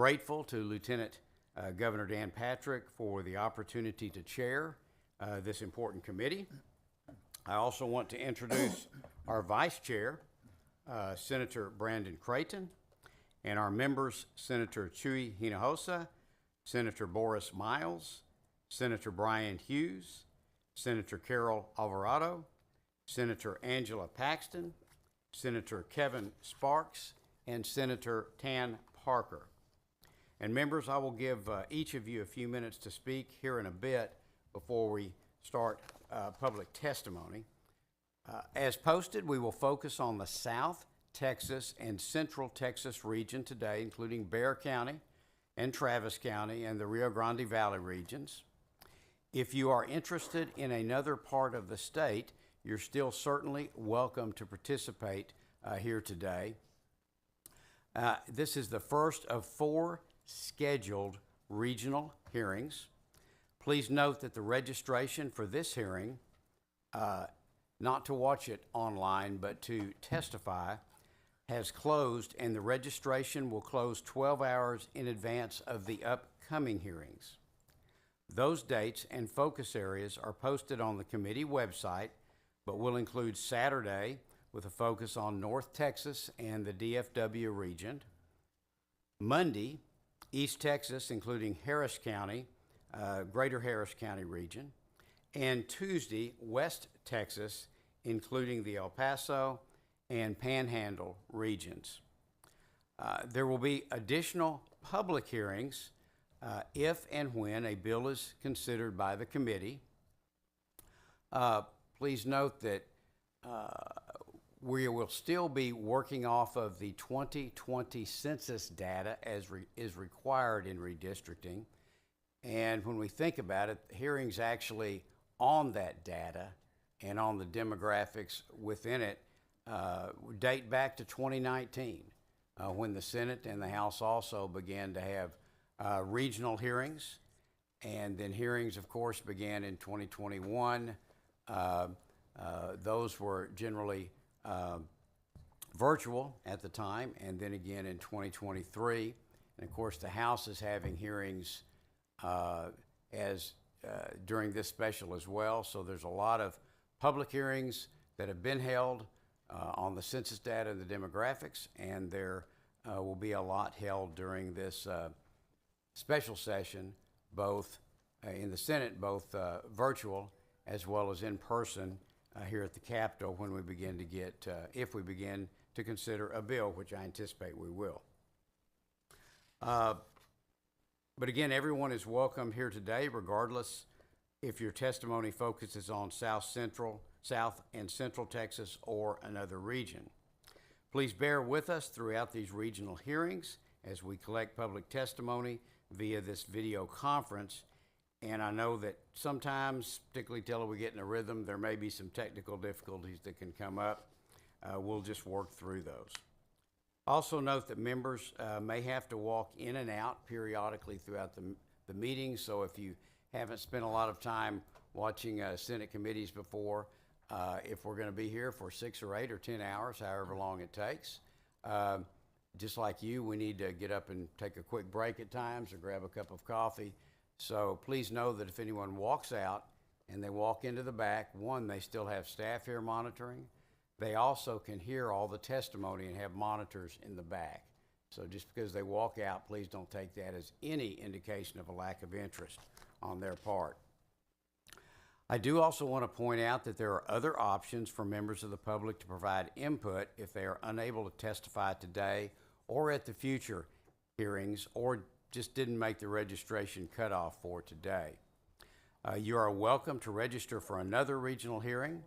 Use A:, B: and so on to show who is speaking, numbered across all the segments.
A: grateful to Lieutenant Governor Dan Patrick for the opportunity to chair this important committee. I also want to introduce our Vice Chair, Senator Brandon Creighton, and our members, Senator Chuy Hinojosa, Senator Boris Miles, Senator Brian Hughes, Senator Carol Alvarado, Senator Angela Paxton, Senator Kevin Sparks, and Senator Tan Parker. And members, I will give each of you a few minutes to speak here in a bit before we start public testimony. As posted, we will focus on the South Texas and Central Texas region today, including Bexar County and Travis County and the Rio Grande Valley regions. If you are interested in another part of the state, you're still certainly welcome to participate here today. This is the first of 4 scheduled regional hearings. Please note that the registration for this hearing, not to watch it online, but to testify, has closed, and the registration will close 12 hours in advance of the upcoming hearings. Those dates and focus areas are posted on the committee website, but will include Saturday with a focus on North Texas and the DFW region, Monday, East Texas, including Harris County, Greater Harris County region, and Tuesday, West Texas, including the El Paso and Panhandle regions. There will be additional public hearings if and when a bill is considered by the committee. Please note that we will still be working off of the 2020 census data as is required in redistricting. And when we think about it, hearings actually on that data and on the demographics within it date back to 2019, when the Senate and the House also began to have regional hearings. And then hearings, of course, began in 2021. Those were generally virtual at the time, and then again in 2023. And of course, the House is having hearings during this special as well. So there's a lot of public hearings that have been held on the census data and the demographics, and there will be a lot held during this special session, both in the Senate, both virtual as well as in person here at the Capitol when we begin to get, if we begin to consider a bill, which I anticipate we will. But again, everyone is welcome here today, regardless if your testimony focuses on South and Central Texas or another region. Please bear with us throughout these regional hearings as we collect public testimony via this video conference. And I know that sometimes, particularly till we get in a rhythm, there may be some technical difficulties that can come up. We'll just work through those. Also note that members may have to walk in and out periodically throughout the meeting. So if you haven't spent a lot of time watching Senate committees before, if we're going to be here for 6 or 8 or 10 hours, however long it takes, just like you, we need to get up and take a quick break at times or grab a cup of coffee. So please know that if anyone walks out and they walk into the back, one, they still have staff here monitoring. They also can hear all the testimony and have monitors in the back. So just because they walk out, please don't take that as any indication of a lack of interest on their part. I do also want to point out that there are other options for members of the public to provide input if they are unable to testify today or at the future hearings, or just didn't make the registration cutoff for today. You are welcome to register for another regional hearing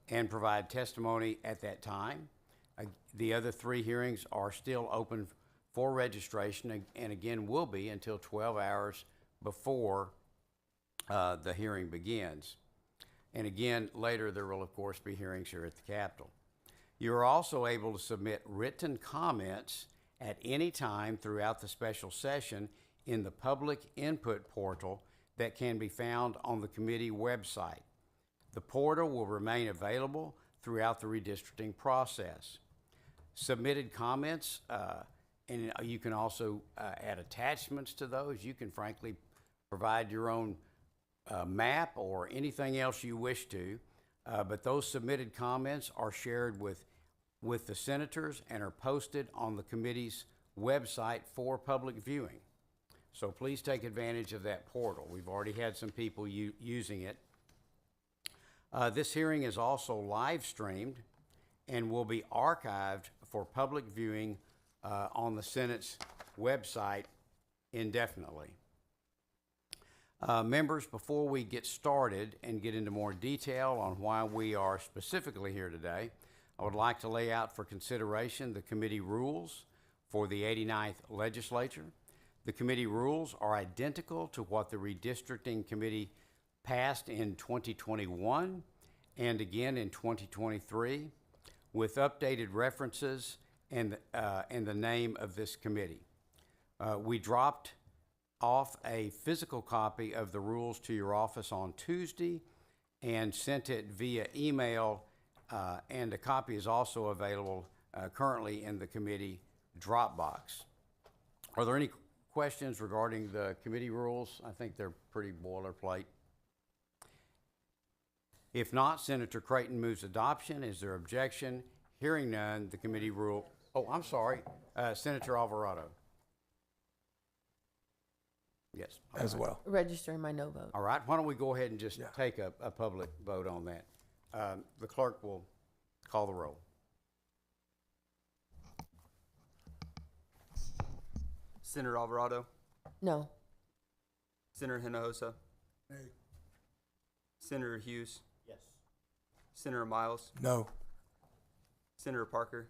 A: and provide testimony at that time. The other 3 hearings are still open for registration, and again will be until 12 hours before the hearing begins. And again, later there will of course be hearings here at the Capitol. You are also able to submit written comments at any time throughout the special session in the public input portal that can be found on the committee website. The portal will remain available throughout the redistricting process. Submitted comments and you can also add attachments to those. You can frankly provide your own map or anything else you wish to, but those submitted comments are shared with the senators and are posted on the committee's website for public viewing. So please take advantage of that portal. We've already had some people using it. This hearing is also live streamed and will be archived for public viewing on the Senate's website indefinitely. Members, before we get started and get into more detail on why we are specifically here today, I would like to lay out for consideration the committee rules for the 89th legislature. The committee rules are identical to what the Redistricting Committee passed in 2021 and again in 2023, with updated references and the name of this committee. We dropped off a physical copy of the rules to your office on Tuesday and sent it via email, and a copy is also available currently in the committee Dropbox. Are there any questions regarding the committee rules? I think they're pretty boilerplate. If not, Senator Creighton moves adoption. Is there objection? Hearing none, the committee rule. Oh, I'm sorry, Senator Alvarado. Yes.
B: As well.
C: Registering my no vote.
A: All right, why don't we go ahead and just take a public vote on that? The clerk will call the roll.
D: Senator Alvarado,
C: No.
D: Senator Hinojosa,
B: Nay.
D: Senator Hughes,
E: Yes.
D: Senator Miles,
B: No.
D: Senator Parker,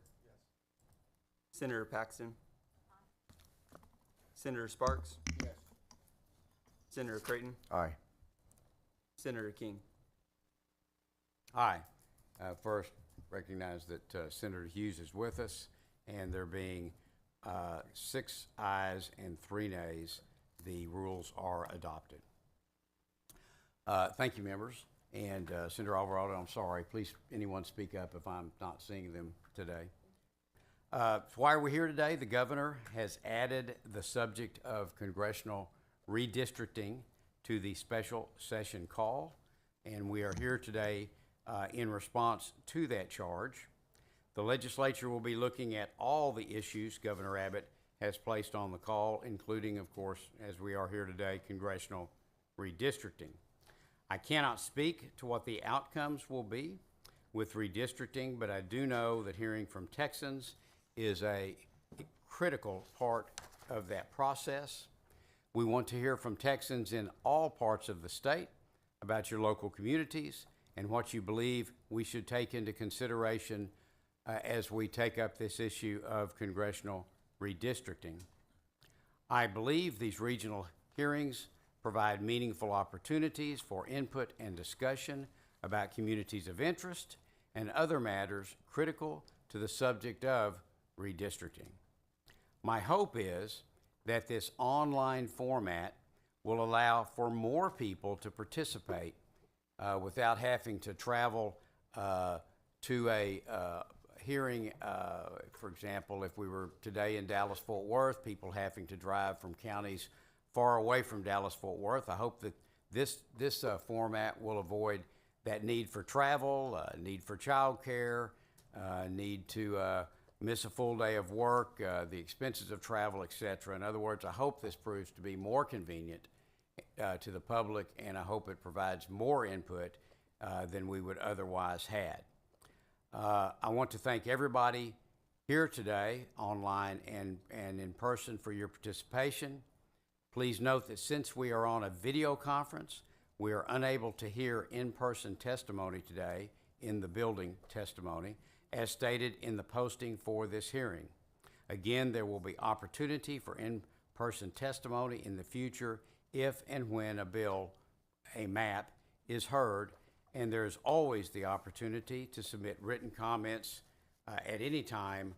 D: Senator Paxton, Senator Sparks,
E: Yes.
D: Senator Creighton,
A: Aye.
D: Senator King.
A: Aye. First, recognize that Senator Hughes is with us, and there being 6 ayes and 3 nays, the rules are adopted. Thank you, members. And Senator Alvarado, I'm sorry. Please, anyone speak up if I'm not seeing them today. Why are we here today? The governor has added the subject of congressional redistricting to the special session call, and we are here today in response to that charge. The legislature will be looking at all the issues Governor Abbott has placed on the call, including, of course, as we are here today, congressional redistricting. I cannot speak to what the outcomes will be with redistricting, but I do know that hearing from Texans is a critical part of that process. We want to hear from Texans in all parts of the state about your local communities and what you believe we should take into consideration as we take up this issue of congressional redistricting. I believe these regional hearings provide meaningful opportunities for input and discussion about communities of interest and other matters critical to the subject of redistricting. My hope is that this online format will allow for more people to participate without having to travel to a hearing, for example, if we were today in Dallas-Fort Worth, people having to drive from counties far away from Dallas-Fort Worth. I hope that this format will avoid that need for travel, need for childcare, need to miss a full day of work, the expenses of travel, etc. In other words, I hope this proves to be more convenient to the public, and I hope it provides more input than we would otherwise had. I want to thank everybody here today, online and in person, for your participation. Please note that since we are on a video conference, we are unable to hear in-person testimony today in the building testimony, as stated in the posting for this hearing. Again, there will be opportunity for in-person testimony in the future if and when a map is heard, and there is always the opportunity to submit written comments at any time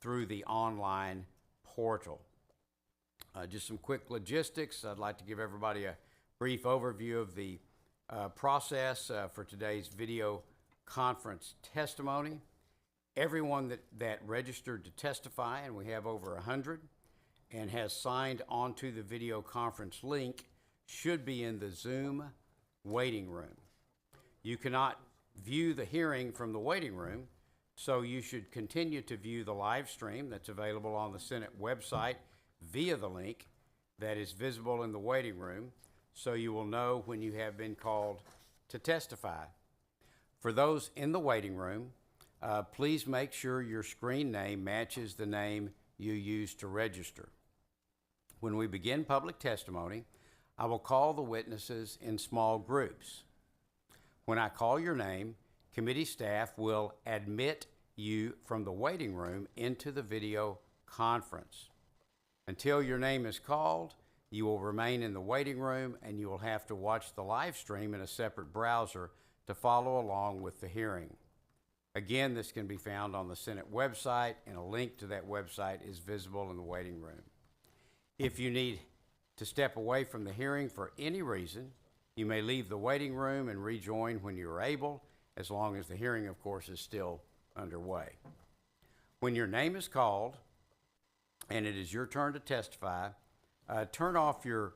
A: through the online portal. Just some quick logistics. I'd like to give everybody a brief overview of the process for today's video conference testimony. Everyone that registered to testify, and we have over 100, and has signed onto the video conference link should be in the Zoom waiting room. You cannot view the hearing from the waiting room, so you should continue to view the live stream that's available on the Senate website via the link that is visible in the waiting room, so you will know when you have been called to testify. For those in the waiting room, please make sure your screen name matches the name you used to register. When we begin public testimony, I will call the witnesses in small groups. When I call your name, committee staff will admit you from the waiting room into the video conference. Until your name is called, you will remain in the waiting room, and you will have to watch the live stream in a separate browser to follow along with the hearing. Again, this can be found on the Senate website, and a link to that website is visible in the waiting room. If you need to step away from the hearing for any reason, you may leave the waiting room and rejoin when you are able, as long as the hearing, of course, is still underway. When your name is called and it is your turn to testify, turn off your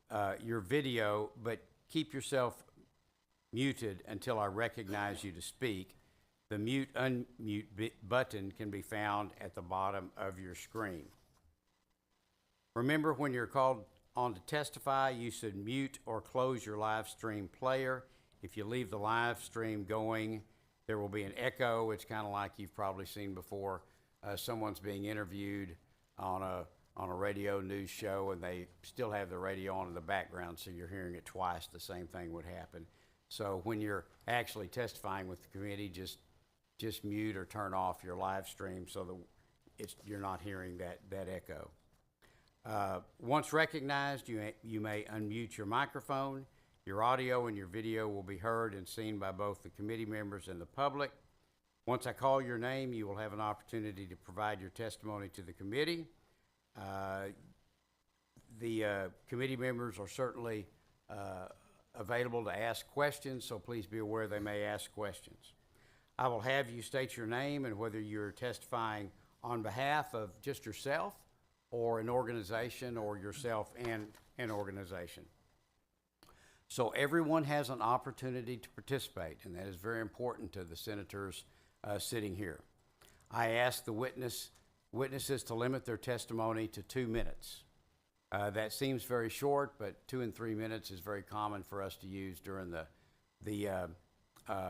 A: video, but keep yourself muted until I recognize you to speak. The mute/unmute button can be found at the bottom of your screen. Remember, when you're called on to testify, you should mute or close your live stream player. If you leave the live stream going, there will be an echo. It's kind of like you've probably seen before. Someone's being interviewed on a radio news show, and they still have the radio on in the background, so you're hearing it twice. The same thing would happen. So when you're actually testifying with the committee, just mute or turn off your live stream so that you're not hearing that echo. Once recognized, you may unmute your microphone. Your audio and your video will be heard and seen by both the committee members and the public. Once I call your name, you will have an opportunity to provide your testimony to the committee. The committee members are certainly available to ask questions, so please be aware they may ask questions. I will have you state your name and whether you're testifying on behalf of just yourself or an organization, or yourself and an organization. So everyone has an opportunity to participate, and that is very important to the senators sitting here. I ask the witnesses to limit their testimony to 2 minutes. That seems very short, but 2 and 3 minutes is very common for us to use during the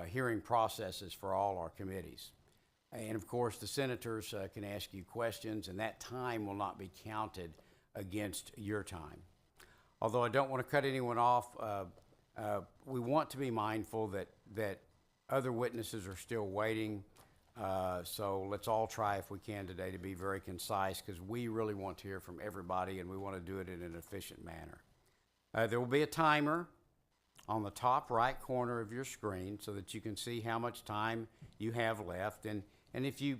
A: hearing processes for all our committees. And of course, the senators can ask you questions, and that time will not be counted against your time. Although I don't want to cut anyone off, we want to be mindful that other witnesses are still waiting. So let's all try, if we can today, to be very concise, because we really want to hear from everybody, and we want to do it in an efficient manner. There will be a timer on the top right corner of your screen so that you can see how much time you have left. And if you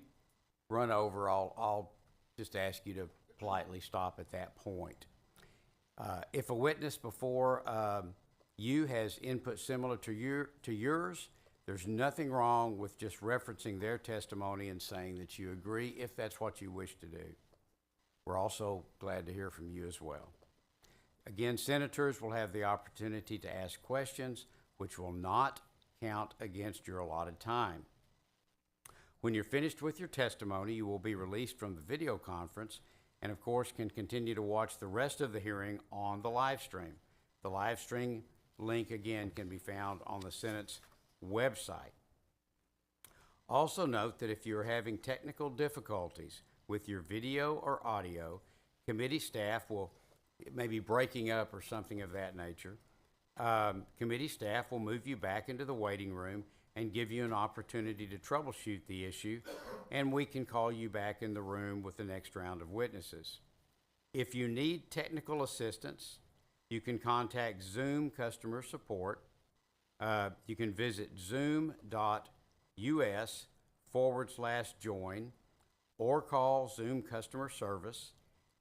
A: run over, I'll just ask you to politely stop at that point. If a witness before you has input similar to yours, there's nothing wrong with just referencing their testimony and saying that you agree if that's what you wish to do. We're also glad to hear from you as well. Again, senators will have the opportunity to ask questions, which will not count against your allotted time. When you're finished with your testimony, you will be released from the video conference and, of course, can continue to watch the rest of the hearing on the live stream. The live stream link, again, can be found on the Senate's website. Also note that if you're having technical difficulties with your video or audio, committee staff will, maybe breaking up or something of that nature, committee staff will move you back into the waiting room and give you an opportunity to troubleshoot the issue, and we can call you back in the room with the next round of witnesses. If you need technical assistance, you can contact Zoom customer support. You can visit zoom.us/join or call Zoom customer service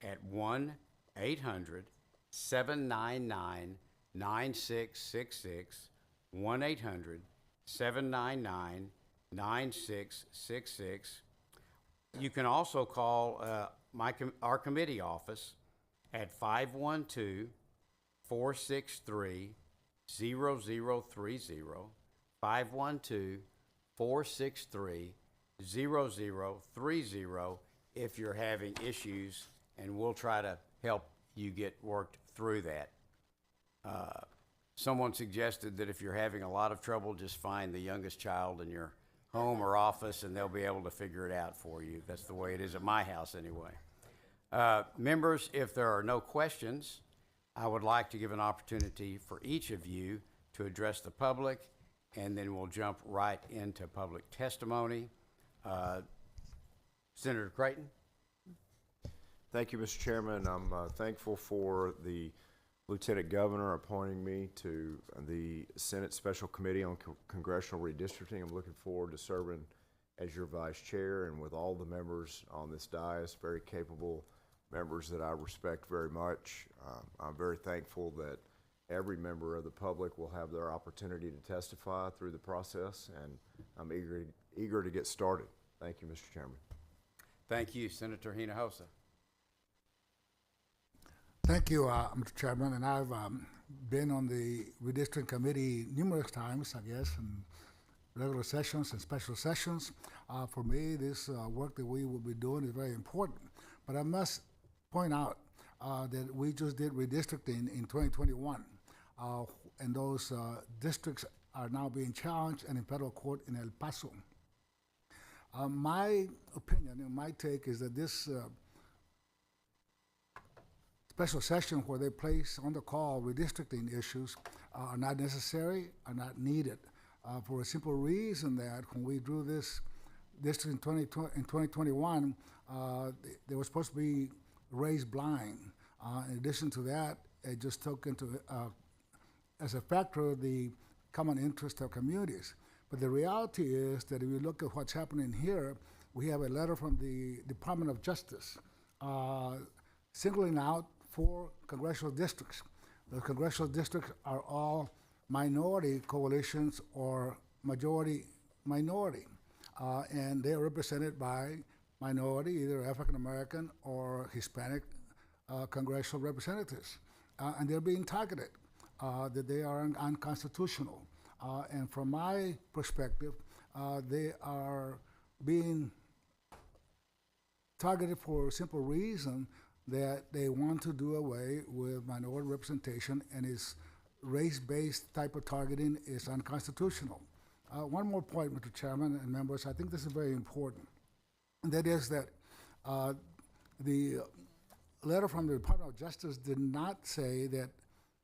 A: at 1-800-799-9666, 1-800-799-9666. 9666. You can also call our committee office at 512-463-0030, 512-463-0030 if you're having issues, and we'll try to help you get worked through that. Someone suggested that if you're having a lot of trouble, just find the youngest child in your home or office, and they'll be able to figure it out for you. That's the way it is at my house anyway. Members, if there are no questions, I would like to give an opportunity for each of you to address the public, and then we'll jump right into public testimony. Senator Creighton?
B: Thank you, Mr. Chairman. I'm thankful for the Lieutenant Governor appointing me to the Senate Special Committee on Congressional Redistricting. I'm looking forward to serving as your Vice Chair and with all the members on this dais, very capable members that I respect very much. I'm very thankful that every member of the public will have their opportunity to testify through the process, and I'm eager to get started. Thank you, Mr. Chairman.
A: Thank you, Senator Hinojosa.
C: Thank you, Mr. Chairman, and I've been on the redistricting committee numerous times, I guess, in regular sessions and special sessions. For me, this work that we will be doing is very important, but I must point out that we just did redistricting in 2021, and those districts are now being challenged and in federal court in El Paso. My opinion and my take is that this special session where they place on the call redistricting issues are not necessary, are not needed, for a simple reason that when we drew this district in 2021, they were supposed to be raised blind. In addition to that, it just took into as a factor the common interest of communities. But the reality is that if you look at what's happening here, we have a letter from the Department of Justice singling out 4 congressional districts. The congressional districts are all minority coalitions or majority minority, and they are represented by minority, either African American or Hispanic congressional representatives, and they're being targeted, that they are unconstitutional. And from my perspective, they are being targeted for a simple reason that they want to do away with minority representation, and its race-based type of targeting is unconstitutional. One more point, Mr. Chairman and members, I think this is very important, and that is that the letter from the Department of Justice did not say that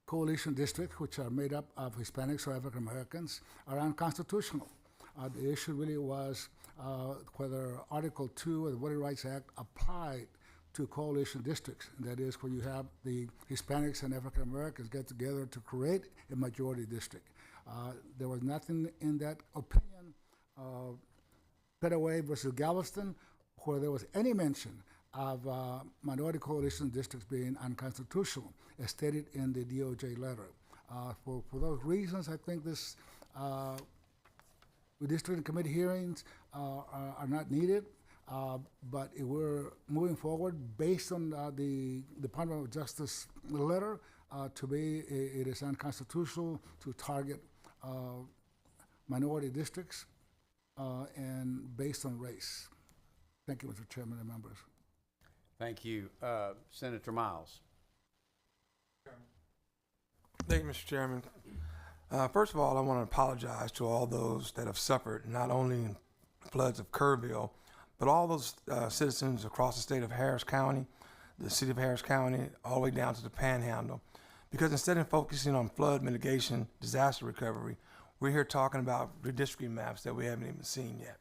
C: coalition districts, which are made up of Hispanics or African Americans, are unconstitutional. The issue really was whether Article 2 of the Voting Rights Act applied to coalition districts. And that is where you have the Hispanics and African Americans get together to create a majority district. There was nothing in that opinion of Petaway versus Galveston where there was any mention of minority coalition districts being unconstitutional, as stated in the DOJ letter. For those reasons, I think this redistricting committee hearings are not needed, but if we're moving forward based on the Department of Justice letter, to me, it is unconstitutional to target minority districts and based on race. Thank you, Mr. Chairman and members.
A: Thank you. Senator Miles.
E: Thank you, Mr. Chairman. First of all, I want to apologize to all those that have suffered, not only in floods of Kerrville, but all those citizens across the state of Harris County, the city of Harris County, all the way down to the Panhandle. Because instead of focusing on flood mitigation, disaster recovery, we're here talking about redistricting maps that we haven't even seen yet.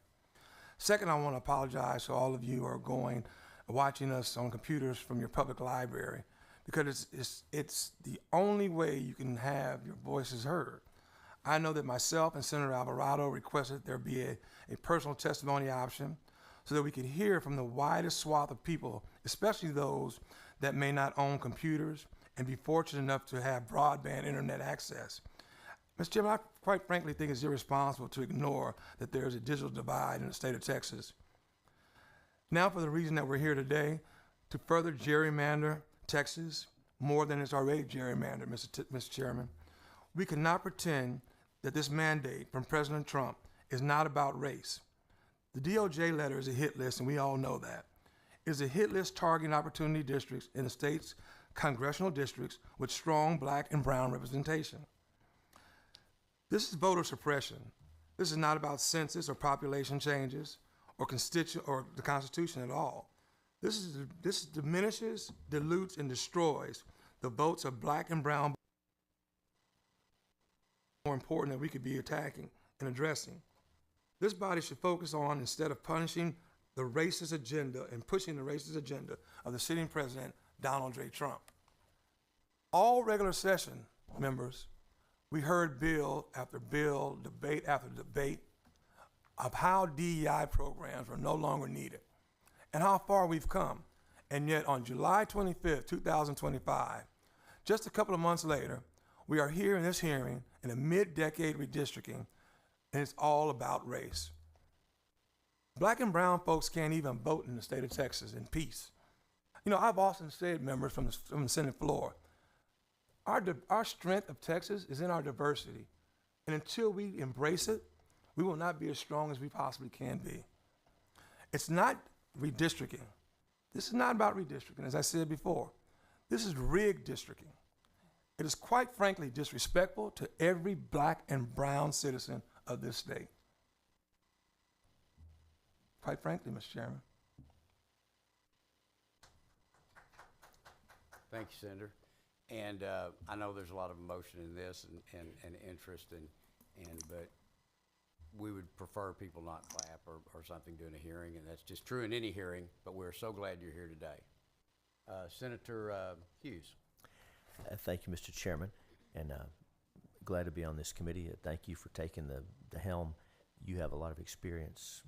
E: Second, I want to apologize to all of you who are watching us on computers from your public library, because it's the only way you can have your voices heard. I know that myself and Senator Alvarado requested there be a personal testimony option so that we could hear from the widest swath of people, especially those that may not own computers and be fortunate enough to have broadband internet access. Mr. Chairman, I quite frankly think it's irresponsible to ignore that there is a digital divide in the state of Texas. Now, for the reason that we're here today, to further gerrymander Texas more than it's already gerrymandered, Mr. Chairman, we cannot pretend that this mandate from President Trump is not about race. The DOJ letter is a hit list, and we all know that. It is a hit list targeting opportunity districts in the state's congressional districts with strong black and brown representation. This is voter suppression. This is not about census or population changes or the Constitution at all. This diminishes, dilutes, and destroys the votes of black and brown. More important that we could be attacking and addressing. This body should focus on, instead of punishing the racist agenda and pushing the racist agenda of the sitting president, Donald J. Trump. All regular session members, we heard bill after bill, debate after debate of how DEI programs are no longer needed and how far we've come. And yet on July 25th, 2025, just a couple of months later, we are here in this hearing in a mid-decade redistricting, and it's all about race. Black and brown folks can't even vote in the state of Texas in peace. You know, I've often said, members from the Senate floor, our strength of Texas is in our diversity. And until we embrace it, we will not be as strong as we possibly can be. It's not redistricting. This is not about redistricting, as I said before. This is rigged districting. It is quite frankly disrespectful to every black and brown citizen of this state. Quite frankly, Mr. Chairman.
A: Thank you, Senator. And I know there's a lot of emotion in this and interest, but we would prefer people not clap or something during a hearing, and that's just true in any hearing, but we're so glad you're here today. Senator Hughes.
F: Thank you, Mr. Chairman, and glad to be on this committee. Thank you for taking the helm. You have a lot of experience,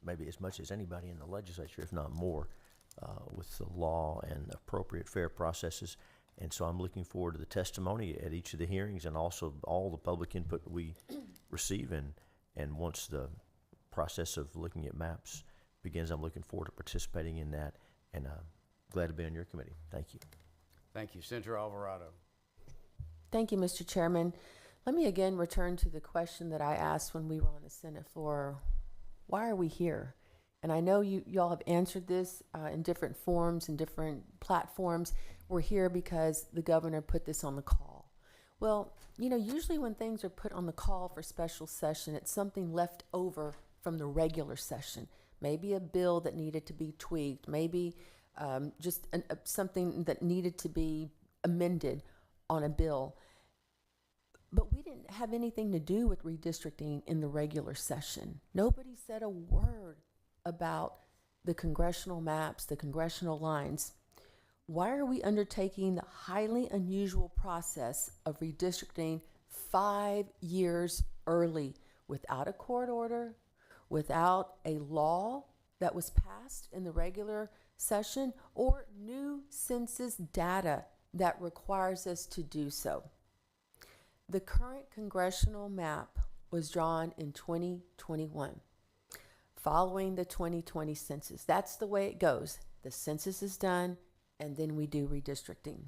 F: maybe as much as anybody in the legislature, if not more, with the law and appropriate fair processes. And so I'm looking forward to the testimony at each of the hearings and also all the public input we receive. And once the process of looking at maps begins, I'm looking forward to participating in that, and glad to be on your committee. Thank you.
A: Thank you. Senator Alvarado.
G: Thank you, Mr. Chairman. Let me again return to the question that I asked when we were on the Senate floor. Why are we here? And I know y'all have answered this in different forms and different platforms. We're here because the governor put this on the call. Well, you know, usually when things are put on the call for special session, it's something left over from the regular session. Maybe a bill that needed to be tweaked, maybe just something that needed to be amended on a bill. But we didn't have anything to do with redistricting in the regular session. Nobody said a word about the congressional maps, the congressional lines. Why are we undertaking the highly unusual process of redistricting 5 years early without a court order, without a law that was passed in the regular session, or new census data that requires us to do so? The current congressional map was drawn in 2021, following the 2020 census. That's the way it goes. The census is done, and then we do redistricting.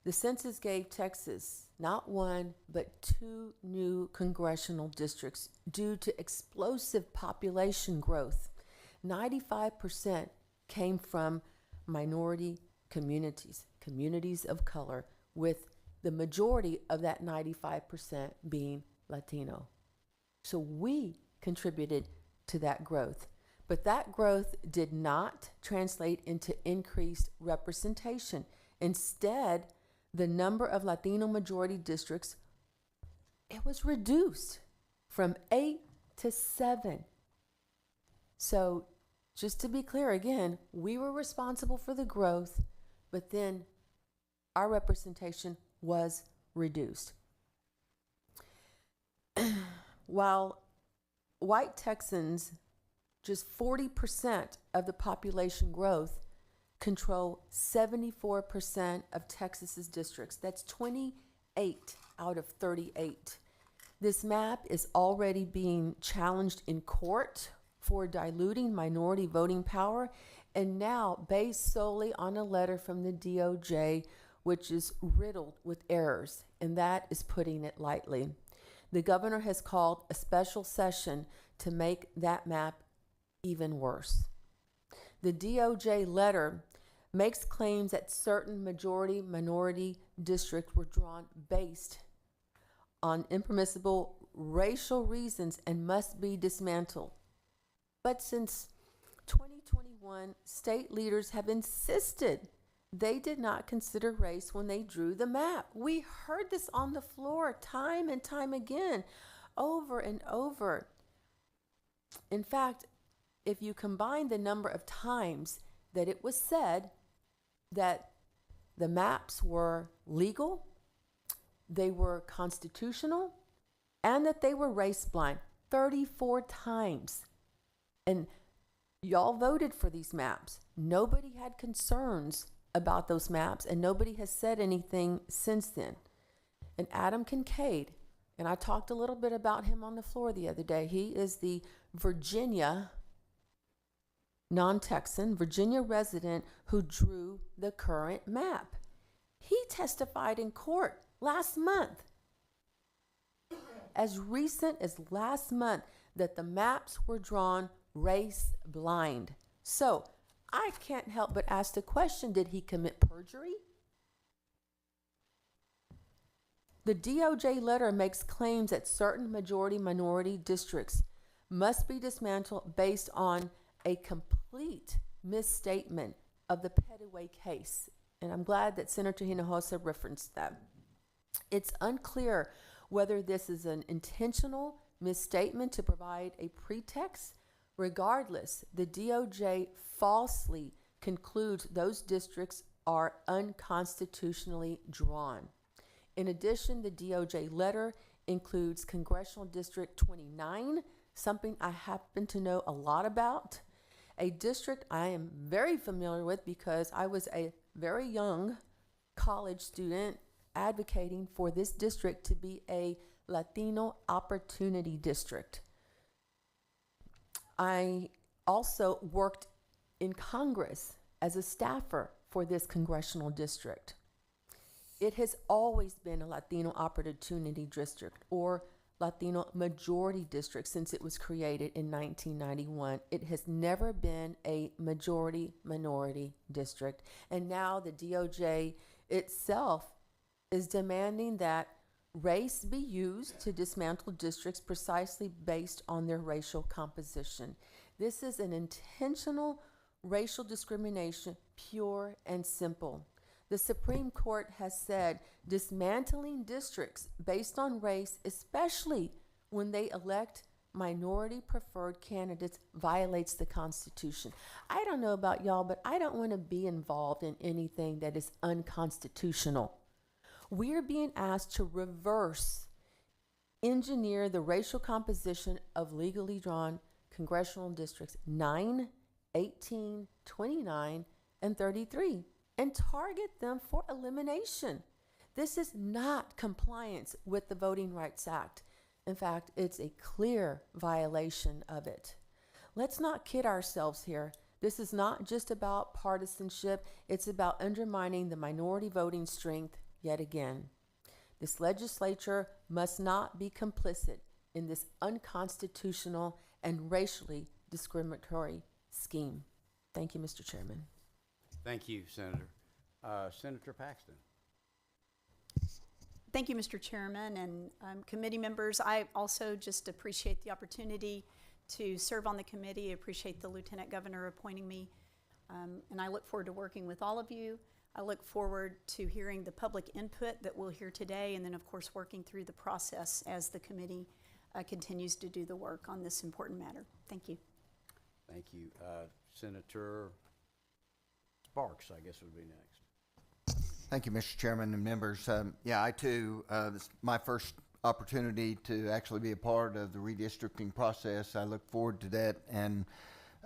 G: The census gave Texas not 1, but 2 new congressional districts due to explosive population growth. 95% came from minority communities, communities of color, with the majority of that 95% being Latino. So we contributed to that growth. But that growth did not translate into increased representation. Instead, the number of Latino majority districts, it was reduced from 8 to 7. So just to be clear again, we were responsible for the growth, but then our representation was reduced. While white Texans, just 40% of the population growth, control 74% of Texas's districts. That's 28 8 out of 38. This map is already being challenged in court for diluting minority voting power, and now based solely on a letter from the DOJ, which is riddled with errors, and that is putting it lightly. The governor has called a special session to make that map even worse. The DOJ letter makes claims that certain majority-minority districts were drawn based on impermissible racial reasons and must be dismantled. But since 2021, state leaders have insisted they did not consider race when they drew the map. We heard this on the floor time and time again, over and over. In fact, if you combine the number of times that it was said that the maps were legal, they were constitutional, and that they were race blind, 34 times. And y'all voted for these maps. Nobody had concerns about those maps, and nobody has said anything since then. And Adam Kincaid, and I talked a little bit about him on the floor the other day. He is the Virginia non-Texan, Virginia resident who drew the current map. He testified in court last month, as recent as last month, that the maps were drawn race blind. So I can't help but ask the question, did he commit perjury? The DOJ letter makes claims that certain majority-minority districts must be dismantled based on a complete misstatement of the Petaway case. And I'm glad that Senator Hinojosa referenced that. It's unclear whether this is an intentional misstatement to provide a pretext. Regardless, the DOJ falsely concludes those districts are unconstitutionally drawn. In addition, the DOJ letter includes Congressional District 29, something I happen to know a lot about, a district I am very familiar with because I was a very young college student advocating for this district to be a Latino opportunity district. I also worked in Congress as a staffer for this congressional district. It has always been a Latino opportunity district or Latino majority district since it was created in 1991. It has never been a majority minority district. And now the DOJ itself is demanding that race be used to dismantle districts precisely based on their racial composition. This is an intentional racial discrimination, pure and simple. The Supreme Court has said dismantling districts based on race, especially when they elect minority preferred candidates, violates the Constitution. I don't know about y'all, but I don't want to be involved in anything that is unconstitutional. We're being asked to reverse engineer the racial composition of legally drawn congressional districts 9, 18, 29, and 33. And target them for elimination. This is not compliance with the Voting Rights Act. In fact, it's a clear violation of it. Let's not kid ourselves here. This is not just about partisanship, it's about undermining the minority voting strength yet again. This legislature must not be complicit in this unconstitutional and racially discriminatory scheme. Thank you, Mr. Chairman.
A: Thank you, Senator. Senator Paxton.
H: Thank you, Mr. Chairman, and committee members. I also just appreciate the opportunity to serve on the committee. I appreciate the Lieutenant Governor appointing me, and I look forward to working with all of you. I look forward to hearing the public input that we'll hear today, and then, of course, working through the process as the committee continues to do the work on this important matter. Thank you.
A: Thank you. Senator Sparks, I guess, would be next.
I: Thank you, Mr. Chairman and members. Yeah, I too, this is my first opportunity to actually be a part of the redistricting process. I look forward to that, and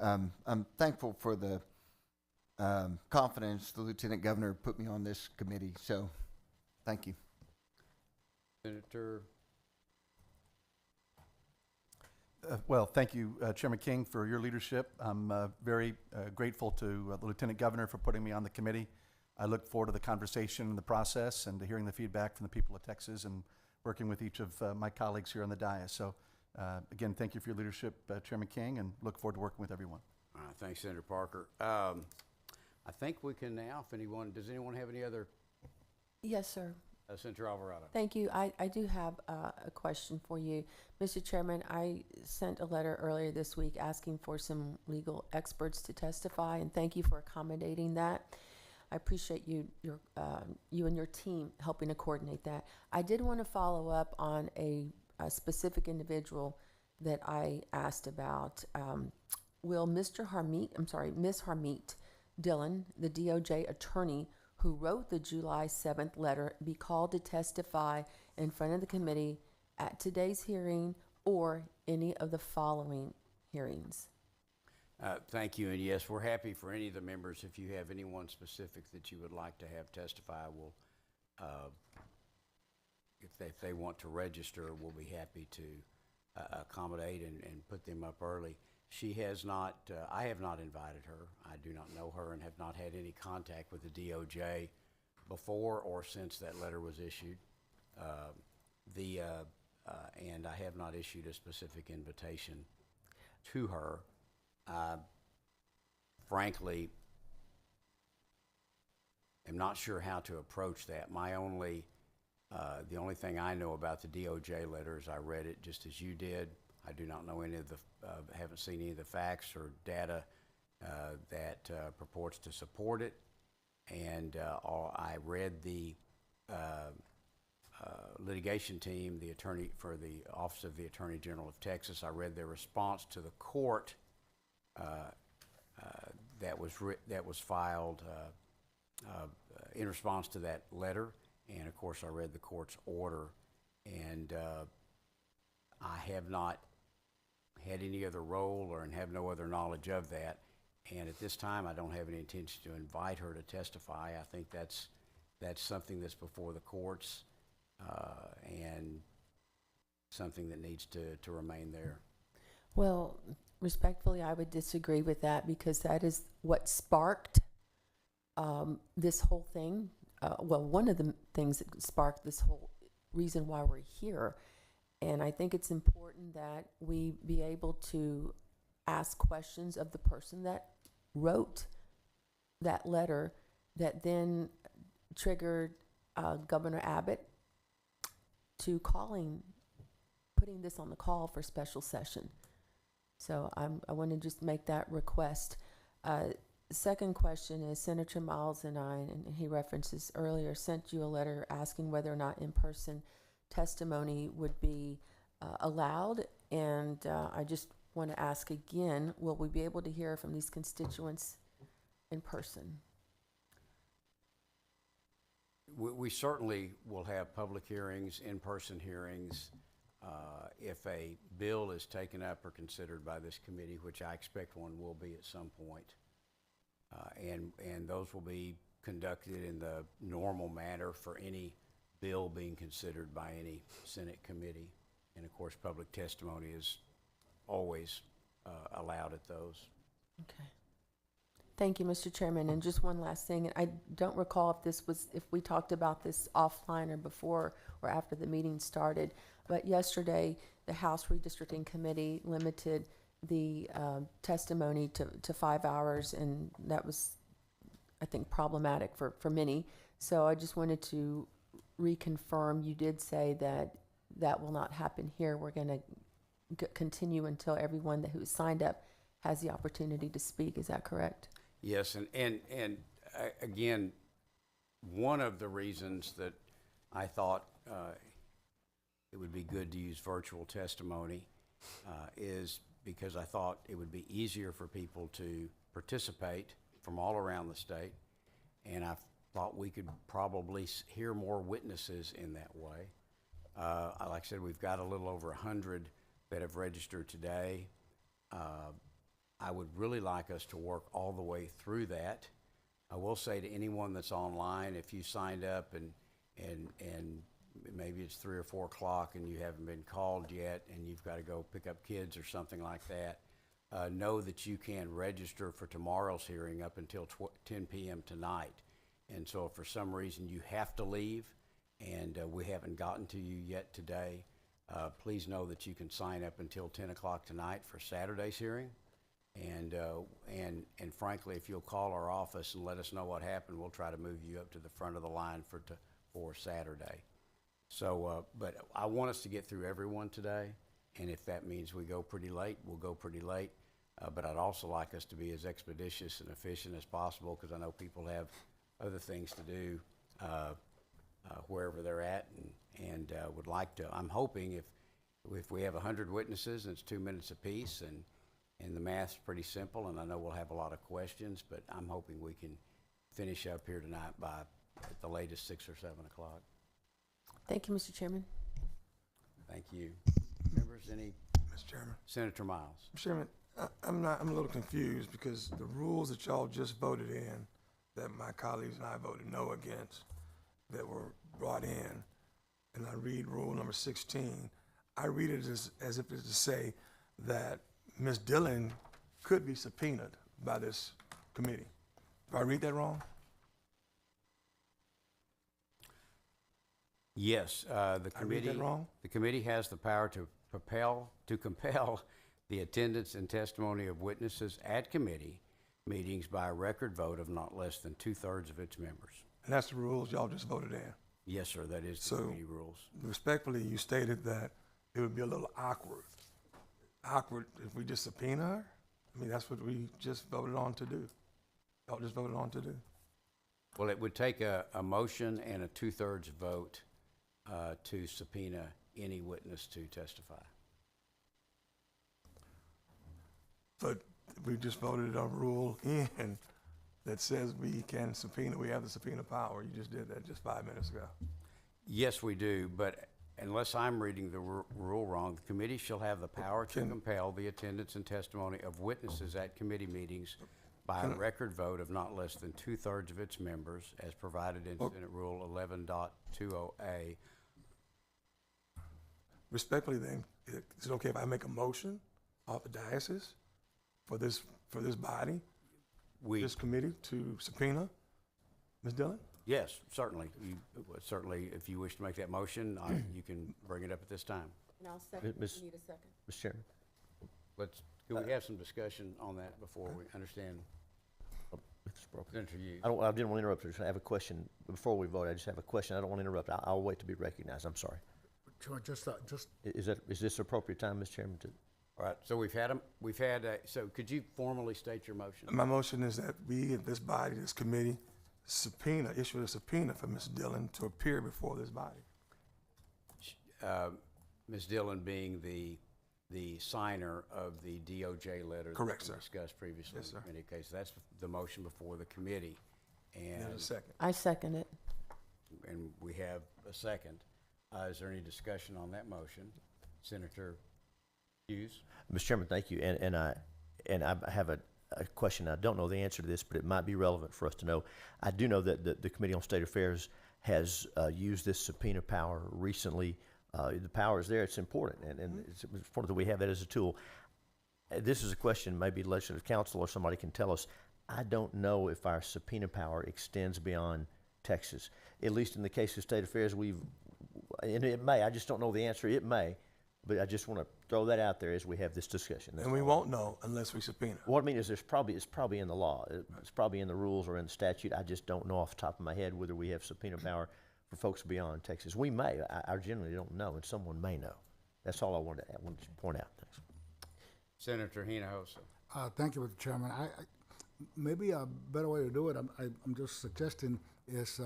I: I'm thankful for the confidence the Lieutenant Governor put me on this committee. So, thank you.
A: Senator,
J: Well, thank you, Chairman King, for your leadership. I'm very grateful to the Lieutenant Governor for putting me on the committee. I look forward to the conversation and the process and to hearing the feedback from the people of Texas and working with each of my colleagues here on the dais. So, again, thank you for your leadership, Chairman King, and look forward to working with everyone.
A: all right, thanks, Senator Parker. I think we can now, if anyone, does anyone have any other,
G: Yes, sir.
A: Senator Alvarado?
G: Thank you. I do have a question for you. Mr. Chairman, I sent a letter earlier this week asking for some legal experts to testify, and thank you for accommodating that. I appreciate you and your team helping to coordinate that. I did want to follow up on a specific individual that I asked about. Will Ms. Harmeet Dillon, the DOJ attorney who wrote the July 7th letter, be called to testify in front of the committee at today's hearing or any of the following hearings?
A: Thank you, and yes, we're happy for any of the members. If you have anyone specific that you would like to have testify, we'll, if they want to register, we'll be happy to accommodate and put them up early. She has not, I have not invited her. I do not know her and have not had any contact with the DOJ before or since that letter was issued. And I have not issued a specific invitation to her. Frankly, am not sure how to approach that. The only thing I know about the DOJ letter is I read it just as you did. I do not know any of the, haven't seen any of the facts or data that purports to support it. And I read the litigation team, the attorney for the Office of the Attorney General of Texas. I read their response to the court that was filed in response to that letter. And of course, I read the court's order, and I have not had any other role or and have no other knowledge of that. And at this time, I don't have any intention to invite her to testify. I think that's something that's before the courts and something that needs to remain there.
G: Well, respectfully, I would disagree with that because that is what sparked this whole thing. One of the things that sparked this whole reason why we're here. And I think it's important that we be able to ask questions of the person that wrote that letter that then triggered Governor Abbott to putting this on the call for special session. So I want to just make that request. Second question is Senator Miles and I, and he references earlier, sent you a letter asking whether or not in-person testimony would be allowed. And I just want to ask again, will we be able to hear from these constituents in person?
A: We certainly will have public hearings, in-person hearings, if a bill is taken up or considered by this committee, which I expect one will be at some point. And those will be conducted in the normal manner for any bill being considered by any Senate committee. And of course, public testimony is always allowed at those.
G: Okay. Thank you, Mr. Chairman. And just one last thing. I don't recall if we talked about this offline or before or after the meeting started, but yesterday the House Redistricting Committee limited the testimony to 5 hours, and that was, I think, problematic for many. So I just wanted to reconfirm, you did say that will not happen here. We're going to continue until everyone who signed up has the opportunity to speak. Is that correct?
A: Yes, and again, one of the reasons that I thought it would be good to use virtual testimony is because I thought it would be easier for people to participate from all around the state, and I thought we could probably hear more witnesses in that way. Like I said, we've got a little over 100 that have registered today. I would really like us to work all the way through that. I will say to anyone that's online, if you signed up and maybe it's 3 or 4 o'clock and you haven't been called yet and you've got to go pick up kids or something like that, know that you can register for tomorrow's hearing up until 10 p.m. tonight. And so if for some reason you have to leave and we haven't gotten to you yet today, please know that you can sign up until 10 o'clock tonight for Saturday's hearing. And frankly, if you'll call our office and let us know what happened, we'll try to move you up to the front of the line for Saturday. So, but I want us to get through everyone today, and if that means we go pretty late, we'll go pretty late. But I'd also like us to be as expeditious and efficient as possible, because I know people have other things to do wherever they're at, and would like to. I'm hoping if we have 100 witnesses and it's 2 minutes apiece, and the math's pretty simple, and I know we'll have a lot of questions, but I'm hoping we can finish up here tonight by at the latest 6 or 7 o'clock.
G: Thank you, Mr. Chairman.
A: Thank you. Members, any?
E: Mr. Chairman.
A: Senator Miles.
E: Mr. Chairman, I'm a little confused because the rules that y'all just voted in, that my colleagues and I voted no against, that were brought in, and I read rule number 16, I read it as if it's to say that Ms. Dillon could be subpoenaed by this committee. Do I read that wrong?
A: Yes, the
E: I read that wrong?
A: The committee has the power to compel the attendance and testimony of witnesses at committee meetings by a record vote of not less than 2/3 of its members.
E: And that's the rules y'all just voted in.
A: Yes, sir, that is the
E: So,
A: committee rules.
E: respectfully, you stated that it would be a little awkward if we just subpoena her? I mean, that's what we just voted on to do. Y'all just voted on to do.
A: Well, it would take a motion and a 2/3 vote to subpoena any witness to testify.
E: But we just voted a rule in that says we can subpoena, we have the subpoena power. You just did that just 5 minutes ago.
A: Yes, we do, but unless I'm reading the rule wrong, the committee shall have the power to compel the attendance and testimony of witnesses at committee meetings by a record vote of not less than 2/3 of its members, as provided in Senate Rule 11.20A.
E: Respectfully then, is it okay if I make a motion off the diocese for this body, this committee to subpoena Ms. Dillon?
A: Yes, certainly. Certainly, if you wish to make that motion, you can bring it up at this time.
G: And I'll second.
F: Ms.
G: We need a second.
F: Mr. Chairman.
A: Can we have some discussion on that before we understand? Senator Hughes.
F: I didn't want to interrupt. I just have a question before we vote. I just have a question. I don't want to interrupt. I'll wait to be recognized. I'm sorry.
C: Just
F: Is this appropriate time, Mr. Chairman?
A: All right, so so could you formally state your motion?
E: My motion is that we, this body, this committee, issue a subpoena for Ms. Dillon to appear before this body.
A: Ms. Dillon being the signer of the DOJ letter.
E: Correct,
A: that
E: sir.
A: we discussed previously.
E: Yes, sir.
A: In any case, that's the motion before the committee.
E: There's a second.
G: I second it.
A: And we have a second. Is there any discussion on that motion? Senator Hughes?
F: Mr. Chairman, thank you. And I have a question. I don't know the answer to this, but it might be relevant for us to know. I do know that the Committee on State Affairs has used this subpoena power recently. The power is there. It's important, and it's important that we have that as a tool. This is a question maybe legislative counsel or somebody can tell us. I don't know if our subpoena power extends beyond Texas. At least in the case of State Affairs, and it may. I just don't know the answer. It may. But I just want to throw that out there as we have this discussion.
E: And we won't know unless we subpoena.
F: What I mean is it's probably in the law. It's probably in the rules or in the statute. I just don't know off the top of my head whether we have subpoena power for folks beyond Texas. We may. I generally don't know, and someone may know. That's all I wanted to point out. Thanks.
A: Senator Hinojosa.
C: Thank you, Mr. Chairman. Maybe a better way to do it, I'm just suggesting, is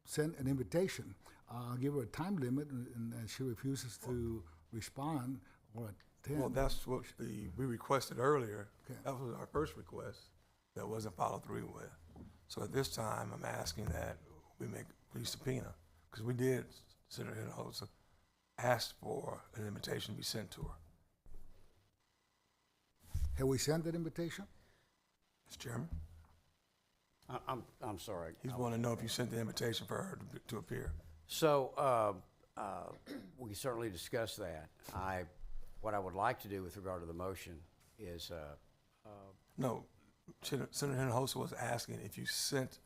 C: send an invitation. Give her a time limit, and she refuses to respond or attend.
E: Well, that's what we requested earlier. Okay. That was our first request that wasn't followed through with. So at this time, I'm asking that we subpoena, because we did, Senator Hinojosa, ask for an invitation to be sent to her.
C: Have we sent that invitation?
E: Mr. Chairman?
A: I'm sorry.
E: He's wanting to know if you sent the invitation for her to appear.
A: So, we can certainly discuss that. What I would like to do with regard to the motion is,
E: No, Senator Hinojosa was asking if you sent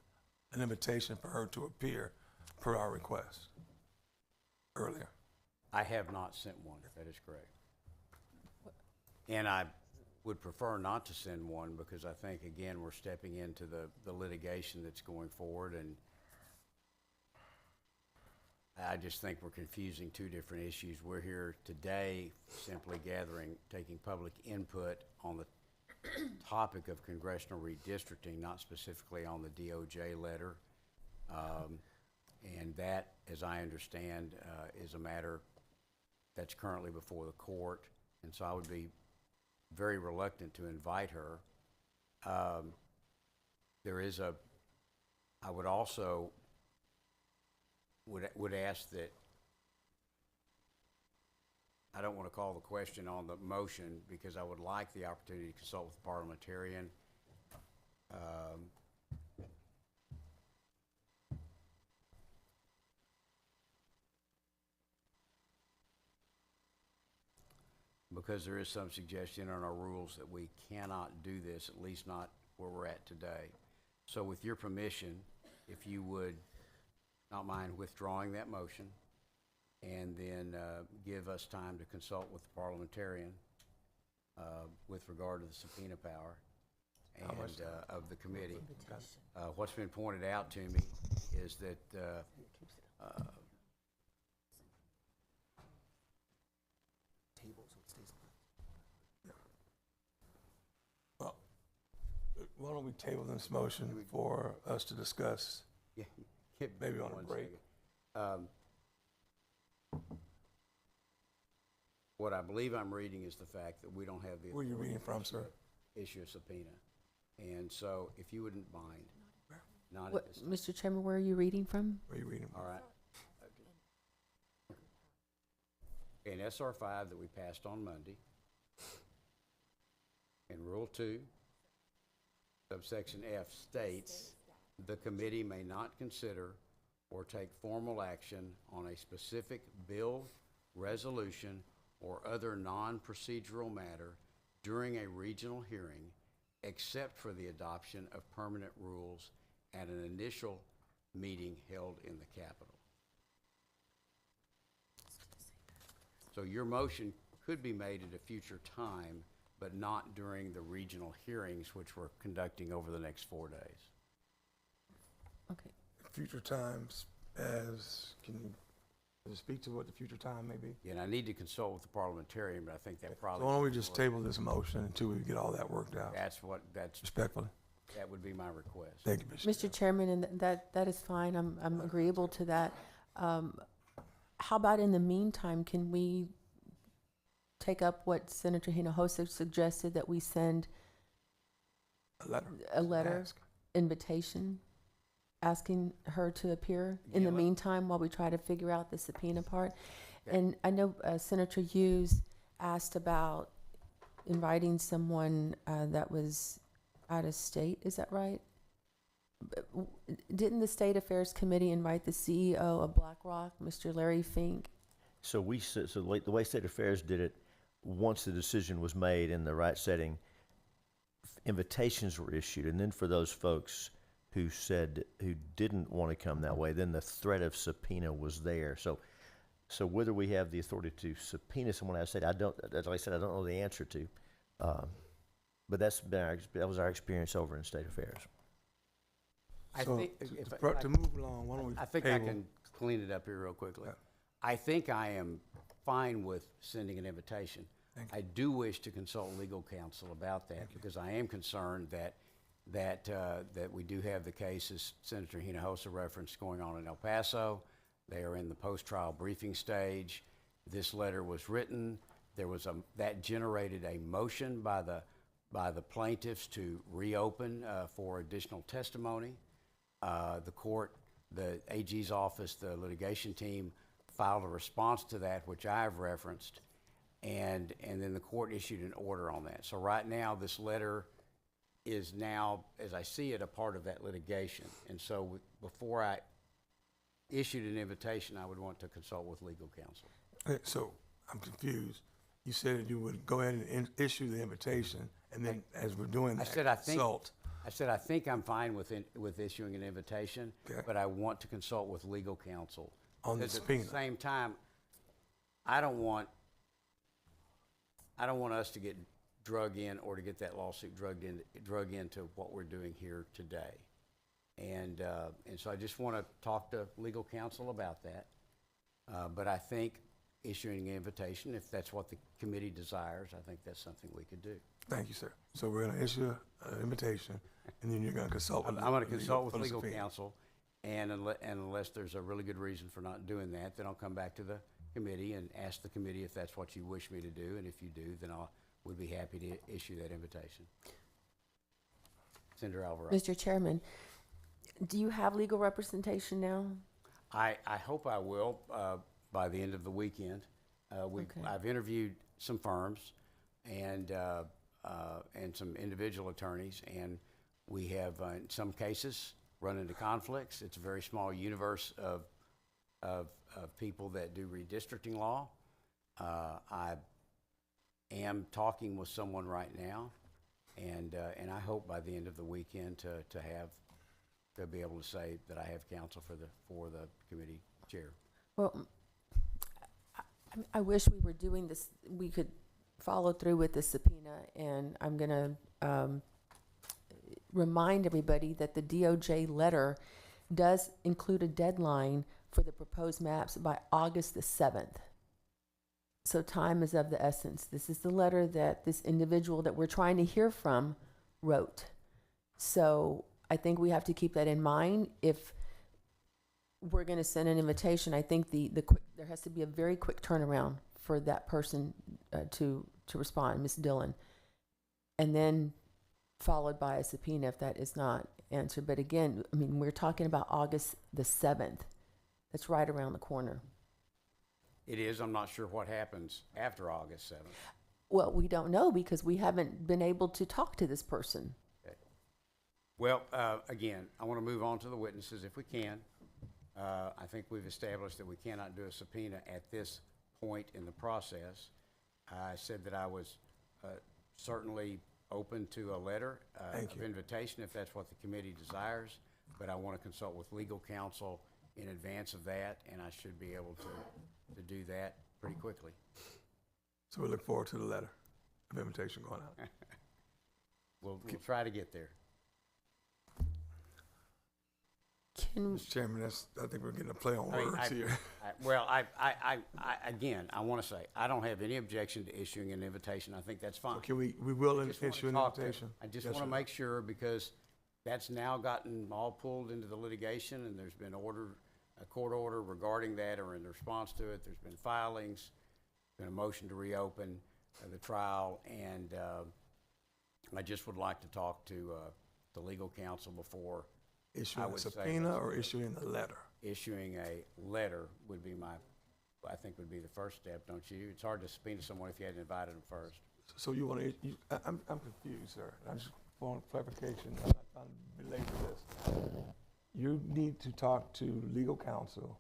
E: an invitation for her to appear per our request earlier.
A: I have not sent one, that is correct. And I would prefer not to send one because I think, again, we're stepping into the litigation that's going forward, and I just think we're confusing two different issues. We're here today simply taking public input on the topic of congressional redistricting, not specifically on the DOJ letter. And that, as I understand, is a matter that's currently before the court. And so I would be very reluctant to invite her. I would also would ask that, I don't want to call the question on the motion because I would like the opportunity to consult with the parliamentarian. Because there is some suggestion in our rules that we cannot do this, at least not where we're at today. So with your permission, if you would not mind withdrawing that motion and then give us time to consult with the parliamentarian with regard to the subpoena power and of the committee. What's been pointed out to me is that
E: Well, why don't we table this motion for us to discuss,
A: yeah,
E: maybe on a
A: one
E: break?
A: second. What I believe I'm reading is the fact that we don't have the
E: Where are you
A: authority
E: reading from, sir?
A: to issue a subpoena. And so if you wouldn't mind, not at
G: What,
A: this time.
G: Mr. Chairman, where are you reading from?
E: Where are you reading from?
A: All right. In SR 5 that we passed on Monday, in Rule 2, subsection F states, the committee may not consider or take formal action on a specific bill, resolution, or other non-procedural matter during a regional hearing, except for the adoption of permanent rules at an initial meeting held in the Capitol. So your motion could be made at a future time, but not during the regional hearings, which we're conducting over the next 4 days.
G: Okay.
E: Future times as, can you speak to what the future time may be?
A: And I need to consult with the parliamentarian, but I think that
E: So
A: probably.
E: why don't we just table this motion until we get all that worked out? Respectfully.
A: That would be my request.
E: Thank you,
G: Mr. Chairman, and that is fine. I'm agreeable to that. How about in the meantime, can we take up what Senator Hinojosa suggested, that we send a letter
E: Ask.
G: invitation asking her to appear in
A: Yeah,
G: the
A: let-
G: meantime while we try to figure out the subpoena part?
A: Okay.
G: And I know Senator Hughes asked about inviting someone that was out of state. Is that right? Didn't the State Affairs Committee invite the CEO of BlackRock, Mr. Larry Fink?
F: So the way State Affairs did it, once the decision was made in the right setting, invitations were issued, and then for those folks who didn't want to come that way, then the threat of subpoena was there. So whether we have the authority to subpoena someone out of state, as I said, I don't know the answer to. But that was our experience over in State Affairs.
E: So, to move along, why don't we
A: I think I
E: table?
A: can clean it up here real quickly.
E: Yeah.
A: I think I am fine with sending an invitation.
E: Thank you.
A: I do wish to consult legal counsel about that because I am concerned that we do have the cases Senator Hinojosa referenced going on in El Paso. They are in the post-trial briefing stage. This letter was written. That generated a motion by the plaintiffs to reopen for additional testimony. The court, the AG's office, the litigation team filed a response to that, which I've referenced, and then the court issued an order on that. So right now, this letter is now, as I see it, a part of that litigation. And so before I issued an invitation, I would want to consult with legal counsel.
E: Okay, so I'm confused. You said that you would go ahead and issue the invitation, and then as we're doing that, consult.
A: I said, I think I'm fine with issuing an invitation,
E: Okay.
A: but I want to consult with legal counsel.
E: On the
A: Because
E: subpoena.
A: At the same time, I don't want us to get drug in or to get that lawsuit drug into what we're doing here today. And so I just want to talk to legal counsel about that. But I think issuing an invitation, if that's what the committee desires, I think that's something we could do.
E: Thank you, sir. So we're going to issue an invitation, and then you're going to consult with
A: I'm going to consult with
E: for the
A: legal
E: subpoena.
A: counsel, and unless there's a really good reason for not doing that, then I'll come back to the committee and ask the committee if that's what you wish me to do, and if you do, then would be happy to issue that invitation. Senator Alvarado.
G: Mr. Chairman, do you have legal representation now?
A: I hope I will by the end of the weekend.
G: Okay.
A: I've interviewed some firms and some individual attorneys, and we have in some cases run into conflicts. It's a very small universe of people that do redistricting law. I am talking with someone right now, and I hope by the end of the weekend to be able to say that I have counsel for the committee chair.
G: Well, I wish we were doing this, we could follow through with the subpoena, and I'm going to remind everybody that the DOJ letter does include a deadline for the proposed maps by August the 7th. So time is of the essence. This is the letter that this individual that we're trying to hear from wrote. So I think we have to keep that in mind. If we're going to send an invitation, I think there has to be a very quick turnaround for that person to respond, Ms. Dillon, and then followed by a subpoena if that is not answered. But again, I mean, we're talking about August the 7th. That's right around the corner.
A: It is. I'm not sure what happens after August 7th.
G: Well, we don't know because we haven't been able to talk to this person.
A: Okay. Well, again, I want to move on to the witnesses if we can. I think we've established that we cannot do a subpoena at this point in the process. I said that I was certainly open to a letter of invitation if that's what the committee desires, but I want to consult with legal counsel in advance of that, and I should be able to do that pretty quickly.
E: So we look forward to the letter of invitation going out.
A: We'll try to get there.
E: Mr. Chairman, I think we're getting a play on words here.
A: Again, I want to say, I don't have any objection to issuing an invitation. I think that's fine.
E: So can we will issue an invitation?
A: I just want to make sure, because that's now gotten all pulled into the litigation, and there's been a court order regarding that, or in response to it. There's been filings, been a motion to reopen the trial, and I just would like to talk to the legal counsel before
E: Issuing a subpoena or issuing a letter?
A: Issuing a letter would be I think would be the first step, don't you? It's hard to subpoena someone if you hadn't invited them first.
E: So you want to, I'm confused, sir. I just want clarification. I'm not trying to belabor this. You need to talk to legal counsel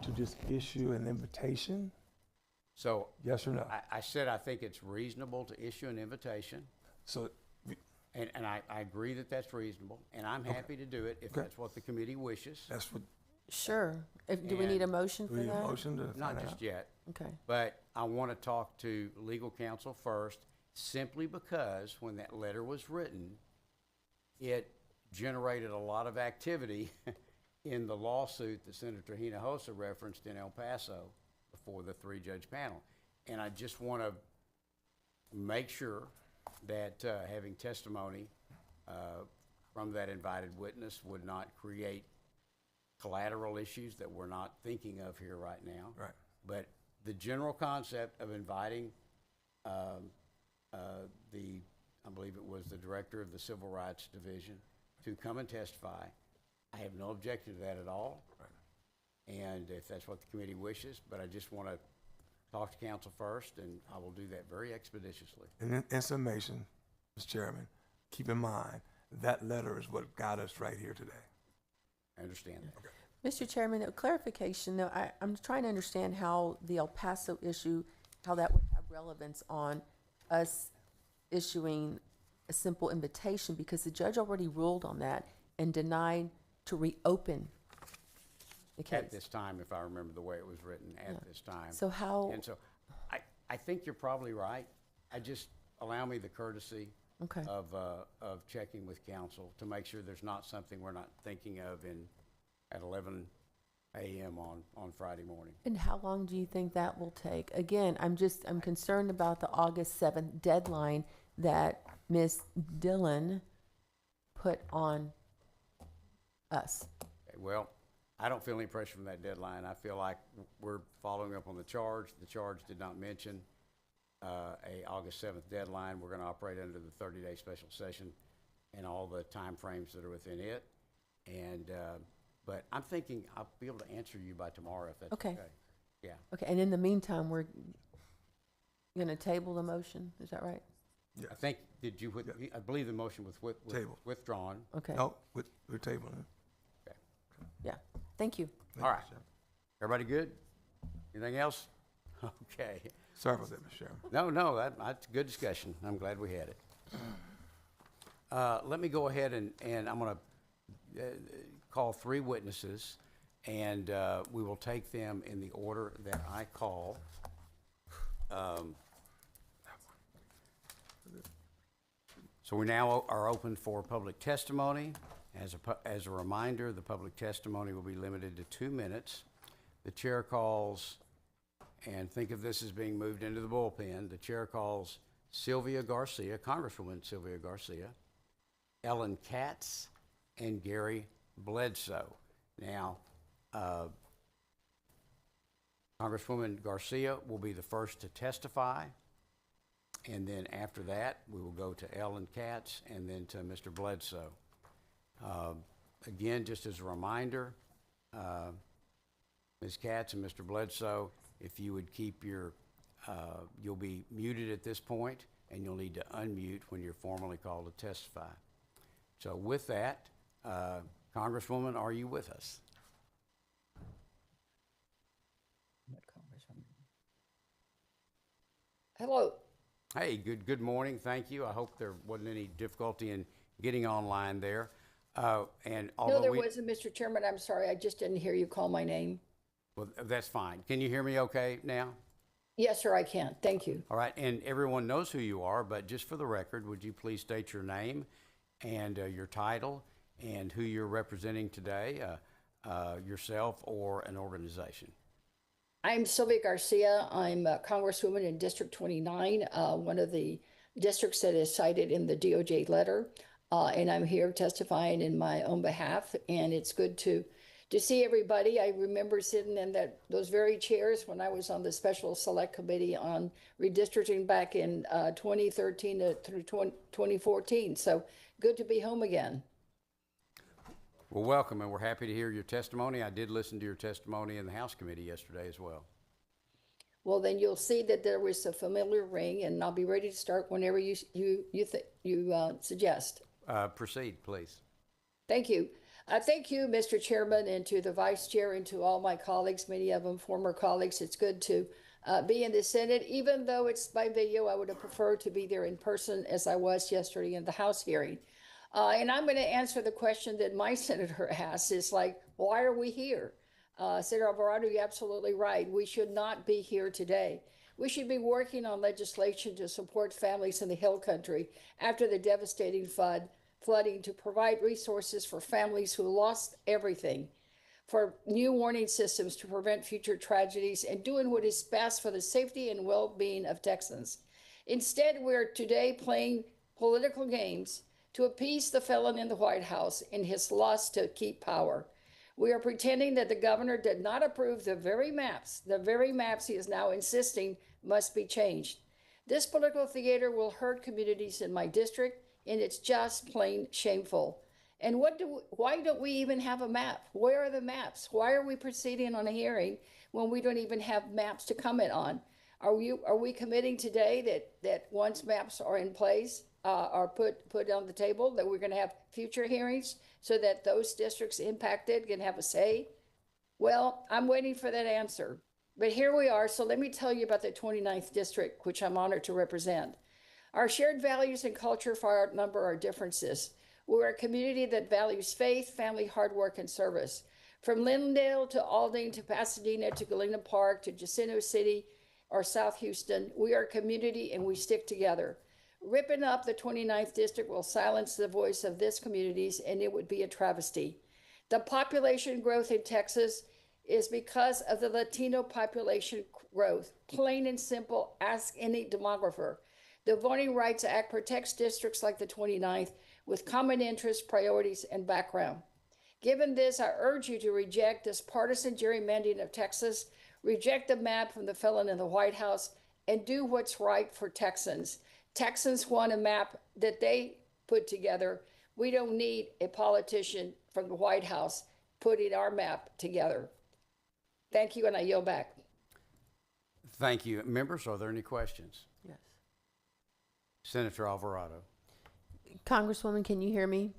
E: to just issue an invitation?
A: So.
E: Yes or no?
A: I said I think it's reasonable to issue an invitation.
E: So.
A: And I agree that that's reasonable, and I'm happy to do it if that's what the committee wishes.
E: That's what.
G: Sure. Do we need a motion for
E: Do we need
G: that?
E: a motion to
A: Not
E: find
A: just
E: out?
A: yet.
G: Okay.
A: But I want to talk to legal counsel first, simply because when that letter was written, it generated a lot of activity in the lawsuit that Senator Hinojosa referenced in El Paso before the 3-judge panel. And I just want to make sure that having testimony from that invited witness would not create collateral issues that we're not thinking of here right now.
E: Right.
A: But the general concept of inviting I believe it was the director of the Civil Rights Division to come and testify, I have no objection to that at all. Right. And if that's what the committee wishes, but I just want to talk to counsel first, and I will do that very expeditiously.
E: And in summation, Mr. Chairman, keep in mind that letter is what got us right here today.
A: I understand that.
E: Okay.
G: Mr. Chairman, a clarification, though, I'm trying to understand how the El Paso issue, how that would have relevance on us issuing a simple invitation, because the judge already ruled on that and denied to reopen the case.
A: At this time, if I remember the way it was written, at this time.
G: So how,
A: And so I think you're probably right. Allow me the courtesy
G: okay,
A: of checking with counsel to make sure there's not something we're not thinking of at 11 a.m. on Friday morning.
G: and how long do you think that will take? Again, I'm concerned about the August 7th deadline that Ms. Dillon put on us.
A: Okay, well, I don't feel any pressure from that deadline. I feel like we're following up on the charge. The charge did not mention a August 7th deadline. We're going to operate under the 30-day special session and all the timeframes that are within it. And but I'm thinking I'll be able to answer you by tomorrow if that's okay. Yeah.
G: Okay, and in the meantime, we're gonna table the motion, is that right?
A: I think, I believe the motion was
E: Table.
A: withdrawn.
G: Okay,
E: No, we're tabling it.
G: yeah, thank you.
E: Thank
A: All
E: you,
A: right.
E: Mr. Chairman.
A: Everybody good? Anything else? Okay.
E: Sorry about that, Mr. Chairman.
A: No, that's a good discussion. I'm glad we had it. Let me go ahead and I'm going to call 3 witnesses, and we will take them in the order that I call. So we now are open for public testimony. As a reminder, the public testimony will be limited to 2 minutes. The chair calls, and think of this as being moved into the bullpen, the chair calls Sylvia Garcia, Congresswoman Sylvia Garcia, Ellen Katz, and Gary Bledsoe. Now, Congresswoman Garcia will be the first to testify, and then after that, we will go to Ellen Katz and then to Mr. Bledsoe. Again, just as a reminder, Ms. Katz and Mr. Bledsoe, if you would keep you'll be muted at this point, and you'll need to unmute when you're formally called to testify. So with that, Congresswoman, are you with us?
K: Hello.
A: Hey, good morning. Thank you. I hope there wasn't any difficulty in getting online there. And although
K: No, there wasn't, Mr. Chairman. I'm sorry. I just didn't hear you call my name.
A: Well, that's fine. Can you hear me okay now?
K: Yes, sir, I can. Thank you.
A: All right, and everyone knows who you are, but just for the record, would you please state your name and your title and who you're representing today, yourself or an organization?
K: I'm Sylvia Garcia. I'm a Congresswoman in District 29, one of the districts that is cited in the DOJ letter. And I'm here testifying in my own behalf, and it's good to see everybody. I remember sitting in those very chairs when I was on the Special Select Committee on redistricting back in 2013 through 2014. So good to be home again.
A: Well, welcome, and we're happy to hear your testimony. I did listen to your testimony in the House Committee yesterday as well.
K: Well, then you'll see that there was a familiar ring, and I'll be ready to start whenever you suggest.
A: Proceed, please.
K: Thank you. Thank you, Mr. Chairman, and to the Vice Chair and to all my colleagues, many of them former colleagues. It's good to be in the Senate. Even though it's by video, I would have preferred to be there in person as I was yesterday in the House hearing. And I'm going to answer the question that my senator asked, is like, why are we here? Senator Alvarado, you're absolutely right. We should not be here today. We should be working on legislation to support families in the Hill Country after the devastating flooding, to provide resources for families who lost everything, for new warning systems to prevent future tragedies, and doing what is best for the safety and well-being of Texans. Instead, we're today playing political games to appease the felon in the White House in his lust to keep power. We are pretending that the governor did not approve the very maps he is now insisting must be changed. This political theater will hurt communities in my district, and it's just plain shameful. And why don't we even have a map? Where are the maps? Why are we proceeding on a hearing when we don't even have maps to comment on? Are we committing today that once maps are in place, are put on the table, that we're going to have future hearings so that those districts impacted can have a say Well, I'm waiting for that answer. But here we are. So let me tell you about the 29th district, which I'm honored to represent. Our shared values and culture far outnumber our differences. We're a community that values faith, family, hard work, and service. From Lindale to Alding to Pasadena to Galena Park to Jacinto City or South Houston, we are a community and we stick together. Ripping up the 29th district will silence the voice of this communities, and it would be a travesty. The population growth in Texas is because of the Latino population growth. Plain and simple, ask any demographer. The Voting Rights Act protects districts like the 29th with common interests, priorities, and background. Given this, I urge you to reject this partisan gerrymandering of Texas, reject the map from the felon in the White House, and do what's right for Texans. Texans want a map that they put together. We don't need a politician from the White House putting our map together. Thank you, and I yield back.
A: Thank you. Members, are there any questions?
G: Yes.
A: Senator Alvarado.
G: Congresswoman, can you hear me?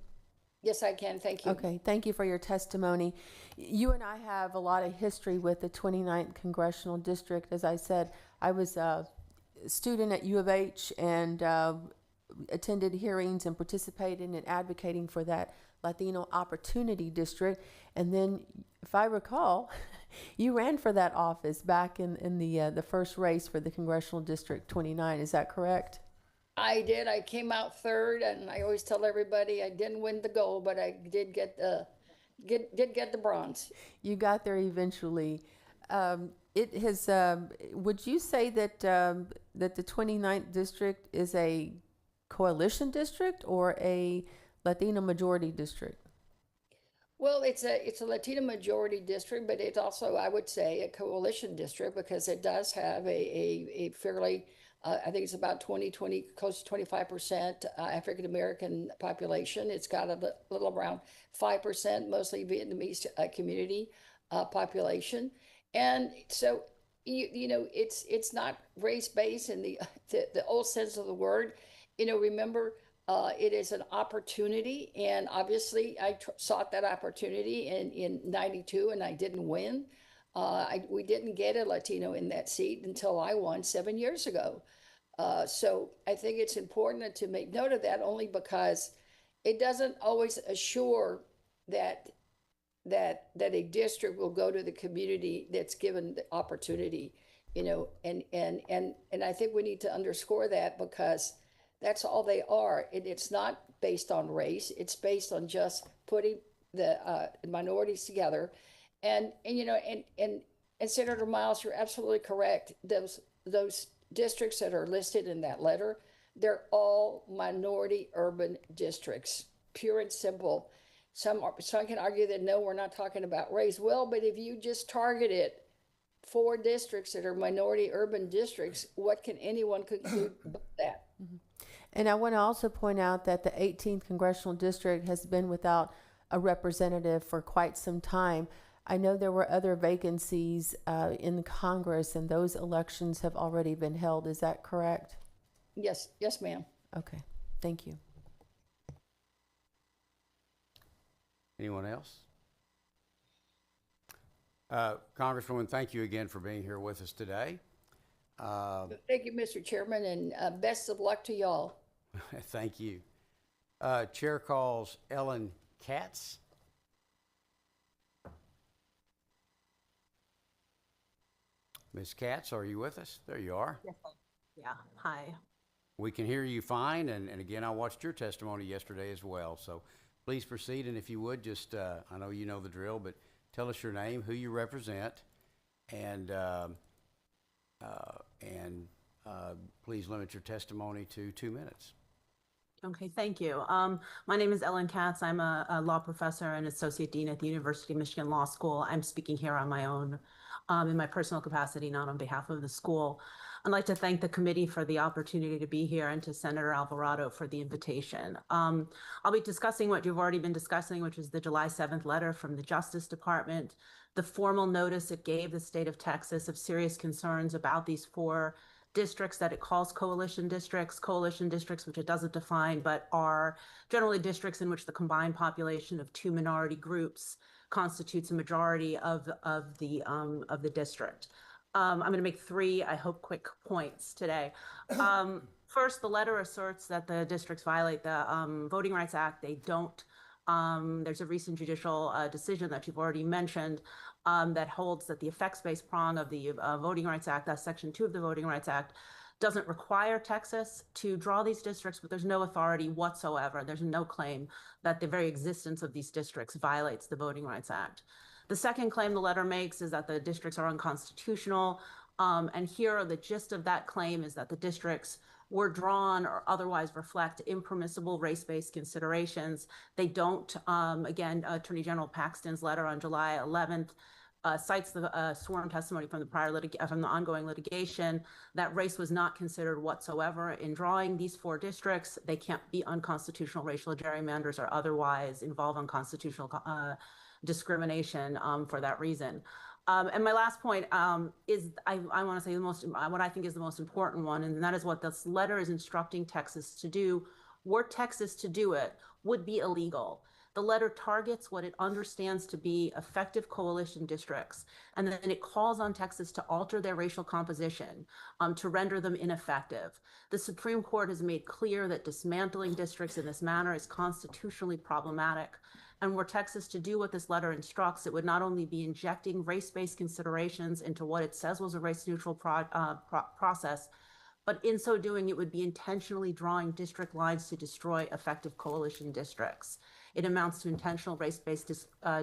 K: Yes, I can. Thank you.
G: Okay, thank you for your testimony. You and I have a lot of history with the 29th Congressional District. As I said, I was a student at U of H and attended hearings and participated in advocating for that Latino Opportunity District. And then, if I recall, you ran for that office back in the first race for the Congressional District 29. Is that correct?
K: I did. I came out third, and I always tell everybody I didn't win the gold, but I did get the bronze.
G: You got there eventually. It has. Would you say that that the 29th district is a coalition district or a Latino majority district?
K: Well, it's a Latino majority district, but it's also, I would say, a coalition district because it does have a fairly I think it's about 20, close to 25% African American population. It's got a little around 5%, mostly Vietnamese community population. And so, you know, it's not race based in the old sense of the word. You know, remember, it is an opportunity. And obviously, I sought that opportunity in 92 and I didn't win. We didn't get a Latino in that seat until I won 7 years ago. So I think it's important to make note of that only because it doesn't always assure that a district will go to the community that's given the opportunity, you know, and I think we need to underscore that because that's all they are. It's not based on race. It's based on just putting the minorities together. And you know, and Senator Miles, you're absolutely correct. Those districts that are listed in that letter, they're all minority urban districts, pure and simple. Some can argue that no, we're not talking about race. Well, but if you just targeted 4 districts that are minority urban districts, what can anyone conclude about that?
G: Mm-hmm. And I want to also point out that the 18th Congressional District has been without a representative for quite some time. I know there were other vacancies in Congress, and those elections have already been held. Is that correct?
K: Yes, ma'am.
G: Okay, thank you.
A: Anyone else? Congresswoman, thank you again for being here with us today.
K: Thank you, Mr. Chairman, and best of luck to y'all.
A: Thank you. Chair calls Ellen Katz. Ms. Katz, are you with us? There you are.
L: Yes. Yeah. Hi.
A: We can hear you fine, and again, I watched your testimony yesterday as well. So please proceed, and if you would, just I know you know the drill, but tell us your name, who you represent, and please limit your testimony to 2 minutes.
L: Okay, thank you. My name is Ellen Katz. I'm a law professor and associate dean at the University of Michigan Law School. I'm speaking here on my own, in my personal capacity, not on behalf of the school. I'd like to thank the committee for the opportunity to be here and to Senator Alvarado for the invitation. I'll be discussing what you've already been discussing, which is the July 7th letter from the Justice Department, the formal notice it gave the state of Texas of serious concerns about these 4 districts that it calls coalition districts, which it doesn't define, but are generally districts in which the combined population of 2 minority groups constitutes a majority of the district. I'm going to make three, I hope, quick points today. First, the letter asserts that the districts violate the Voting Rights Act. They don't. There's a recent judicial decision that you've already mentioned that holds that the effects-based prong of the Voting Rights Act, that's Section 2 of the Voting Rights Act, doesn't require Texas to draw these districts, but there's no authority whatsoever. There's no claim that the very existence of these districts violates the Voting Rights Act. The second claim the letter makes is that the districts are unconstitutional. And here, the gist of that claim is that the districts were drawn or otherwise reflect impermissible race-based considerations. They don't. Again, Attorney General Paxton's letter on July 11th cites the sworn testimony from the ongoing litigation that race was not considered whatsoever in drawing these four districts. They can't be unconstitutional racial gerrymanders or otherwise involve unconstitutional discrimination for that reason. And my last point is I want to say what I think is the most important one, and that is what this letter is instructing Texas to do. Were Texas to do it, would be illegal. The letter targets what it understands to be effective coalition districts, and then it calls on Texas to alter their racial composition to render them ineffective. The Supreme Court has made clear that dismantling districts in this manner is constitutionally problematic. And were Texas to do what this letter instructs, it would not only be injecting race-based considerations into what it says was a race-neutral process, but in so doing, it would be intentionally drawing district lines to destroy effective coalition districts. It amounts to intentional race-based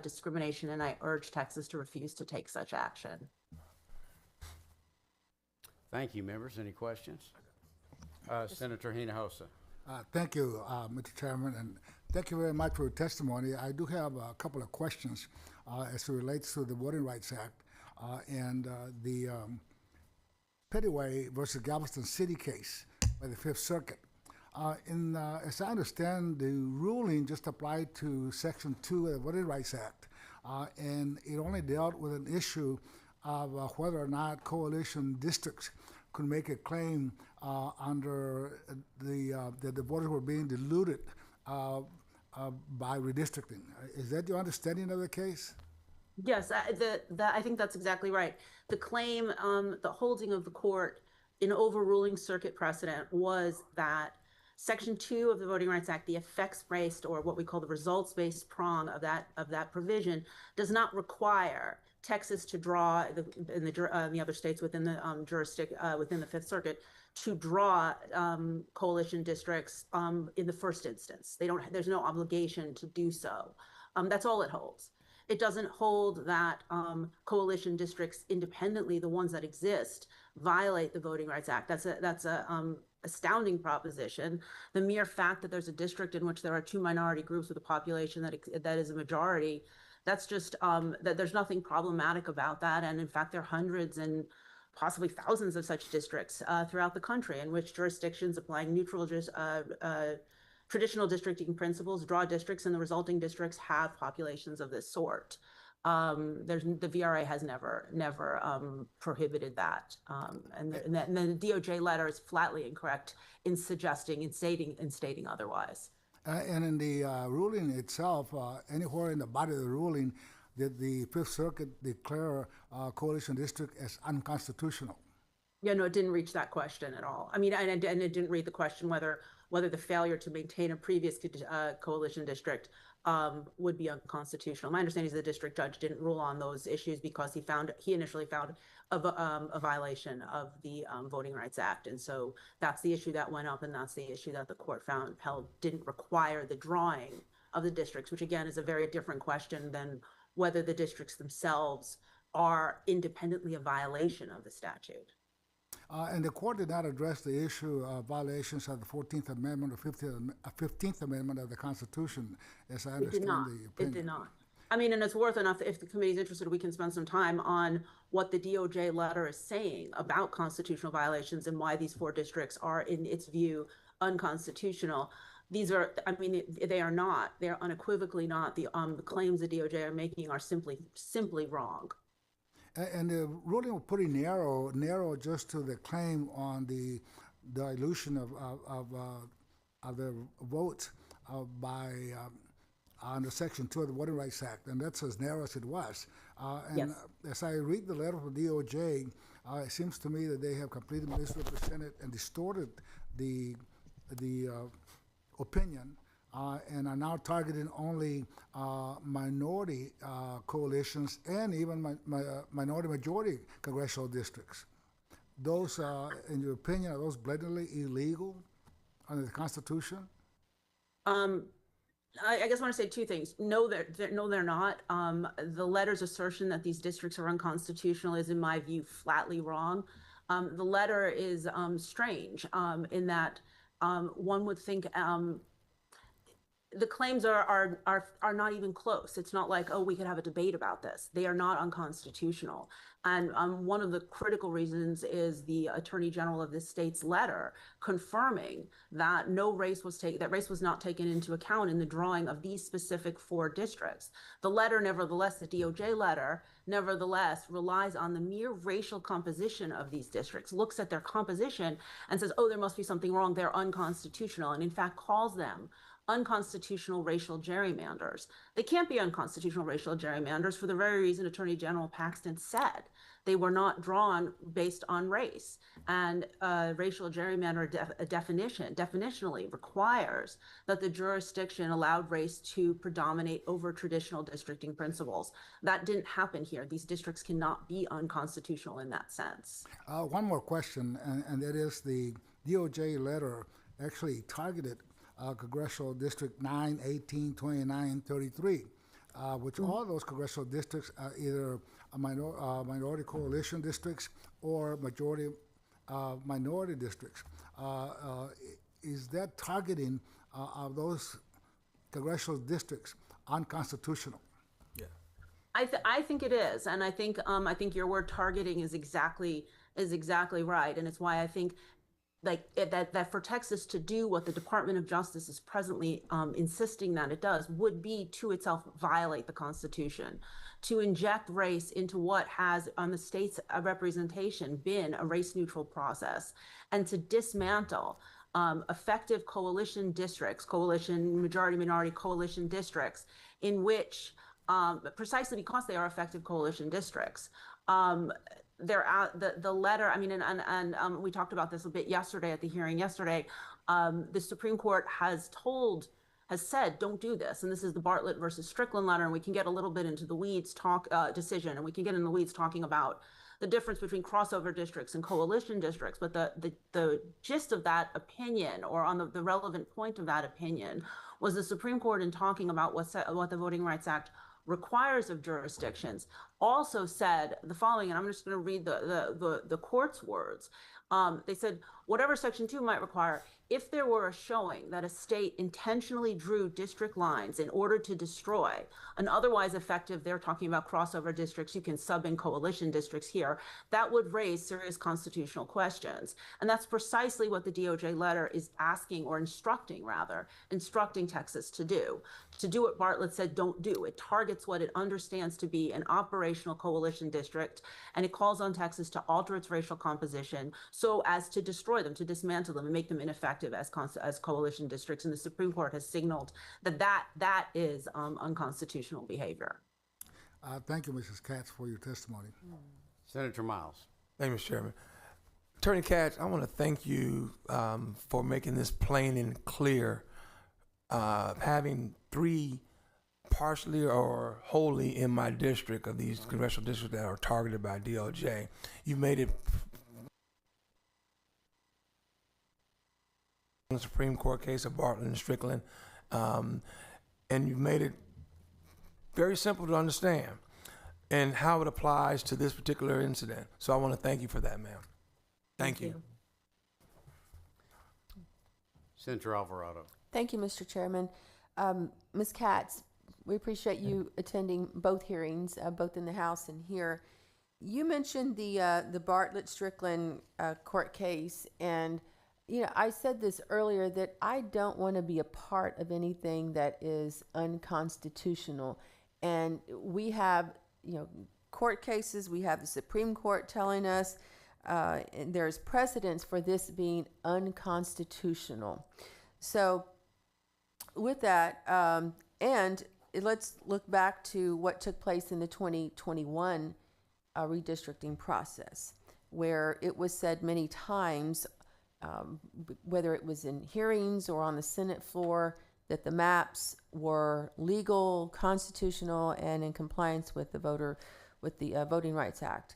L: discrimination, and I urge Texas to refuse to take such action.
A: Thank you, members. Any questions? Senator Hinojosa.
C: Thank you, Mr. Chairman, and thank you very much for your testimony. I do have a couple of questions as it relates to the Voting Rights Act and the Pettyway versus Galveston City case by the Fifth Circuit. As I understand, the ruling just applied to Section 2 of the Voting Rights Act, and it only dealt with an issue of whether or not coalition districts could make a claim under that the voters were being diluted by redistricting. Is that your understanding of the case?
L: Yes, I think that's exactly right. The claim, the holding of the court in overruling circuit precedent was that Section 2 of the Voting Rights Act, the effects-based or what we call the results-based prong of that provision, does not require Texas to draw in the other states within the within the Fifth Circuit to draw coalition districts in the first instance. There's no obligation to do so. That's all it holds. It doesn't hold that coalition districts independently, the ones that exist, violate the Voting Rights Act. That's a astounding proposition. The mere fact that there's a district in which there are two minority groups with a population that is a majority, that's just that there's nothing problematic about that. And in fact, there are hundreds and possibly thousands of such districts throughout the country in which jurisdictions applying traditional districting principles draw districts, and the resulting districts have populations of this sort. The VRA has never prohibited that, and the DOJ letter is flatly incorrect in suggesting and stating otherwise.
C: And in the ruling itself, anywhere in the body of the ruling, did the Fifth Circuit declare coalition district as unconstitutional?
L: Yeah, no, it didn't reach that question at all. I mean, and it didn't read the question whether the failure to maintain a previous coalition district would be unconstitutional. My understanding is the district judge didn't rule on those issues because he initially found a violation of the Voting Rights Act, and so that's the issue that went up, and that's the issue that the court held didn't require the drawing of the districts, which again is a very different question than whether the districts themselves are independently a violation of the statute.
C: And the court did not address the issue of violations of the 14th Amendment or 15th Amendment of the Constitution, as I understand the opinion.
L: It did not. I mean, and it's worth enough, if the committee is interested, we can spend some time on what the DOJ letter is saying about constitutional violations and why these four districts are, in its view, unconstitutional. These are, I mean, they are not. They are unequivocally not. The claims the DOJ are making are simply wrong.
C: And the ruling was pretty narrow just to the claim on the dilution of the votes by under Section 2 of the Voting Rights Act, and that's as narrow as it was. And
L: Yes.
C: as I read the letter from DOJ, it seems to me that they have completely misrepresented and distorted the opinion, and are now targeting only minority coalitions and even minority majority congressional districts. Those, in your opinion, are those blatantly illegal under the Constitution?
L: I guess I want to say two things. No, they're not. The letter's assertion that these districts are unconstitutional is, in my view, flatly wrong. The letter is strange in that one would think the claims are not even close. It's not like, oh, we could have a debate about this. They are not unconstitutional. And one of the critical reasons is the Attorney General of this state's letter confirming that race was not taken into account in the drawing of these specific 4 districts. The letter, nevertheless, the DOJ letter, nevertheless, relies on the mere racial composition of these districts, looks at their composition and says, oh, there must be something wrong. They're unconstitutional, and in fact calls them unconstitutional racial gerrymanders. They can't be unconstitutional racial gerrymanders for the very reason Attorney General Paxton said. They were not drawn based on race. And racial gerrymander definitionally requires that the jurisdiction allowed race to predominate over traditional districting principles. That didn't happen here. These districts cannot be unconstitutional in that sense.
C: One more question, and that is the DOJ letter actually targeted Congressional District 9, 18, 29, 33, which all those congressional districts are either minority coalition districts or majority minority districts. Is that targeting of those congressional districts unconstitutional?
L: Yeah, I think it is, and I think your word targeting is exactly right, and it's why I think that for Texas to do what the Department of Justice is presently insisting that it does would be to itself violate the Constitution, to inject race into what has on the state's representation been a race-neutral process, and to dismantle effective coalition districts, majority-minority coalition districts, in which, precisely because they are effective coalition districts, the letter, I mean, and we talked about this a bit yesterday at the hearing yesterday. The Supreme Court has said, don't do this. And this is the Bartlett versus Strickland letter. And we can get a little bit into the weeds decision, and we can get in the weeds talking about the difference between crossover districts and coalition districts. But the gist of that opinion, or on the relevant point of that opinion, was the Supreme Court, in talking about what the Voting Rights Act requires of jurisdictions, also said the following, and I'm just going to read the court's words. They said, whatever Section 2 might require, if there were a showing that a state intentionally drew district lines in order to destroy an otherwise effective, they're talking about crossover districts, you can sub in coalition districts here, that would raise serious constitutional questions. And that's precisely what the DOJ letter is asking, or instructing Texas to do what Bartlett said don't do. It targets what it understands to be an operational coalition district, and it calls on Texas to alter its racial composition so as to destroy them, to dismantle them, and make them ineffective as coalition districts. And the Supreme Court has signaled that is unconstitutional behavior.
C: Thank you, Mrs. Katz, for your testimony.
A: Senator Miles.
E: Thank you, Mr. Chairman. Attorney Katz, I want to thank you for making this plain and clear. Having 3 partially or wholly in my district of these congressional districts that are targeted by DOJ, you've made it in the Supreme Court case of Bartlett and Strickland, and you've made it very simple to understand and how it applies to this particular incident. So I want to thank you for that, ma'am. Thank you.
A: Senator Alvarado.
G: Thank you, Mr. Chairman. Ms. Katz, we appreciate you attending both hearings, both in the House and here. You mentioned the Bartlett-Strickland court case, and I said this earlier, that I don't want to be a part of anything that is unconstitutional. And we have, court cases, we have the Supreme Court telling us, and there's precedence for this being unconstitutional. So with that, And let's look back to what took place in the 2021 redistricting process, where it was said many times, whether it was in hearings or on the Senate floor, that the maps were legal, constitutional, and in compliance with the Voting Rights Act.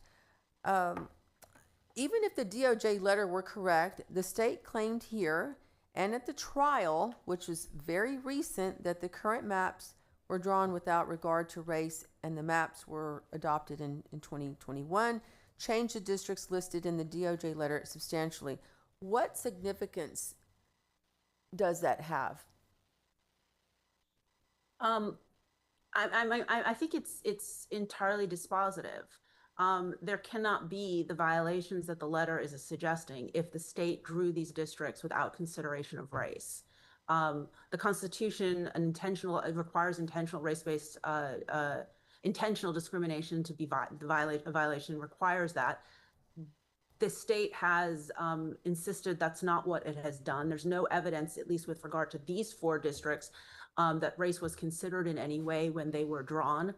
G: Even if the DOJ letter were correct, the state claimed here and at the trial, which was very recent, that the current maps were drawn without regard to race, and the maps were adopted in 2021, changed the districts listed in the DOJ letter substantially. What significance does that have?
L: I think it's entirely dispositive. There cannot be the violations that the letter is suggesting if the state drew these districts without consideration of race. The Constitution requires intentional race-based intentional discrimination to be a violation requires that. The state has insisted that's not what it has done. There's no evidence, at least with regard to these 4 districts, that race was considered in any way when they were drawn.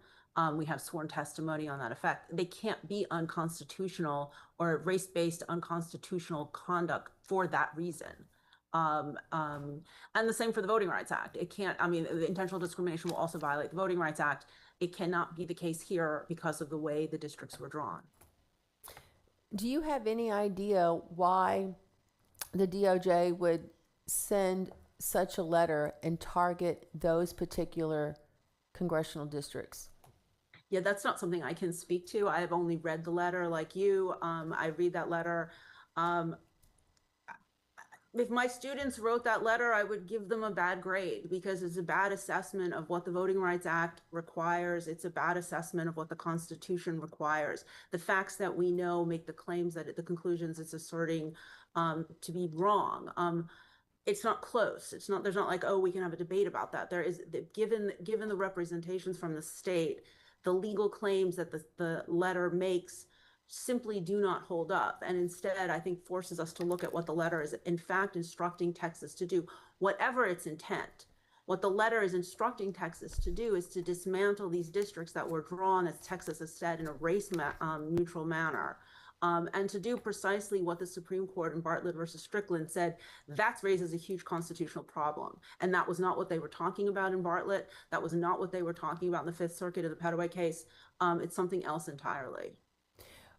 L: We have sworn testimony on that effect. They can't be unconstitutional or race-based unconstitutional conduct for that reason. And the same for the Voting Rights Act. It can't, the intentional discrimination will also violate the Voting Rights Act. It cannot be the case here because of the way the districts were drawn.
G: Do you have any idea why the DOJ would send such a letter and target those particular congressional districts?
L: Yeah, that's not something I can speak to. I've only read the letter like you. I read that letter. If my students wrote that letter, I would give them a bad grade because it's a bad assessment of what the Voting Rights Act requires. It's a bad assessment of what the Constitution requires. The facts that we know make the claims that the conclusions it's asserting to be wrong. It's not close. There's not like, oh, we can have a debate about that. There is, given the representations from the state, the legal claims that the letter makes simply do not hold up, and instead I think forces us to look at what the letter is in fact instructing Texas to do, whatever its intent. What the letter is instructing Texas to do is to dismantle these districts that were drawn, as Texas has said, in a race neutral manner, and to do precisely what the Supreme Court in Bartlett versus Strickland said, that raises a huge constitutional problem. And that was not what they were talking about in Bartlett. That was not what they were talking about in the Fifth Circuit of the Petaway case. It's something else entirely.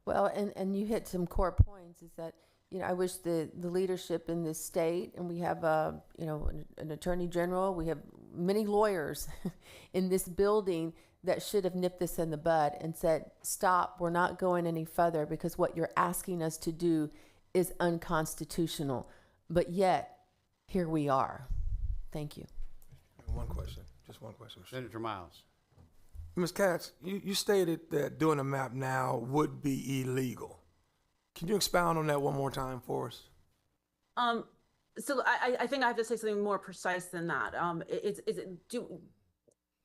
G: Well, and you hit some core points, is that, I wish the leadership in this state, and we have, an attorney general, we have many lawyers in this building that should have nipped this in the bud and said, stop, we're not going any further because what you're asking us to do is unconstitutional. But yet, here we are. Thank you.
E: One question, just one question.
A: Senator Miles.
E: Ms. Katz, you stated that doing a map now would be illegal. Can you expound on that one more time for us?
L: So I think I have to say something more precise than that.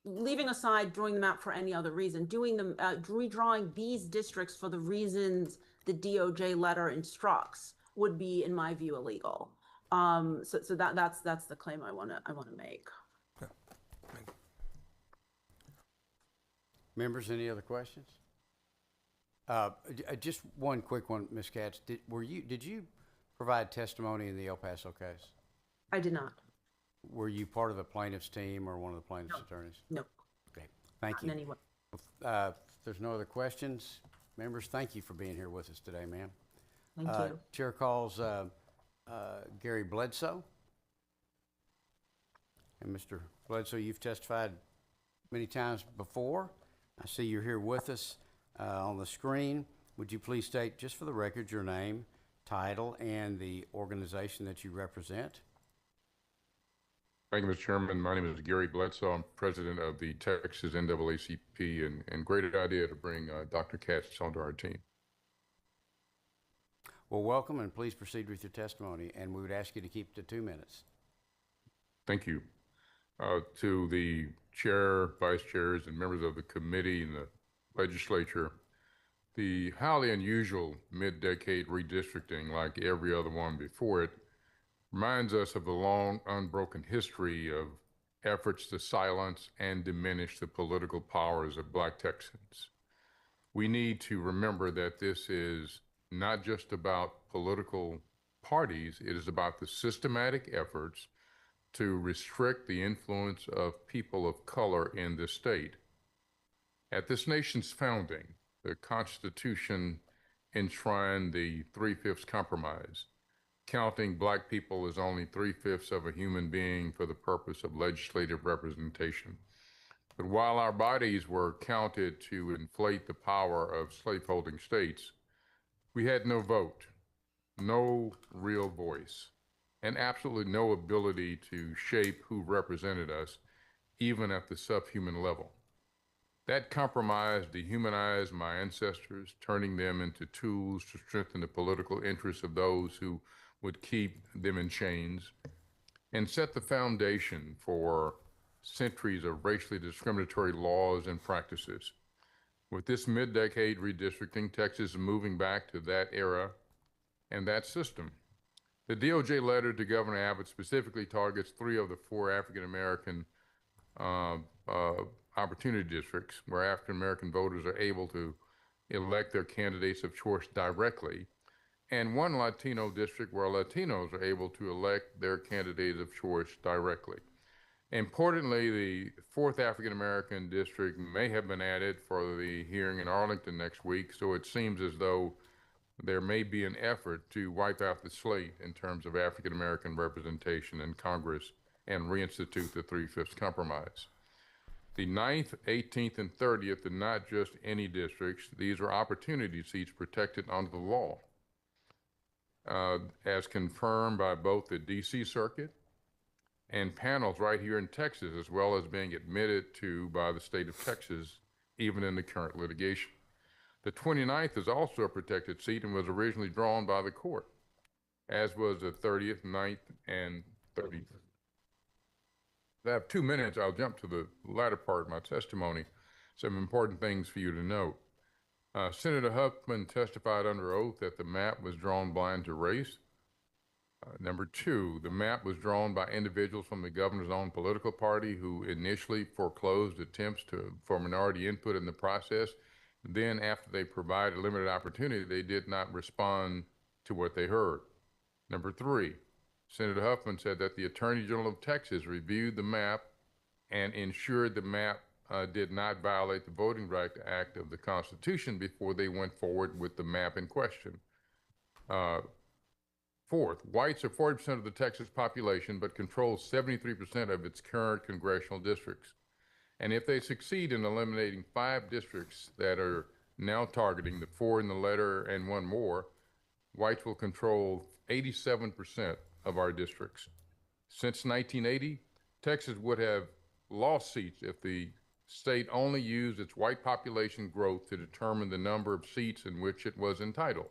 L: Leaving aside drawing the map for any other reason, redrawing these districts for the reasons the DOJ letter instructs would be, in my view, illegal. So that's the claim I want to make.
E: Okay. Thank you.
A: Members, any other questions? Just one quick one, Ms. Katz. Did you provide testimony in the El Paso case?
L: I did not.
A: Were you part of the plaintiff's team or one of the plaintiff's attorneys?
L: No.
A: Okay, thank you.
L: Not in any way.
A: If there's no other questions, members, thank you for being here with us today, ma'am.
L: Thank you.
A: Chair calls Gary Bledsoe. And Mr. Bledsoe, you've testified many times before. I see you're here with us on the screen. Would you please state, just for the record, your name, title, and the organization that you represent?
M: Thank you, Mr. Chairman. My name is Gary Bledsoe. I'm president of the Texas NAACP, and great idea to bring Dr. Katz onto our team.
A: Well, welcome, and please proceed with your testimony, and we would ask you to keep to 2 minutes.
M: Thank you. To the chair, vice chairs, and members of the committee and the legislature, the highly unusual mid-decade redistricting, like every other one before it, reminds us of the long, unbroken history of efforts to silence and diminish the political powers of Black Texans. We need to remember that this is not just about political parties, it is about the systematic efforts to restrict the influence of people of color in this state. At this nation's founding, the Constitution enshrined the 3/5 compromise, counting Black people as only 3/5 of a human being for the purpose of legislative representation. But while our bodies were counted to inflate the power of slaveholding states, we had no vote, no real voice, and absolutely no ability to shape who represented us, even at the subhuman level. That compromise dehumanized my ancestors, turning them into tools to strengthen the political interests of those who would keep them in chains, and set the foundation for centuries of racially discriminatory laws and practices. With this mid-decade redistricting, Texas is moving back to that era and that system. The DOJ letter to Governor Abbott specifically targets 3 of the 4 African-American opportunity districts where African-American voters are able to elect their candidates of choice directly, and 1 Latino district where Latinos are able to elect their candidates of choice directly. Importantly, the 4th African-American district may have been added for the hearing in Arlington next week, so it seems as though there may be an effort to wipe out the slate in terms of African-American representation in Congress and reinstitute the 3/5 compromise. The 9th, 18th, and 30th are not just any districts. These are opportunity seats protected under the law, as confirmed by both the D.C. Circuit and panels right here in Texas, as well as being admitted to by the state of Texas, even in the current litigation. The 29th is also a protected seat and was originally drawn by the court, as was the 30th, 9th, and 30th. If I have 2 minutes, I'll jump to the latter part of my testimony. Some important things for you to note. Senator Huffman testified under oath that the map was drawn blind to race. Number 2, the map was drawn by individuals from the governor's own political party who initially foreclosed attempts for minority input in the process. Then, after they provided limited opportunity, they did not respond to what they heard. Number 3, Senator Huffman said that the Attorney General of Texas reviewed the map and ensured the map did not violate the Voting Rights Act of the Constitution before they went forward with the map in question. 4th, whites are 40% of the Texas population, but control 73% of its current congressional districts. And if they succeed in eliminating 5 districts that are now targeting, the 4 in the letter and 1 more, whites will control 87% of our districts. Since 1980, Texas would have lost seats if the state only used its white population growth to determine the number of seats in which it was entitled.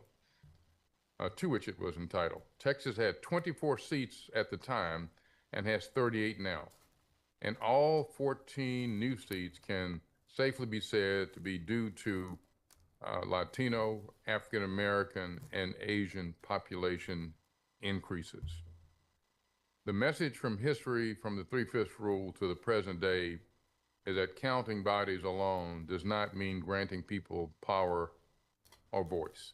M: To which it was entitled. Texas had 24 seats at the time and has 38 now. And all 14 new seats can safely be said to be due to Latino, African American, and Asian population increases. The message from history from the 3/5 rule to the present day is that counting bodies alone does not mean granting people power or voice.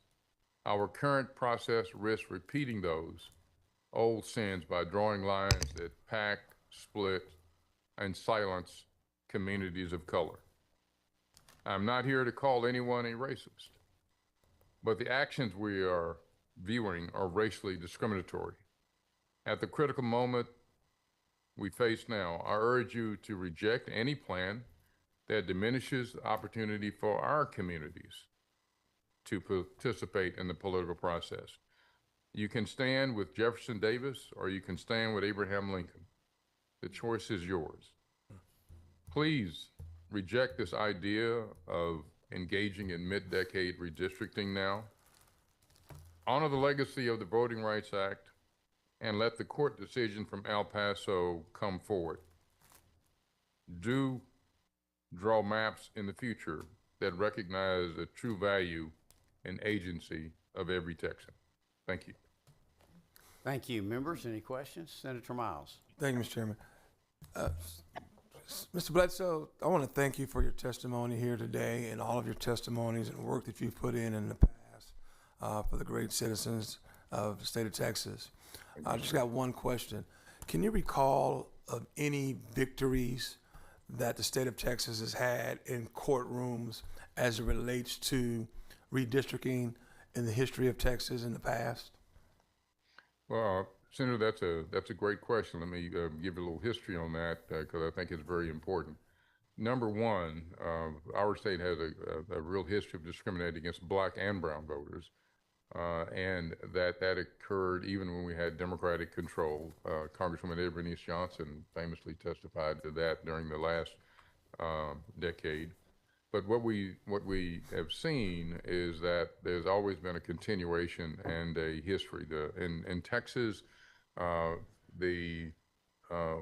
M: Our current process risks repeating those old sins by drawing lines that pack, split, and silence communities of color. I'm not here to call anyone a racist, but the actions we are viewing are racially discriminatory. At the critical moment we face now, I urge you to reject any plan that diminishes the opportunity for our communities to participate in the political process. You can stand with Jefferson Davis or you can stand with Abraham Lincoln. The choice is yours. Please reject this idea of engaging in mid-decade redistricting now. Honor the legacy of the Voting Rights Act and let the court decision from El Paso come forward. Do draw maps in the future that recognize the true value and agency of every Texan. Thank you.
A: Thank you. Members, any questions? Senator Miles.
E: Thank you, Mr. Chairman. Mr. Bledsoe, I want to thank you for your testimony here today and all of your testimonies and work that you've put in the past for the great citizens of the state of Texas. I just got one question. Can you recall of any victories that the state of Texas has had in courtrooms as it relates to redistricting in the history of Texas in the past?
M: Well, Senator, that's a great question. Let me give you a little history on that because I think it's very important. Number one, our state has a real history of discriminating against black and brown voters, and that occurred even when we had Democratic control. Congresswoman Bernice Johnson famously testified to that during the last decade. But what we have seen is that there's always been a continuation and a history. In Texas, the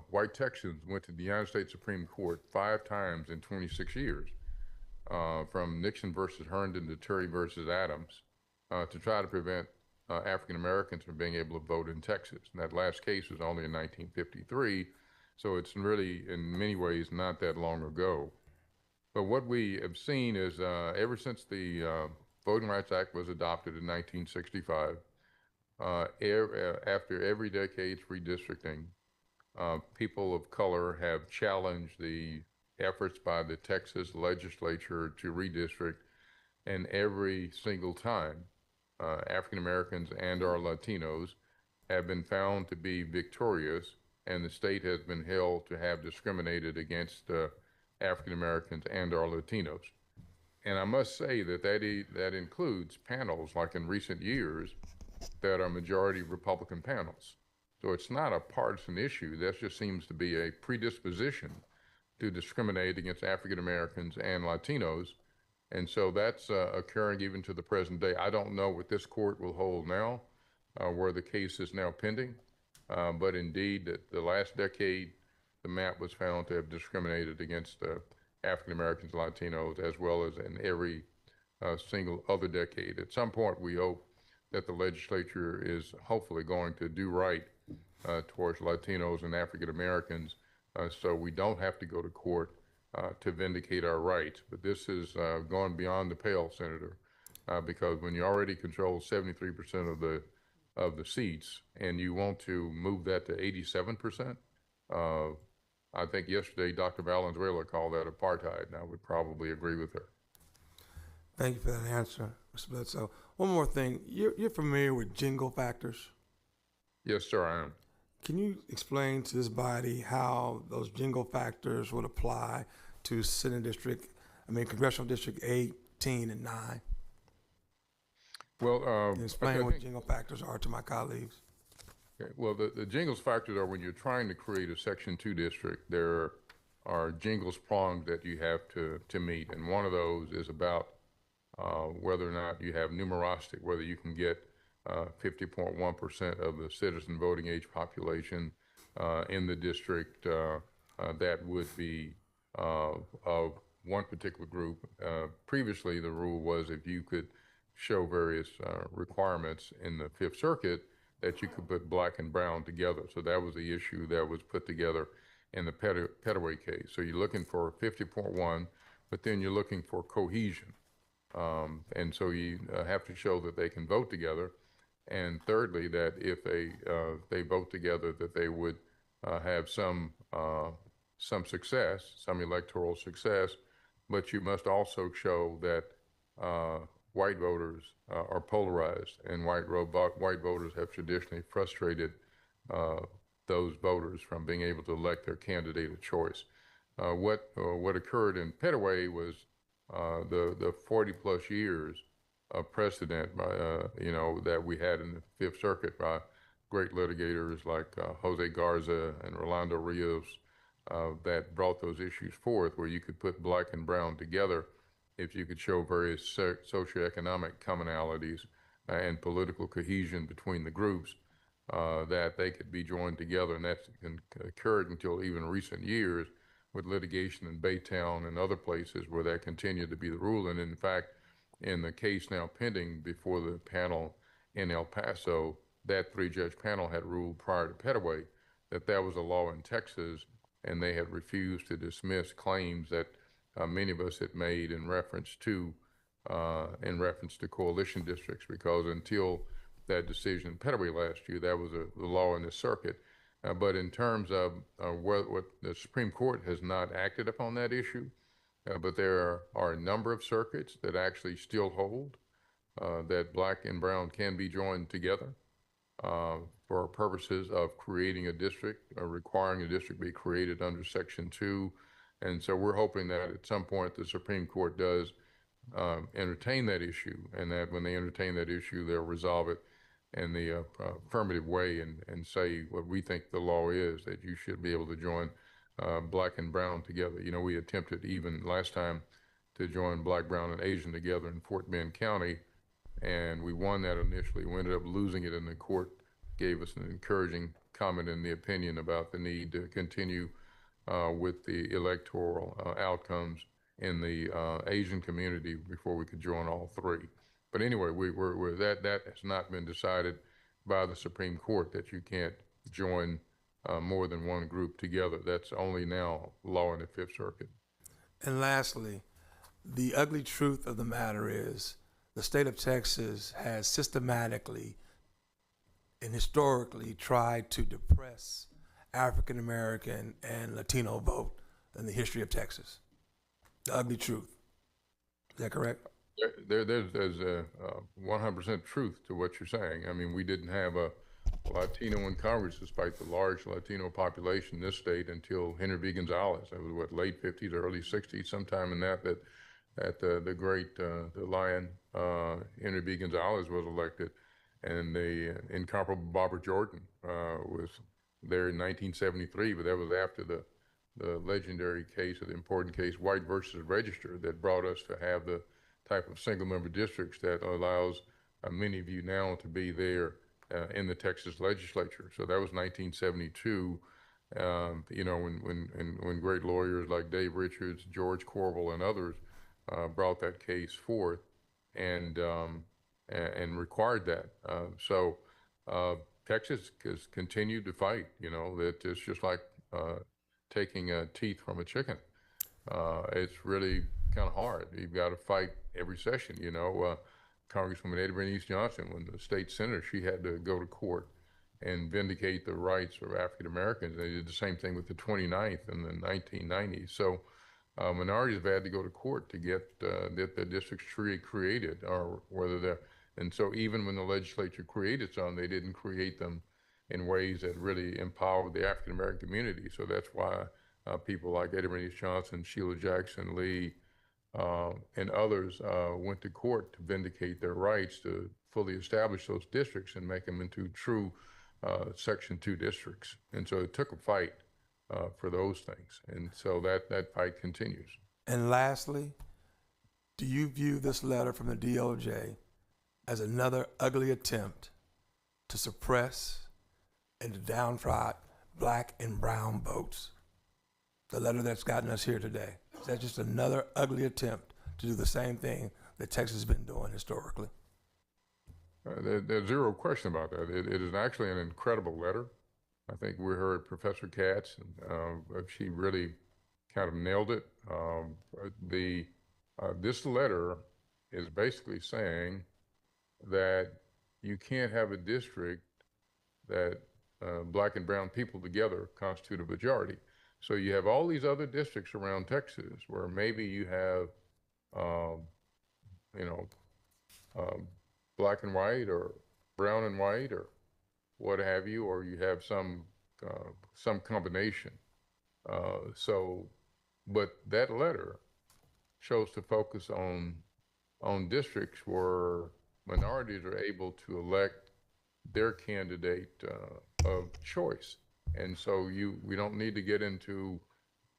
M: white Texans went to the United States Supreme Court 5 times in 26 years, from Nixon versus Herndon to Terry versus Adams, to try to prevent African Americans from being able to vote in Texas. And that last case was only in 1953, so it's really in many ways not that long ago. But what we have seen is ever since the Voting Rights Act was adopted in 1965, after every decade's redistricting, people of color have challenged the efforts by the Texas legislature to redistrict, and every single time, African Americans and or Latinos have been found to be victorious, and the state has been held to have discriminated against African Americans and or Latinos. And I must say that includes panels like in recent years that are majority Republican panels. So it's not a partisan issue. That just seems to be a predisposition to discriminate against African Americans and Latinos. And so that's occurring even to the present day. I don't know what this court will hold now, where the case is now pending. But indeed, the last decade, the map was found to have discriminated against African Americans, Latinos, as well as in every single other decade. At some point, we hope that the legislature is hopefully going to do right towards Latinos and African Americans, so we don't have to go to court to vindicate our rights. But this is going beyond the pale, Senator, because when you already control 73% of the seats and you want to move that to 87%, I think yesterday Dr. Valenzuela called that apartheid, and I would probably agree with her.
E: Thank you for that answer, Mr. Bledsoe. One more thing. You're familiar with jingle factors?
M: Yes, sir, I am.
E: Can you explain to this body how those jingle factors would apply to Congressional District 18 and 9?
M: Well,
E: explain what jingle factors are to my colleagues.
M: Okay. Well, the jingles factors are when you're trying to create a Section 2 district, there are jingles prongs that you have to meet. And one of those is about whether or not you have numerosity, whether you can get 50.1% of the citizen voting age population in the district that would be of one particular group. Previously, the rule was if you could show various requirements in the Fifth Circuit, that you could put black and brown together. So that was the issue that was put together in the Petaway case. So you're looking for 50.1, but then you're looking for cohesion. And so you have to show that they can vote together. And thirdly, that if they vote together, that they would have some success, some electoral success, but you must also show that white voters are polarized, and white voters have traditionally frustrated those voters from being able to elect their candidate of choice. What occurred in Petaway was the 40-plus years of precedent by, that we had in the Fifth Circuit by great litigators like Jose Garza and Rolando Rios that brought those issues forth, where you could put black and brown together if you could show various socioeconomic commonalities and political cohesion between the groups, that they could be joined together. And that's occurred until even recent years with litigation in Baytown and other places where that continued to be the rule. And in fact, in the case now pending before the panel in El Paso, that 3-judge panel had ruled prior to Petaway that that was a law in Texas, and they had refused to dismiss claims that many of us had made in reference to coalition districts, because until that decision in Petaway last year, that was the law in the circuit. But in terms of what the Supreme Court has not acted upon that issue, but there are a number of circuits that actually still hold that black and brown can be joined together for purposes of creating a district, or requiring a district be created under Section 2. And so we're hoping that at some point the Supreme Court does entertain that issue, and that when they entertain that issue, they'll resolve it in the affirmative way and say what we think the law is, that you should be able to join black and brown together. You know, we attempted even last time to join black, brown, and Asian together in Fort Bend County, and we won that initially. We ended up losing it, and the court gave us an encouraging comment in the opinion about the need to continue with the electoral outcomes in the Asian community before we could join all three. But anyway, that has not been decided by the Supreme Court, that you can't join more than one group together. That's only now law in the Fifth Circuit.
E: And lastly, the ugly truth of the matter is the state of Texas has systematically and historically tried to depress African American and Latino vote in the history of Texas. The ugly truth. Is that correct?
M: There's a 100% truth to what you're saying. I mean, we didn't have a Latino in Congress, despite the large Latino population in this state, until Henry B. Gonzalez. That was what, late 50s, early 60s, sometime in that the great the lion Henry B. Gonzalez was elected, and the incomparable Barbara Jordan was there in 1973. But that was after the legendary case, or the important case, White versus Register, that brought us to have the type of single-member districts that allows many of you now to be there in the Texas legislature. So that was 1972. You know, when great lawyers like Dave Richards, George Corville, and others brought that case forth and required that. So Texas has continued to fight. You know, that it's just like taking teeth from a chicken. It's really kind of hard. You've got to fight every session. You know, Congresswoman Eddie Bernice Johnson, when the state senator, she had to go to court and vindicate the rights of African Americans. They did the same thing with the 29th in the 1990s. So minorities have had to go to court to get the districts created, or whether they're, and so even when the legislature created some, they didn't create them in ways that really empowered the African American community. So that's why people like Eddie Bernice Johnson, Sheila Jackson Lee, and others went to court to vindicate their rights to fully establish those districts and make them into true Section 2 districts. And so it took a fight for those things. And so that fight continues.
E: And lastly, do you view this letter from the DOJ as another ugly attempt to suppress and to downtrot black and brown votes? The letter that's gotten us here today. Is that just another ugly attempt to do the same thing that Texas has been doing historically?
M: There's zero question about that. It is actually an incredible letter. I think we heard Professor Katz, and she really kind of nailed it. This letter is basically saying that you can't have a district that black and brown people together constitute a majority. So you have all these other districts around Texas where maybe you have, black and white, or brown and white, or what have you, or you have some combination. But that letter chose to focus on districts where minorities are able to elect their candidate of choice. And so we don't need to get into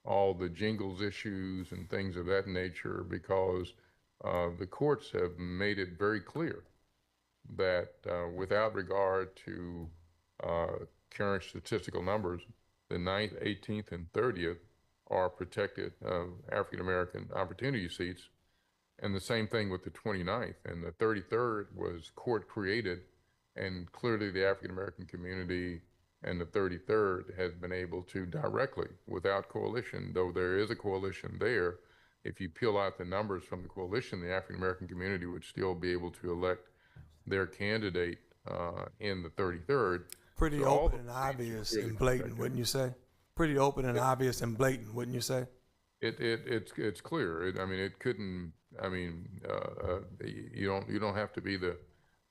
M: all the jingles issues and things of that nature, because the courts have made it very clear that without regard to current statistical numbers, the 9th, 18th, and 30th are protected African American opportunity seats. And the same thing with the 29th. And the 33rd was court created, and clearly the African American community And the 33rd has been able to directly, without coalition, though there is a coalition there, if you peel out the numbers from the coalition, the African American community would still be able to elect their candidate in the 33rd.
E: Pretty
M: So all
E: open
M: the
E: and obvious
M: really
E: and blatant, wouldn't you say? Pretty open and obvious and blatant, wouldn't you say?
M: It's clear. I mean, it couldn't. I mean, you don't have to be the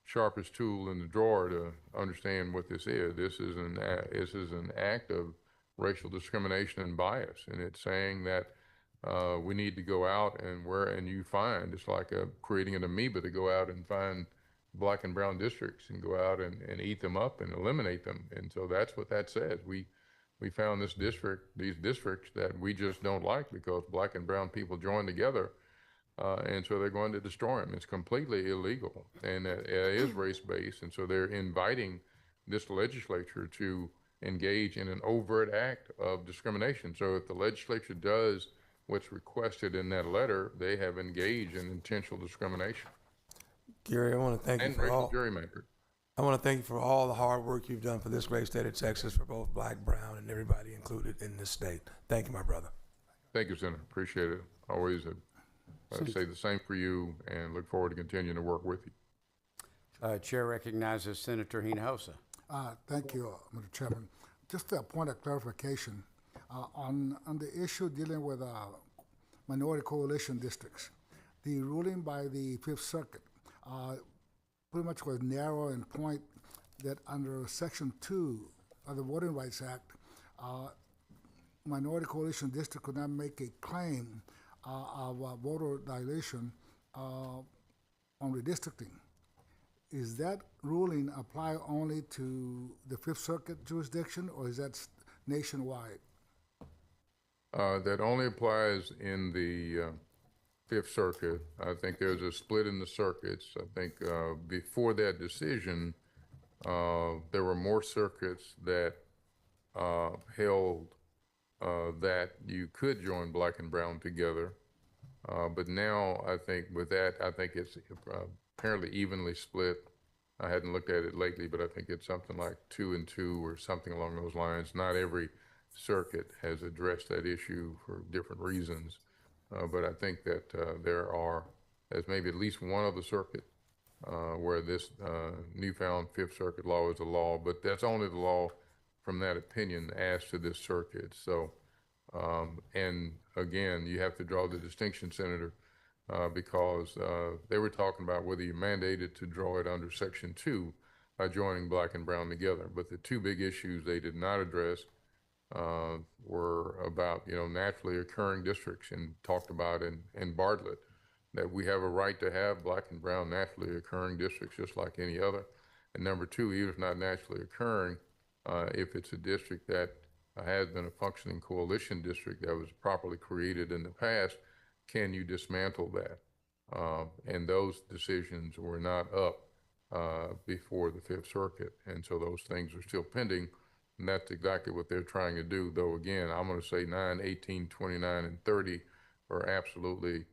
M: sharpest tool in the drawer to understand what this is. This is an act of racial discrimination and bias, and it's saying that we need to go out and you find it's like creating an amoeba to go out and find black and brown districts and go out and eat them up and eliminate them. And so that's what that says. We found these districts that we just don't like because black and brown people joined together. And so they're going to destroy them. It's completely illegal, and it is race-based. And so they're inviting this legislature to engage in an overt act of discrimination. So if the legislature does what's requested in that letter, they have engaged in intentional discrimination.
E: Gary, I want to thank you for all.
M: Gerrymandered.
E: I want to thank you for all the hard work you've done for this great state of Texas, for both black, brown, and everybody included in this state. Thank you, my brother.
M: Thank you, Senator. Appreciate it. Always say the same for you, and look forward to continuing to work with you.
A: Chair recognizes Senator Hinojosa.
C: Thank you, Mr. Chairman. Just a point of clarification on the issue dealing with minority coalition districts. The ruling by the Fifth Circuit pretty much was narrow in point that under Section 2 of the Voting Rights Act, minority coalition district could not make a claim of voter dilation on redistricting. Is that ruling apply only to the Fifth Circuit jurisdiction, or is that nationwide?
M: That only applies in the Fifth Circuit. I think there's a split in the circuits. I think before that decision, there were more circuits that held that you could join black and brown together. But now I think with that, I think it's apparently evenly split. I hadn't looked at it lately, but I think it's something like 2 and 2 or something along those lines. Not every circuit has addressed that issue for different reasons. But I think that there's maybe at least one other circuit where this newfound Fifth Circuit law is a law, but that's only the law from that opinion as to this circuit. So, and again, you have to draw the distinction, Senator, because they were talking about whether you mandated to draw it under Section 2 by joining black and brown together. But the two big issues they did not address were about, naturally occurring districts, and talked about in Bartlett that we have a right to have black and brown naturally occurring districts just like any other. And number two, even if not naturally occurring, if it's a district that has been a functioning coalition district that was properly created in the past, can you dismantle that? And those decisions were not up before the Fifth Circuit. And so those things are still pending. And that's exactly what they're trying to do. Though, again, I'm going to say 9, 18, 29, and 30 are absolutely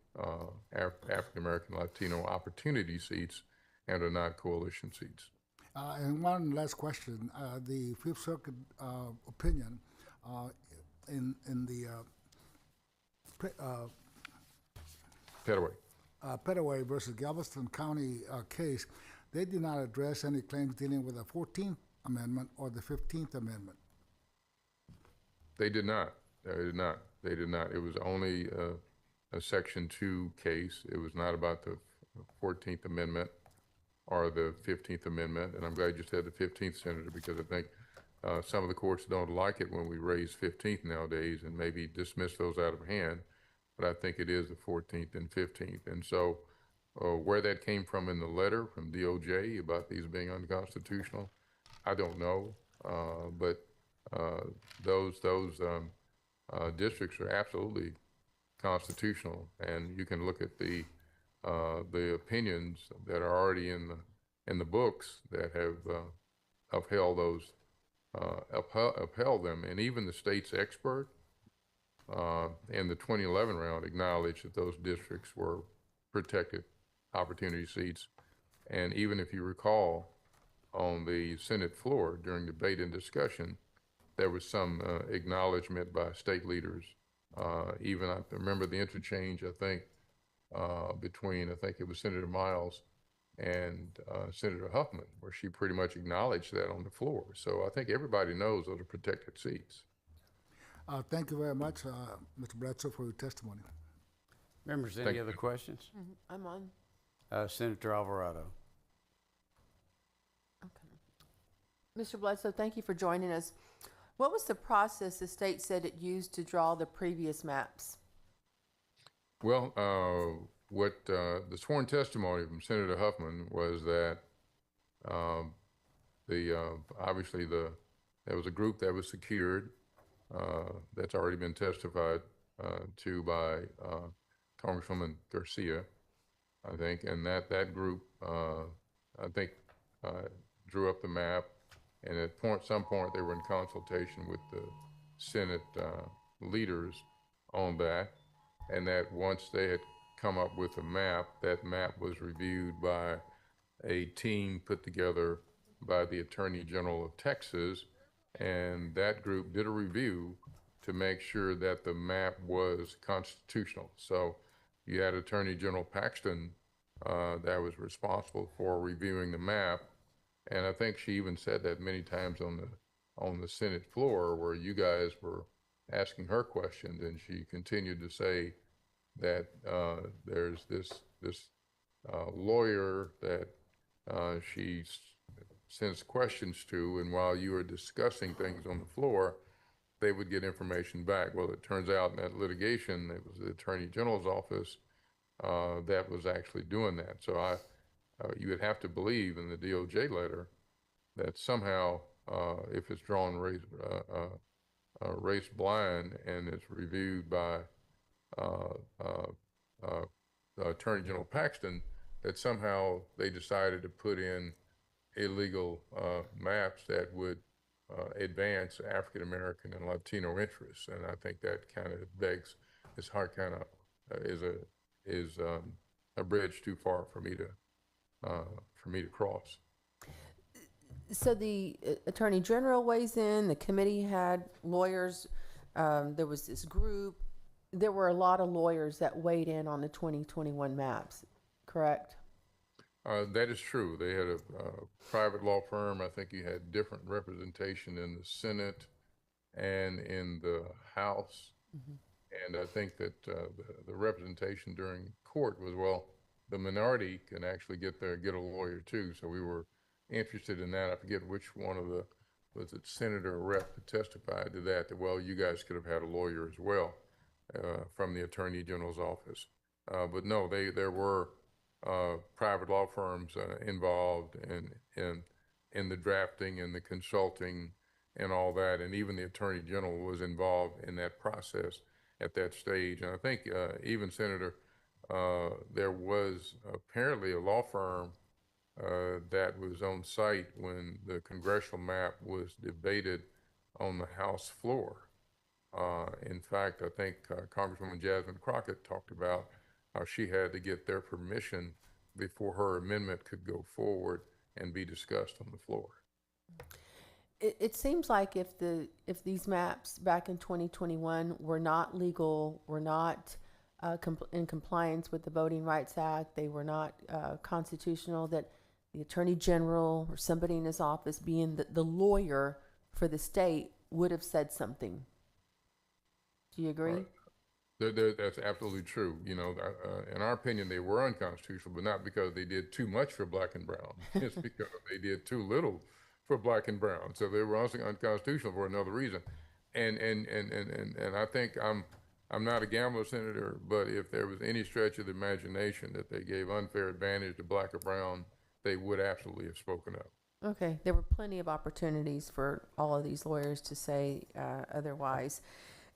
M: African-American, Latino opportunity seats and are not coalition seats.
C: And one last question. The Fifth Circuit opinion in the Petaway versus Galveston County case, they did not address any claims dealing with the 14th Amendment or the 15th Amendment.
M: They did not. They did not. They did not. It was only a Section 2 case. It was not about the 14th Amendment or the 15th Amendment. And I'm glad you said the 15th, Senator, because I think some of the courts don't like it when we raise 15th nowadays and maybe dismiss those out of hand. But I think it is the 14th and 15th. And so where that came from in the letter from DOJ about these being unconstitutional, I don't know. But those districts are absolutely constitutional, and you can look at the opinions that are already in the books that have upheld those, upheld them, and even the state's expert in the 2011 round acknowledged that those districts were protected opportunity seats. And even if you recall, on the Senate floor during debate and discussion, there was some acknowledgement by state leaders. Even I remember the interchange, I think, between, I think it was Senator Miles and Senator Huffman, where she pretty much acknowledged that on the floor. So I think everybody knows those are protected seats.
C: Thank you very much, Mr. Bledsoe, for your testimony.
A: Members, any
M: Thank
A: other
M: you.
A: questions?
G: I'm on.
A: Senator Alvarado.
G: Mr. Bledsoe, thank you for joining us. What was the process the state said it used to draw the previous maps?
M: Well, what the sworn testimony from Senator Huffman was that obviously there was a group that was secured that's already been testified to by Congresswoman Garcia, I think, and that group I think drew up the map, and at some point they were in consultation with the Senate leaders on that, and that once they had come up with a map, that map was reviewed by a team put together by the Attorney General of Texas, and that group did a review to make sure that the map was constitutional. So you had Attorney General Paxton that was responsible for reviewing the map, and I think she even said that many times on the Senate floor where you guys were asking her questions, and she continued to say that there's this lawyer that she sends questions to, and while you were discussing things on the floor, they would get information back. Well, it turns out in that litigation, it was the Attorney General's office that was actually doing that. So you would have to believe in the DOJ letter that somehow, if it's drawn race blind and it's reviewed by Attorney General Paxton, that somehow they decided to put in illegal maps that would advance African American and Latino interests, and I think that kind of begs is a bridge too far for me to cross.
G: So the Attorney General weighs in, the committee had lawyers, there was this group. There were a lot of lawyers that weighed in on the 2021 maps, correct?
M: That is true. They had a private law firm. I think you had different representation in the Senate and in the House. Mm-hmm. And I think that the representation during court was, well, the minority can actually get a lawyer too. So we were interested in that. I forget which one of was it Senator or Rep that testified to that, well, you guys could have had a lawyer as well from the Attorney General's office. But no, there were private law firms involved in the drafting and the consulting and all that, and even the Attorney General was involved in that process at that stage. And I think even Senator, there was apparently a law firm that was on site when the congressional map was debated on the House floor. In fact, I think Congresswoman Jasmine Crockett talked about how she had to get their permission before her amendment could go forward and be discussed on the floor.
G: It seems like if these maps back in 2021 were not legal, were not in compliance with the Voting Rights Act, they were not constitutional, that the Attorney General or somebody in his office, being the lawyer for the state, would have said something. Do you agree?
M: That's absolutely true. You know, in our opinion, they were unconstitutional, but not because they did too much for black and brown. It's because they did too little for black and brown. So they were also unconstitutional for another reason. And I think I'm not a gambler, Senator, but if there was any stretch of the imagination that they gave unfair advantage to black or brown, they would absolutely have spoken up.
G: Okay, there were plenty of opportunities for all of these lawyers to say otherwise.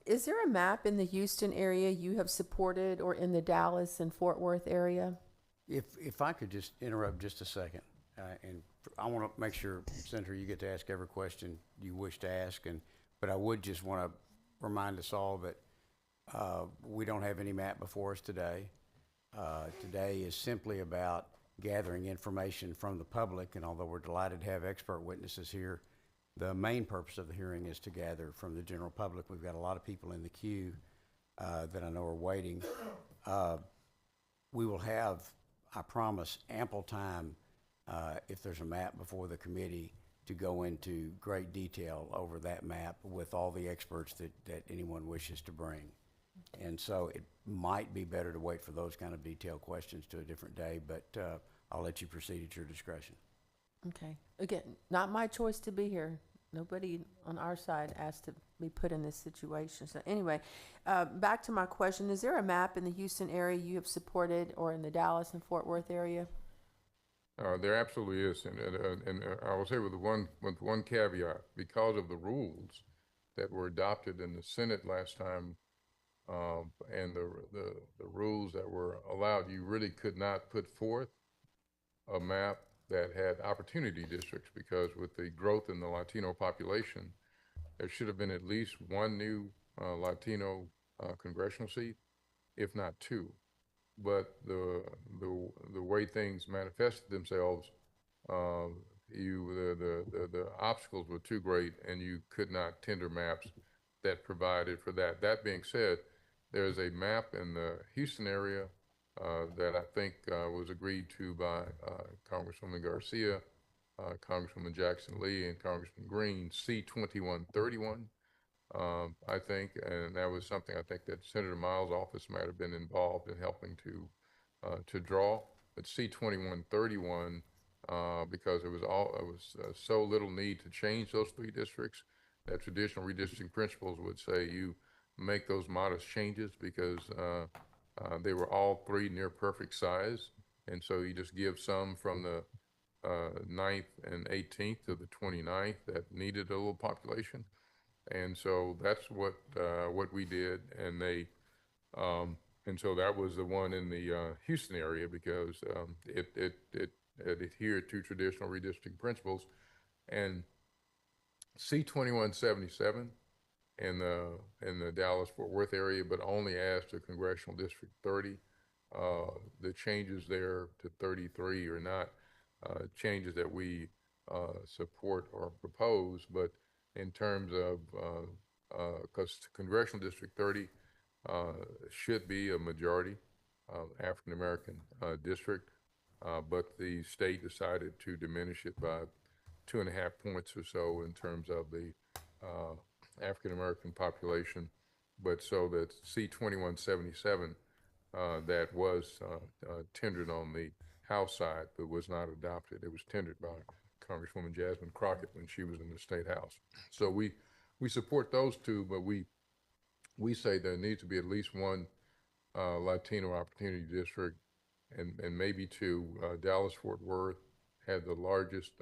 G: Is there a map in the Houston area you have supported, or in the Dallas and Fort Worth area?
A: If I could just interrupt just a second, and I want to make sure, Senator, you get to ask every question you wish to ask, but I would just want to remind us all that we don't have any map before us today. Today is simply about gathering information from the public. And although we're delighted to have expert witnesses here, the main purpose of the hearing is to gather from the general public. We've got a lot of people in the queue that I know are waiting. We will have, I promise, ample time if there's a map before the committee to go into great detail over that map with all the experts that anyone wishes to bring. And so it might be better to wait for those kind of detailed questions to a different day, but I'll let you proceed at your discretion.
G: Okay. Again, not my choice to be here. Nobody on our side asked to be put in this situation. So anyway, back to my question. Is there a map in the Houston area you have supported, or in the Dallas and Fort Worth area?
M: There absolutely is, and I will say with one caveat, because of the rules that were adopted in the Senate last time, and the rules that were allowed, you really could not put forth a map that had opportunity districts, because with the growth in the Latino population, there should have been at least one new Latino congressional seat, if not two. But the way things manifested themselves, the obstacles were too great, and you could not tender maps that provided for that. That being said, there's a map in the Houston area that I think was agreed to by Congresswoman Garcia, Congresswoman Jackson Lee, and Congressman Green, C-2131. I think, and that was something I think that Senator Miles' office might have been involved in helping to draw. But C-2131, because it was so little need to change those three districts, that traditional redistricting principles would say you make those modest changes, because they were all three near perfect size, and so you just give some from the 9th and 18th to the 29th that needed a little population. And so that's what we did, and and so that was the one in the Houston area, because it adhered to traditional redistricting principles. And C-2177 in the Dallas-Fort Worth area, but only as to Congressional District 30. The changes there to 33 are not changes that we support or propose, but in terms of, because Congressional District 30 should be a majority African-American district, but the state decided to diminish it by 2.5 points or so in terms of the African-American population. But so that C-2177 that was tendered on the House side, but was not adopted. It was tendered by Congresswoman Jasmine Crockett when she was in the State House. So we support those two, but we say there needs to be at least one Latino opportunity district, and maybe two. Dallas-Fort Worth had the largest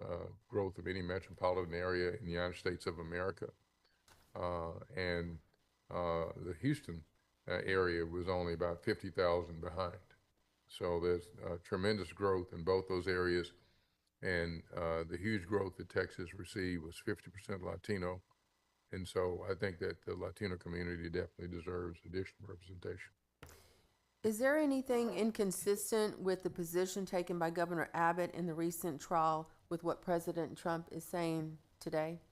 M: growth of any metropolitan area in the United States of America, and the Houston area was only about 50,000 behind. So there's tremendous growth in both those areas. And the huge growth that Texas received was 50% Latino. And so I think that the Latino community definitely deserves additional representation.
G: Is there anything inconsistent with the position taken by Governor Abbott in the recent trial with what President Trump is saying today?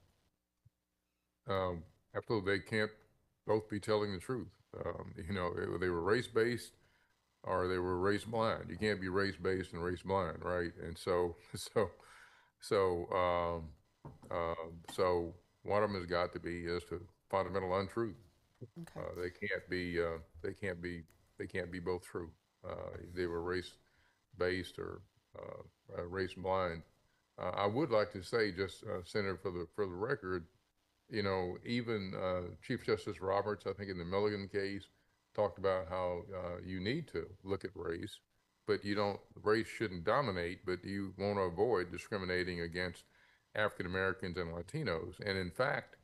M: Absolutely, they can't both be telling the truth. They were race-based or they were race-blind. You can't be race-based and race-blind, right? And so one of them has got to be as to fundamental untruth. Okay. They can't be both true. They were race-based or race-blind. I would like to say, just Senator, for the record, even Chief Justice Roberts, I think in the Milligan case, talked about how you need to look at race, but race shouldn't dominate, but you want to avoid discriminating against African Americans and Latinos. And in fact,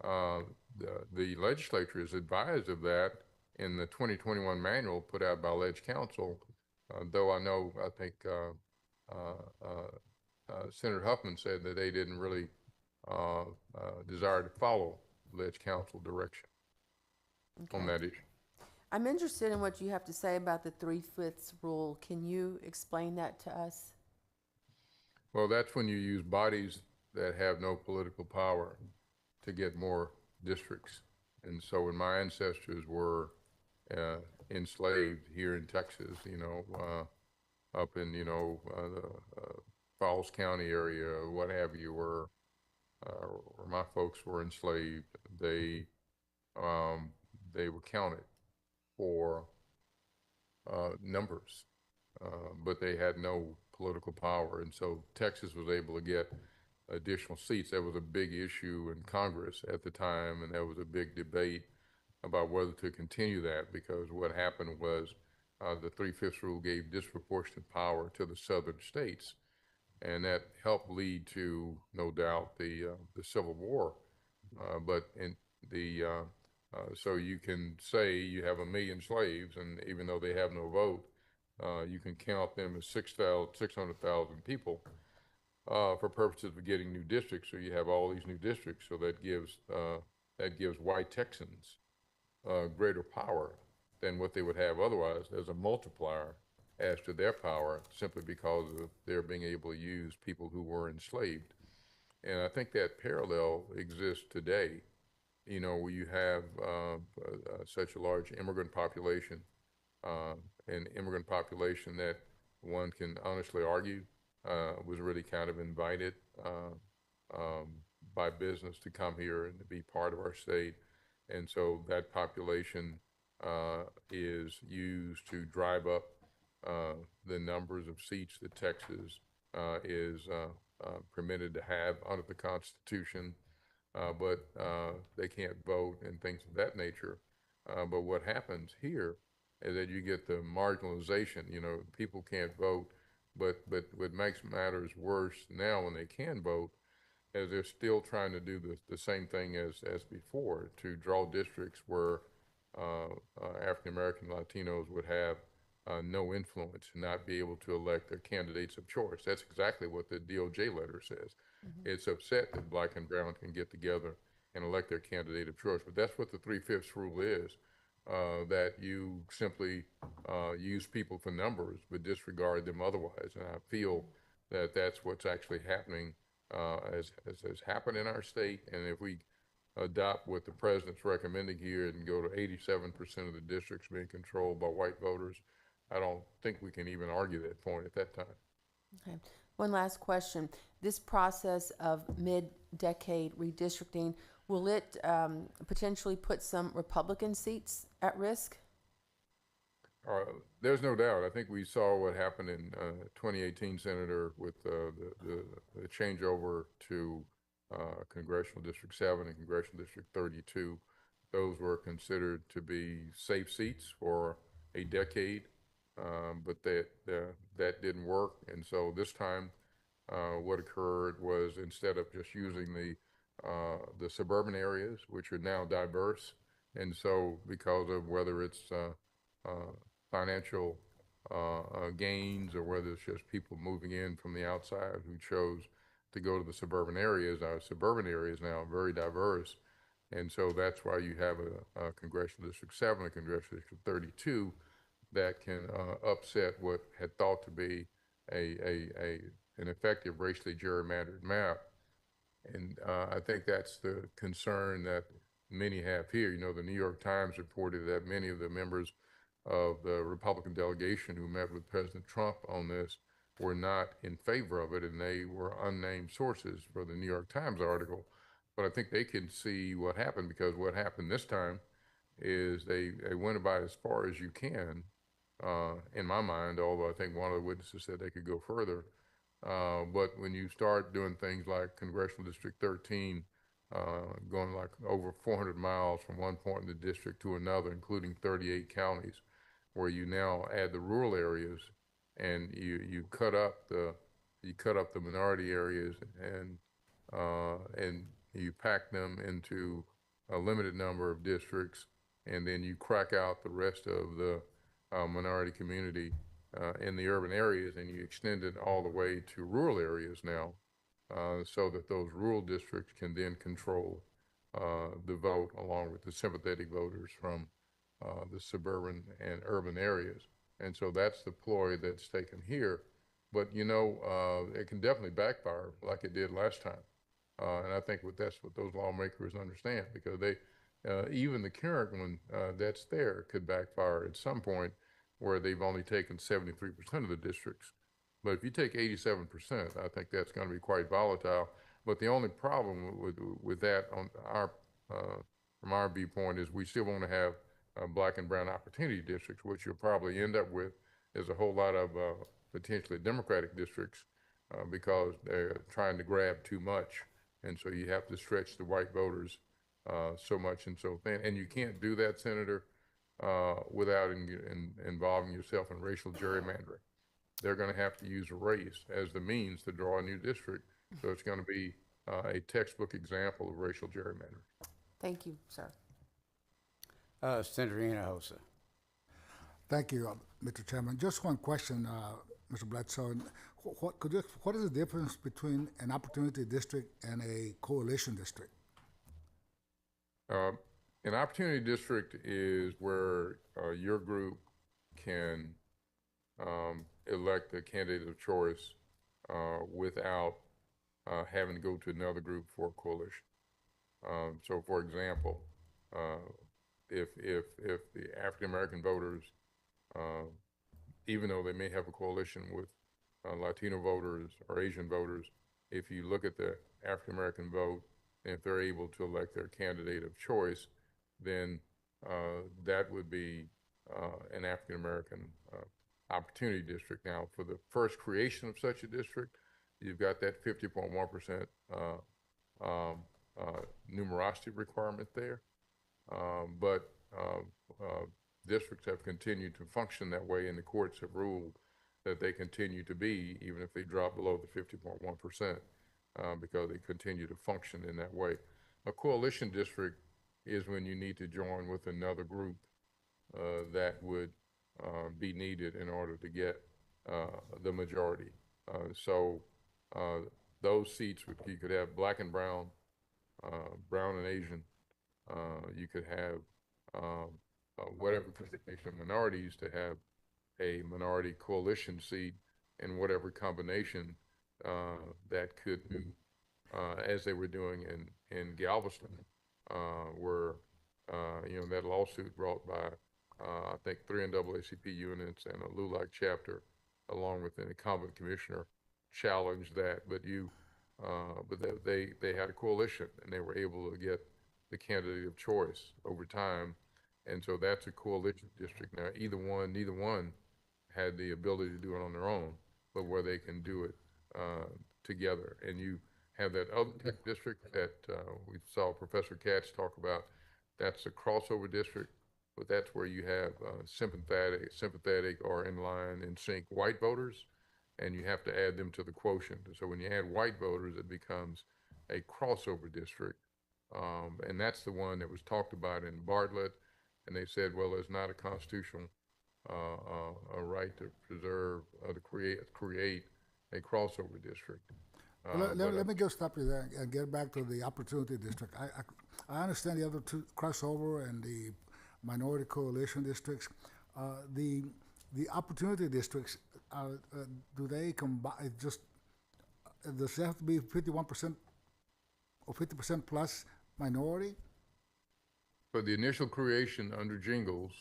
M: the legislature is advised of that in the 2021 manual put out by Ledge Council, though I think Senator Huffman said that they didn't really desire to follow Ledge Council direction on that issue.
G: I'm interested in what you have to say about the 3/5 rule. Can you explain that to us?
M: Well, that's when you use bodies that have no political power to get more districts. And so when my ancestors were enslaved here in Texas, up in, the Falls County area, what have you, where my folks were enslaved, they were counted for numbers, but they had no political power. And so Texas was able to get additional seats. That was a big issue in Congress at the time, and there was a big debate about whether to continue that, because what happened was the 3/5 rule gave disproportionate power to the southern states, and that helped lead to, no doubt, the Civil War. So you can say you have 1 million slaves, and even though they have no vote, you can count them as 600,000 people for purposes of getting new districts. So you have all these new districts. So that gives white Texans greater power than what they would have otherwise, as a multiplier as to their power, simply because of their being able to use people who were enslaved. And I think that parallel exists today, where you have such a large immigrant population, an immigrant population that one can honestly argue was really kind of invited by business to come here and to be part of our state. And so that population is used to drive up the numbers of seats that Texas is permitted to have under the Constitution, but they can't vote and things of that nature. But what happens here is that you get the marginalization. People can't vote, but what makes matters worse now when they can vote is they're still trying to do the same thing as before, to draw districts where African American Latinos would have no influence and not be able to elect their candidates of choice. That's exactly what the DOJ letter says. It's upset that black and brown can get together and elect their candidate of choice. But that's what the 3/5 rule is, that you simply use people for numbers but disregard them otherwise. And I feel that that's what's actually happening, as has happened in our state. And if we adopt what the president's recommending here and go to 87% of the districts being controlled by white voters, I don't think we can even argue that point at that time.
G: Okay. One last question. This process of mid-decade redistricting, will it potentially put some Republican seats at risk?
M: There's no doubt. I think we saw what happened in 2018, Senator, with the changeover to Congressional District 7 and Congressional District 32. Those were considered to be safe seats for a decade, but that didn't work. And so this time, what occurred was, instead of just using the suburban areas, which are now diverse, and so because of whether it's financial gains or whether it's just people moving in from the outside who chose to go to the suburban areas, our suburban areas now are very diverse. And so that's why you have a Congressional District 7, a Congressional District 32 that can upset what had thought to be an effective racially gerrymandered map. And I think that's the concern that many have here. The New York Times reported that many of the members of the Republican delegation who met with President Trump on this were not in favor of it, and they were unnamed sources for the New York Times article. But I think they can see what happened, because what happened this time is they went about as far as you can, in my mind, although I think one of the witnesses said they could go further. But when you start doing things like Congressional District 13, going like over 400 miles from one point in the district to another, including 38 counties, where you now add the rural areas, and you cut up the minority areas, and you pack them into a limited number of districts, and then you crack out the rest of the minority community in the urban areas, and you extend it all the way to rural areas now, so that those rural districts can then control the vote, along with the sympathetic voters from the suburban and urban areas. And so that's the ploy that's taken here. But, you know, it can definitely backfire like it did last time. And I think that's what those lawmakers understand, because they, even the current one that's there could backfire at some point where they've only taken 73% of the districts. But if you take 87%, I think that's going to be quite volatile. But the only problem with that on our, from our viewpoint is we still want to have black and brown opportunity districts. What you'll probably end up with is a whole lot of potentially Democratic districts because they're trying to grab too much. And so you have to stretch the white voters so much and so thin. And you can't do that, Senator, without involving yourself in racial gerrymandering. They're going to have to use a race as the means to draw a new district. So it's going to be a textbook example of racial gerrymandering.
G: Thank you, sir.
A: Senator Hinojosa.
C: Thank you, Mr. Chairman. Just one question, Mr. Bledsoe. What is the difference between an opportunity district and a coalition district?
M: An opportunity district is where your group can elect a candidate of choice without having to go to another group for a coalition. So, for example, if the African American voters, even though they may have a coalition with Latino voters or Asian voters, if you look at the African American vote, and if they're able to elect their candidate of choice, then that would be an African American opportunity district. Now, for the first creation of such a district, you've got that 50.1% numerosity requirement there. But districts have continued to function that way, and the courts have ruled that they continue to be, even if they drop below the 50.1%, because they continue to function in that way. A coalition district is when you need to join with another group that would be needed in order to get the majority. So those seats, you could have black and brown, brown and Asian. You could have whatever combination of minorities to have a minority coalition seat in whatever combination that could be, as they were doing in Galveston, where you know, that lawsuit brought by I think 3 NAACP units and a LULAC chapter, along with an incumbent commissioner, challenged that. But they had a coalition, and they were able to get the candidate of choice over time. And so that's a coalition district. Now, neither one had the ability to do it on their own, but where they can do it together. And you have that other district that we saw Professor Katz talk about. That's a crossover district, but that's where you have sympathetic or in line, in sync white voters, and you have to add them to the quotient. So when you add white voters, it becomes a crossover district. And that's the one that was talked about in Bartlett. And they said, well, there's not a constitutional a right to preserve, to create a crossover district.
C: Let me just stop you there and get back to the opportunity district. I understand the other two, crossover and the minority coalition districts. The opportunity districts, do they combine? Just does it have to be 51% or 50% plus minority?
M: For the initial creation under Jingles,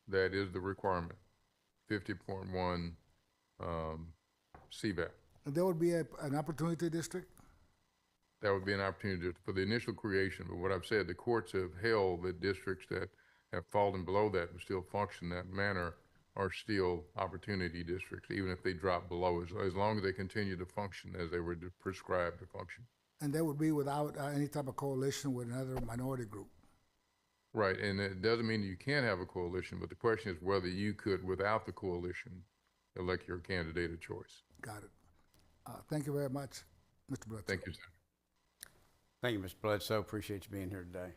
M: that is the requirement, 50.1 CVAP.
C: And there would be an opportunity district?
M: That would be an opportunity for the initial creation. But what I've said, the courts have held that districts that have fallen below that but still function in that manner are still opportunity districts, even if they drop below, as long as they continue to function as they were prescribed to function.
C: And that would be without any type of coalition with another minority group?
M: Right, and it doesn't mean you can't have a coalition, but the question is whether you could, without the coalition, elect your candidate of choice.
C: Got it. Thank you very much, Mr. Bledsoe.
M: Thank you, sir.
A: Thank you, Mr. Bledsoe. Appreciate you being here today.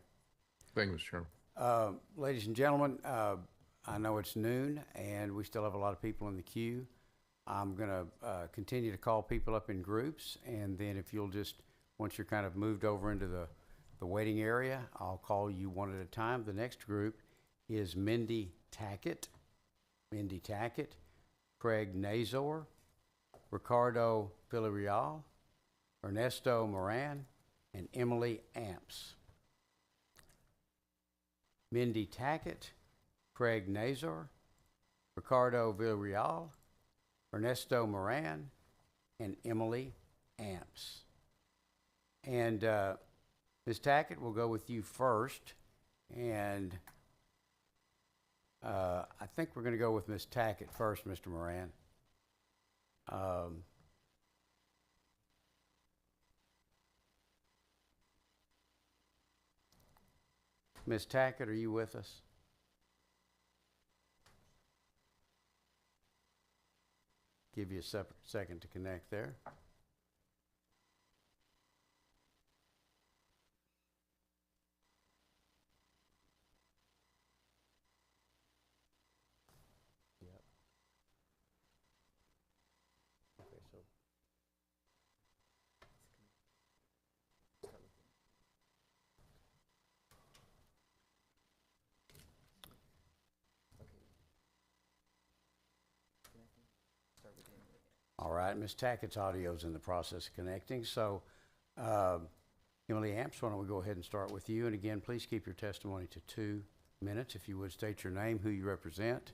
M: Thank you, Mr. Chairman.
A: Ladies and gentlemen, I know it's noon and we still have a lot of people in the queue. I'm going to continue to call people up in groups, and then if you'll just, once you're kind of moved over into the waiting area, I'll call you one at a time. The next group is Mindy Tackett, Craig Nazor, Ricardo Villarreal, Ernesto Moran, and Emily Amps. Mindy Tackett, Craig Nazor, Ricardo Villarreal, Ernesto Moran, and Emily Amps. And Ms. Tackett, we'll go with you first. And I think we're going to go with Ms. Tackett first, Mr. Moran. Ms. Tackett, are you with us? Give you a second to connect there. All right, Ms. Tackett's audio is in the process of connecting. So, Emily Amps, why don't we go ahead and start with you? And again, please keep your testimony to 2 minutes. If you would state your name, who you represent,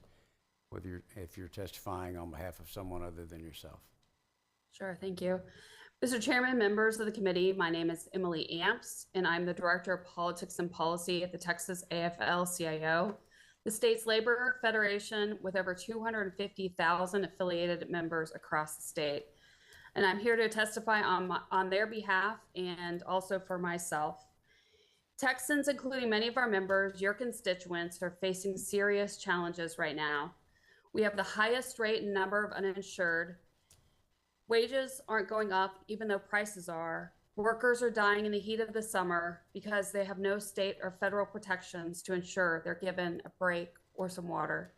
A: if you're testifying on behalf of someone other than yourself.
N: Sure, thank you. Mr. Chairman, members of the committee, my name is Emily Amps, and I'm the Director of Politics and Policy at the Texas AFL-CIO, the state's labor federation with over 250,000 affiliated members across the state. And I'm here to testify on their behalf and also for myself. Texans, including many of our members, your constituents, are facing serious challenges right now. We have the highest rate and number of uninsured. Wages aren't going up even though prices are. Workers are dying in the heat of the summer because they have no state or federal protections to ensure they're given a break or some water.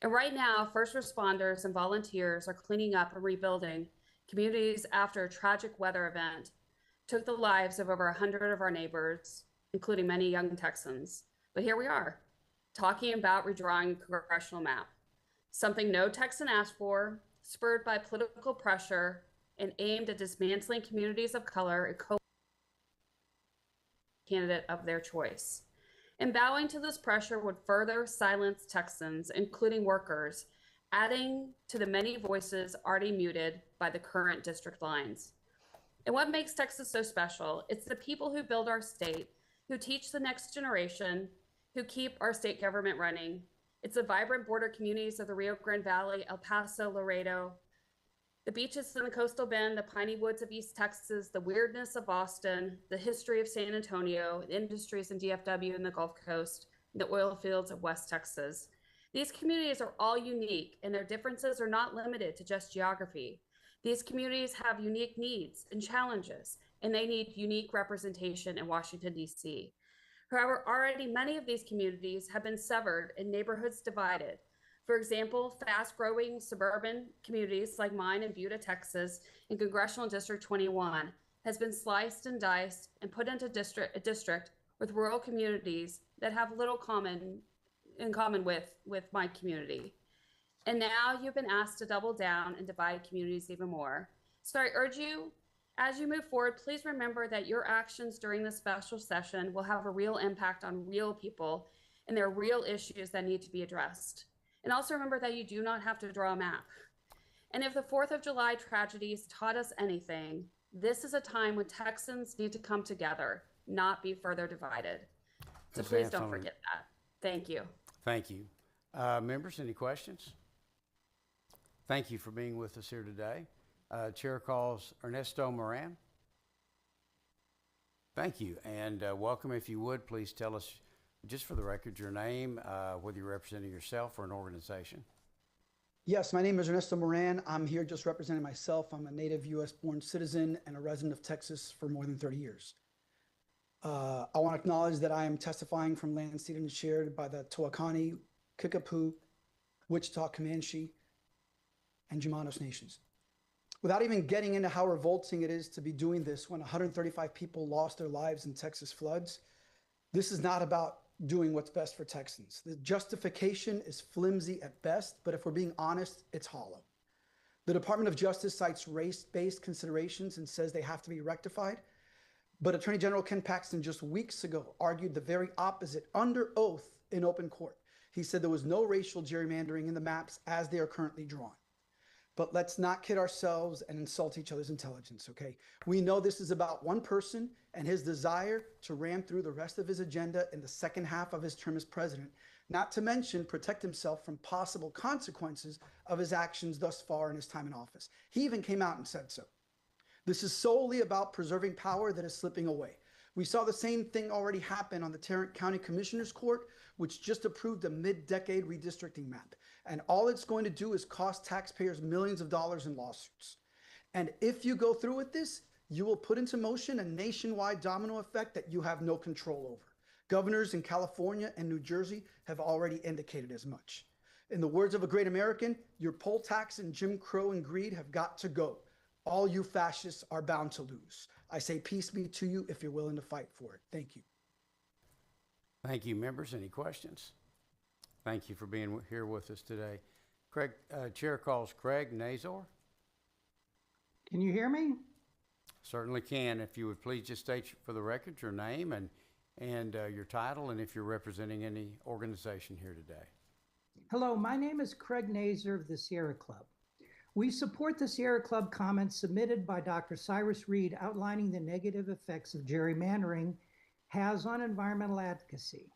N: And right now, first responders and volunteers are cleaning up and rebuilding communities after a tragic weather event took the lives of over 100 of our neighbors, including many young Texans. But here we are, talking about redrawing a congressional map, something no Texan asked for, spurred by political pressure and aimed at dismantling communities of color and candidate of their choice. And bowing to this pressure would further silence Texans, including workers, adding to the many voices already muted by the current district lines. And what makes Texas so special? It's the people who build our state, who teach the next generation, who keep our state government running. It's the vibrant border communities of the Rio Grande Valley, El Paso, Laredo, the beaches in the coastal bend, the piney woods of East Texas, the weirdness of Austin, the history of San Antonio, the industries in DFW and the Gulf Coast, and the oil fields of West Texas. These communities are all unique, and their differences are not limited to just geography. These communities have unique needs and challenges, and they need unique representation in Washington, D.C. However, already many of these communities have been severed and neighborhoods divided. For example, fast-growing suburban communities like mine in Buda, Texas, in Congressional District 21 has been sliced and diced and put into a district with rural communities that have little in common with my community. And now you've been asked to double down and divide communities even more. So I urge you, as you move forward, please remember that your actions during this special session will have a real impact on real people, and there are real issues that need to be addressed. And also remember that you do not have to draw a map. And if the 4th of July tragedies taught us anything, this is a time when Texans need to come together, not be further divided. So please don't forget that. Thank you.
A: Thank you. Members, any questions? Thank you for being with us here today. Chair calls Ernesto Moran. Thank you, and welcome. If you would, please tell us, just for the record, your name, whether you're representing yourself or an organization.
O: Yes, my name is Ernesto Moran. I'm here just representing myself. I'm a native U.S.-born citizen and a resident of Texas for more than 30 years. I want to acknowledge that I am testifying from land ceded and shared by the Tawakani, Kickapoo, Wichita, Comanche, and Jumanos nations. Without even getting into how revolting it is to be doing this when 135 people lost their lives in Texas floods, this is not about doing what's best for Texans. The justification is flimsy at best, but if we're being honest, it's hollow. The Department of Justice cites race-based considerations and says they have to be rectified. But Attorney General Ken Paxton just weeks ago argued the very opposite under oath in open court. He said there was no racial gerrymandering in the maps as they are currently drawn. But let's not kid ourselves and insult each other's intelligence, okay? We know this is about one person and his desire to ram through the rest of his agenda in the second half of his term as president, not to mention protect himself from possible consequences of his actions thus far in his time in office. He even came out and said so. This is solely about preserving power that is slipping away. We saw the same thing already happen on the Tarrant County Commissioners Court, which just approved a mid-decade redistricting map. And all it's going to do is cost taxpayers millions of dollars in lawsuits. And if you go through with this, you will put into motion a nationwide domino effect that you have no control over. Governors in California and New Jersey have already indicated as much. In the words of a great American, your poll tax and Jim Crow and greed have got to go. All you fascists are bound to lose. I say peace be to you if you're willing to fight for it. Thank you.
A: Thank you, members. Any questions? Thank you for being here with us today. Craig, Chair calls Craig Nazor.
P: Can you hear me?
A: Certainly can. If you would please just state for the record your name and your title, and if you're representing any organization here today.
P: Hello, my name is Craig Nazor of the Sierra Club. We support the Sierra Club comments submitted by Dr. Cyrus Reed outlining the negative effects of gerrymandering has on environmental advocacy.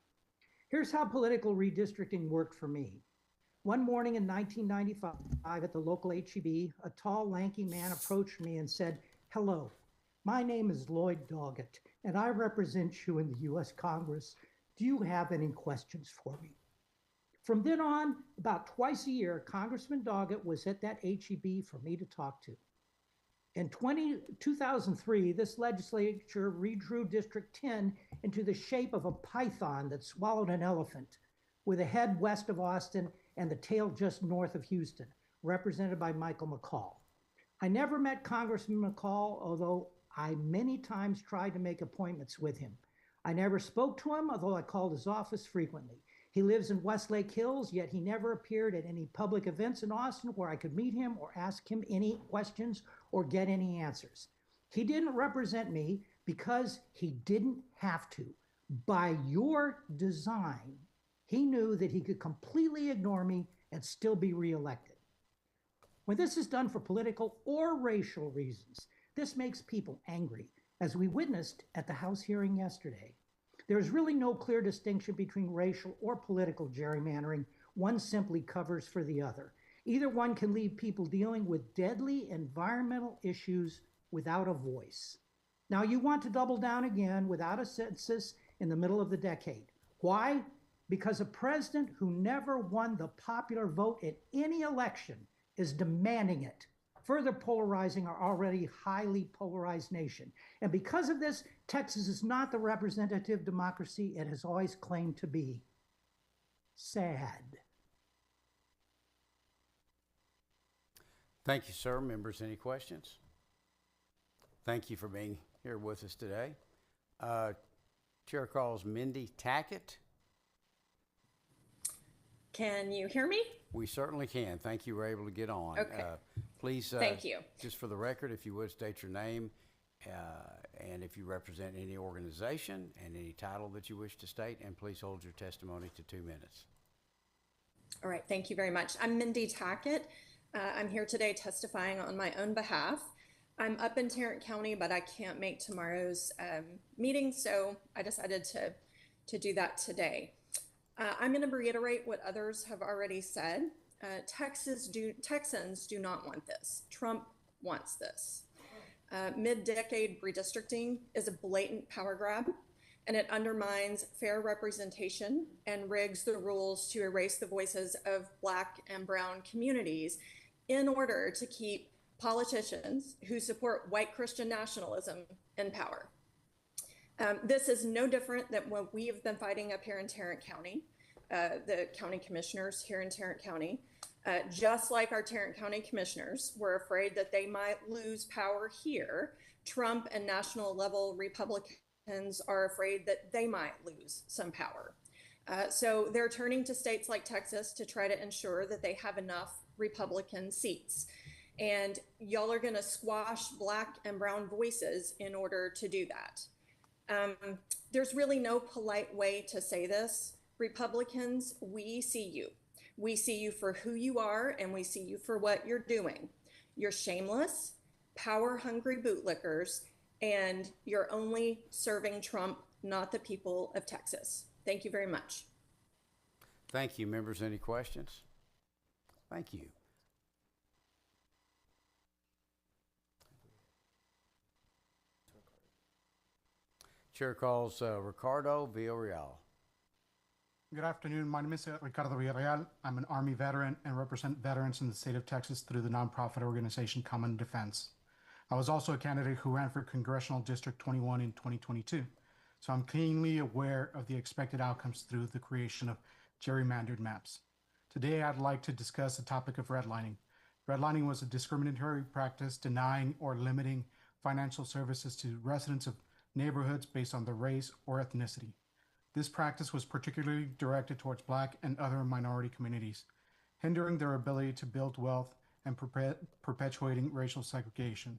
P: Here's how political redistricting worked for me. One morning in 1995 at the local HEB, a tall, lanky man approached me and said, "Hello, my name is Lloyd Doggett, and I represent you in the U.S. Congress. Do you have any questions for me?" From then on, about twice a year, Congressman Doggett was at that HEB for me to talk to. In 2003, this legislature redrew District 10 into the shape of a python that swallowed an elephant, with a head west of Austin and the tail just north of Houston, represented by Michael McCall. I never met Congressman McCall, although I many times tried to make appointments with him. I never spoke to him, although I called his office frequently. He lives in Westlake Hills, yet he never appeared at any public events in Austin where I could meet him or ask him any questions or get any answers. He didn't represent me because he didn't have to. By your design, he knew that he could completely ignore me and still be reelected. When this is done for political or racial reasons, this makes people angry, as we witnessed at the House hearing yesterday. There is really no clear distinction between racial or political gerrymandering. One simply covers for the other. Either one can leave people dealing with deadly environmental issues without a voice. Now you want to double down again without a census in the middle of the decade. Why? Because a president who never won the popular vote in any election is demanding it, further polarizing our already highly polarized nation. And because of this, Texas is not the representative democracy it has always claimed to be. Sad.
A: Thank you, sir. Members, any questions? Thank you for being here with us today. Chair calls Mindy Tackett.
Q: Can you hear me?
A: We certainly can. Thank you. We're able to get on.
Q: Okay.
A: Please,
Q: thank you.
A: Just for the record, if you would state your name and if you represent any organization and any title that you wish to state, and please hold your testimony to 2 minutes.
Q: All right. Thank you very much. I'm Mindy Tackett. I'm here today testifying on my own behalf. I'm up in Tarrant County, but I can't make tomorrow's meeting, so I decided to do that today. I'm going to reiterate what others have already said. Texans do not want this. Trump wants this. Mid-decade redistricting is a blatant power grab, and it undermines fair representation and rigs the rules to erase the voices of Black and brown communities in order to keep politicians who support white Christian nationalism in power. This is no different than what we have been fighting up here in Tarrant County, the county commissioners here in Tarrant County. Just like our Tarrant County commissioners were afraid that they might lose power here, Trump and national level Republicans are afraid that they might lose some power. So they're turning to states like Texas to try to ensure that they have enough Republican seats. And y'all are going to squash Black and brown voices in order to do that. There's really no polite way to say this. Republicans, we see you. We see you for who you are, and we see you for what you're doing. You're shameless, power-hungry bootlickers, and you're only serving Trump, not the people of Texas. Thank you very much.
A: Thank you. Members, any questions? Thank you. Chair calls Ricardo Villarreal.
R: Good afternoon. My name is Ricardo Villarreal. I'm an Army veteran and represent veterans in the state of Texas through the nonprofit organization Common Defense. I was also a candidate who ran for Congressional District 21 in 2022. So I'm keenly aware of the expected outcomes through the creation of gerrymandered maps. Today, I'd like to discuss the topic of redlining. Redlining was a discriminatory practice denying or limiting financial services to residents of neighborhoods based on their race or ethnicity. This practice was particularly directed towards Black and other minority communities, hindering their ability to build wealth and perpetuating racial segregation.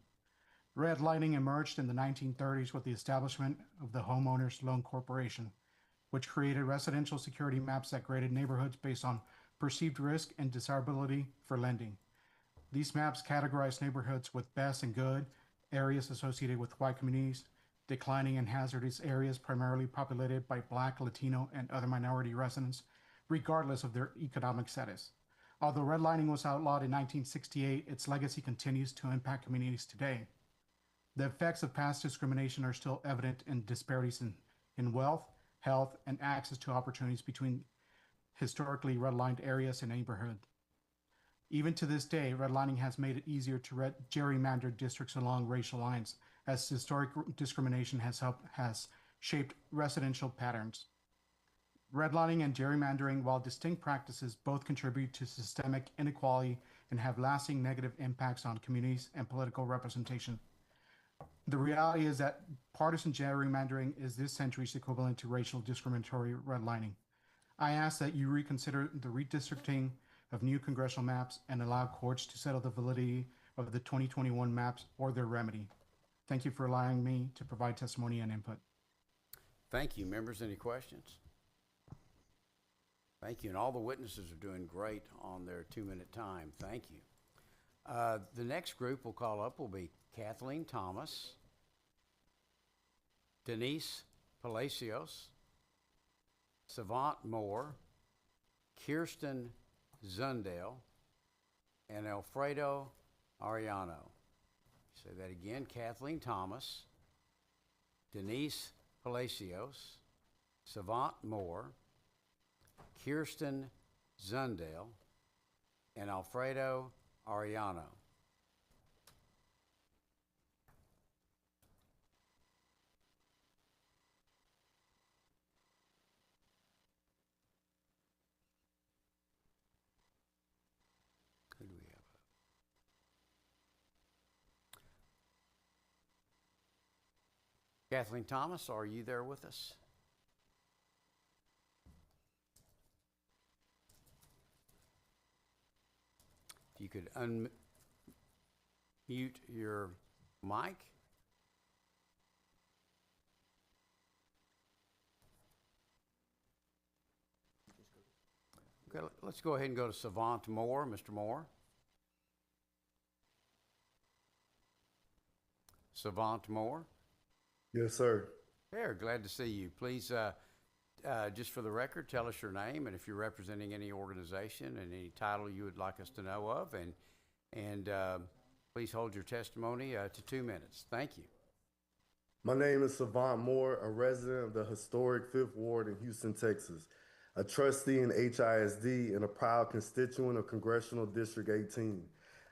R: Redlining emerged in the 1930s with the establishment of the Homeowners Loan Corporation, which created residential security maps that graded neighborhoods based on perceived risk and desirability for lending. These maps categorized neighborhoods with best and good, areas associated with white communities, declining and hazardous areas primarily populated by Black, Latino, and other minority residents, regardless of their economic status. Although redlining was outlawed in 1968, its legacy continues to impact communities today. The effects of past discrimination are still evident in disparities in wealth, health, and access to opportunities between historically redlined areas and neighborhoods. Even to this day, redlining has made it easier to gerrymander districts along racial lines, as historic discrimination has shaped residential patterns. Redlining and gerrymandering, while distinct practices, both contribute to systemic inequality and have lasting negative impacts on communities and political representation. The reality is that partisan gerrymandering is this century's equivalent to racial discriminatory redlining. I ask that you reconsider the redistricting of new congressional maps and allow courts to settle the validity of the 2021 maps or their remedy. Thank you for allowing me to provide testimony and input.
A: Thank you. Members, any questions? Thank you. And all the witnesses are doing great on their 2-minute time. Thank you. The next group we'll call up will be Kathleen Thomas, Denise Palacios, Savant Moore, Kirsten Zundel, and Alfredo Arellano. Say that again. Kathleen Thomas, Denise Palacios, Savant Moore, Kirsten Zundel, and Alfredo Arellano. Who do we have? Kathleen Thomas, are you there with us? If you could unmute your mic. Okay, let's go ahead and go to Savant Moore. Mr. Moore. Savant Moore.
S: Yes, sir.
A: There, glad to see you. Please, just for the record, tell us your name and if you're representing any organization and any title you would like us to know of, and please hold your testimony to 2 minutes. Thank you.
S: My name is Savant Moore, a resident of the historic 5th Ward in Houston, Texas, a trustee in HISD, and a proud constituent of Congressional District 18.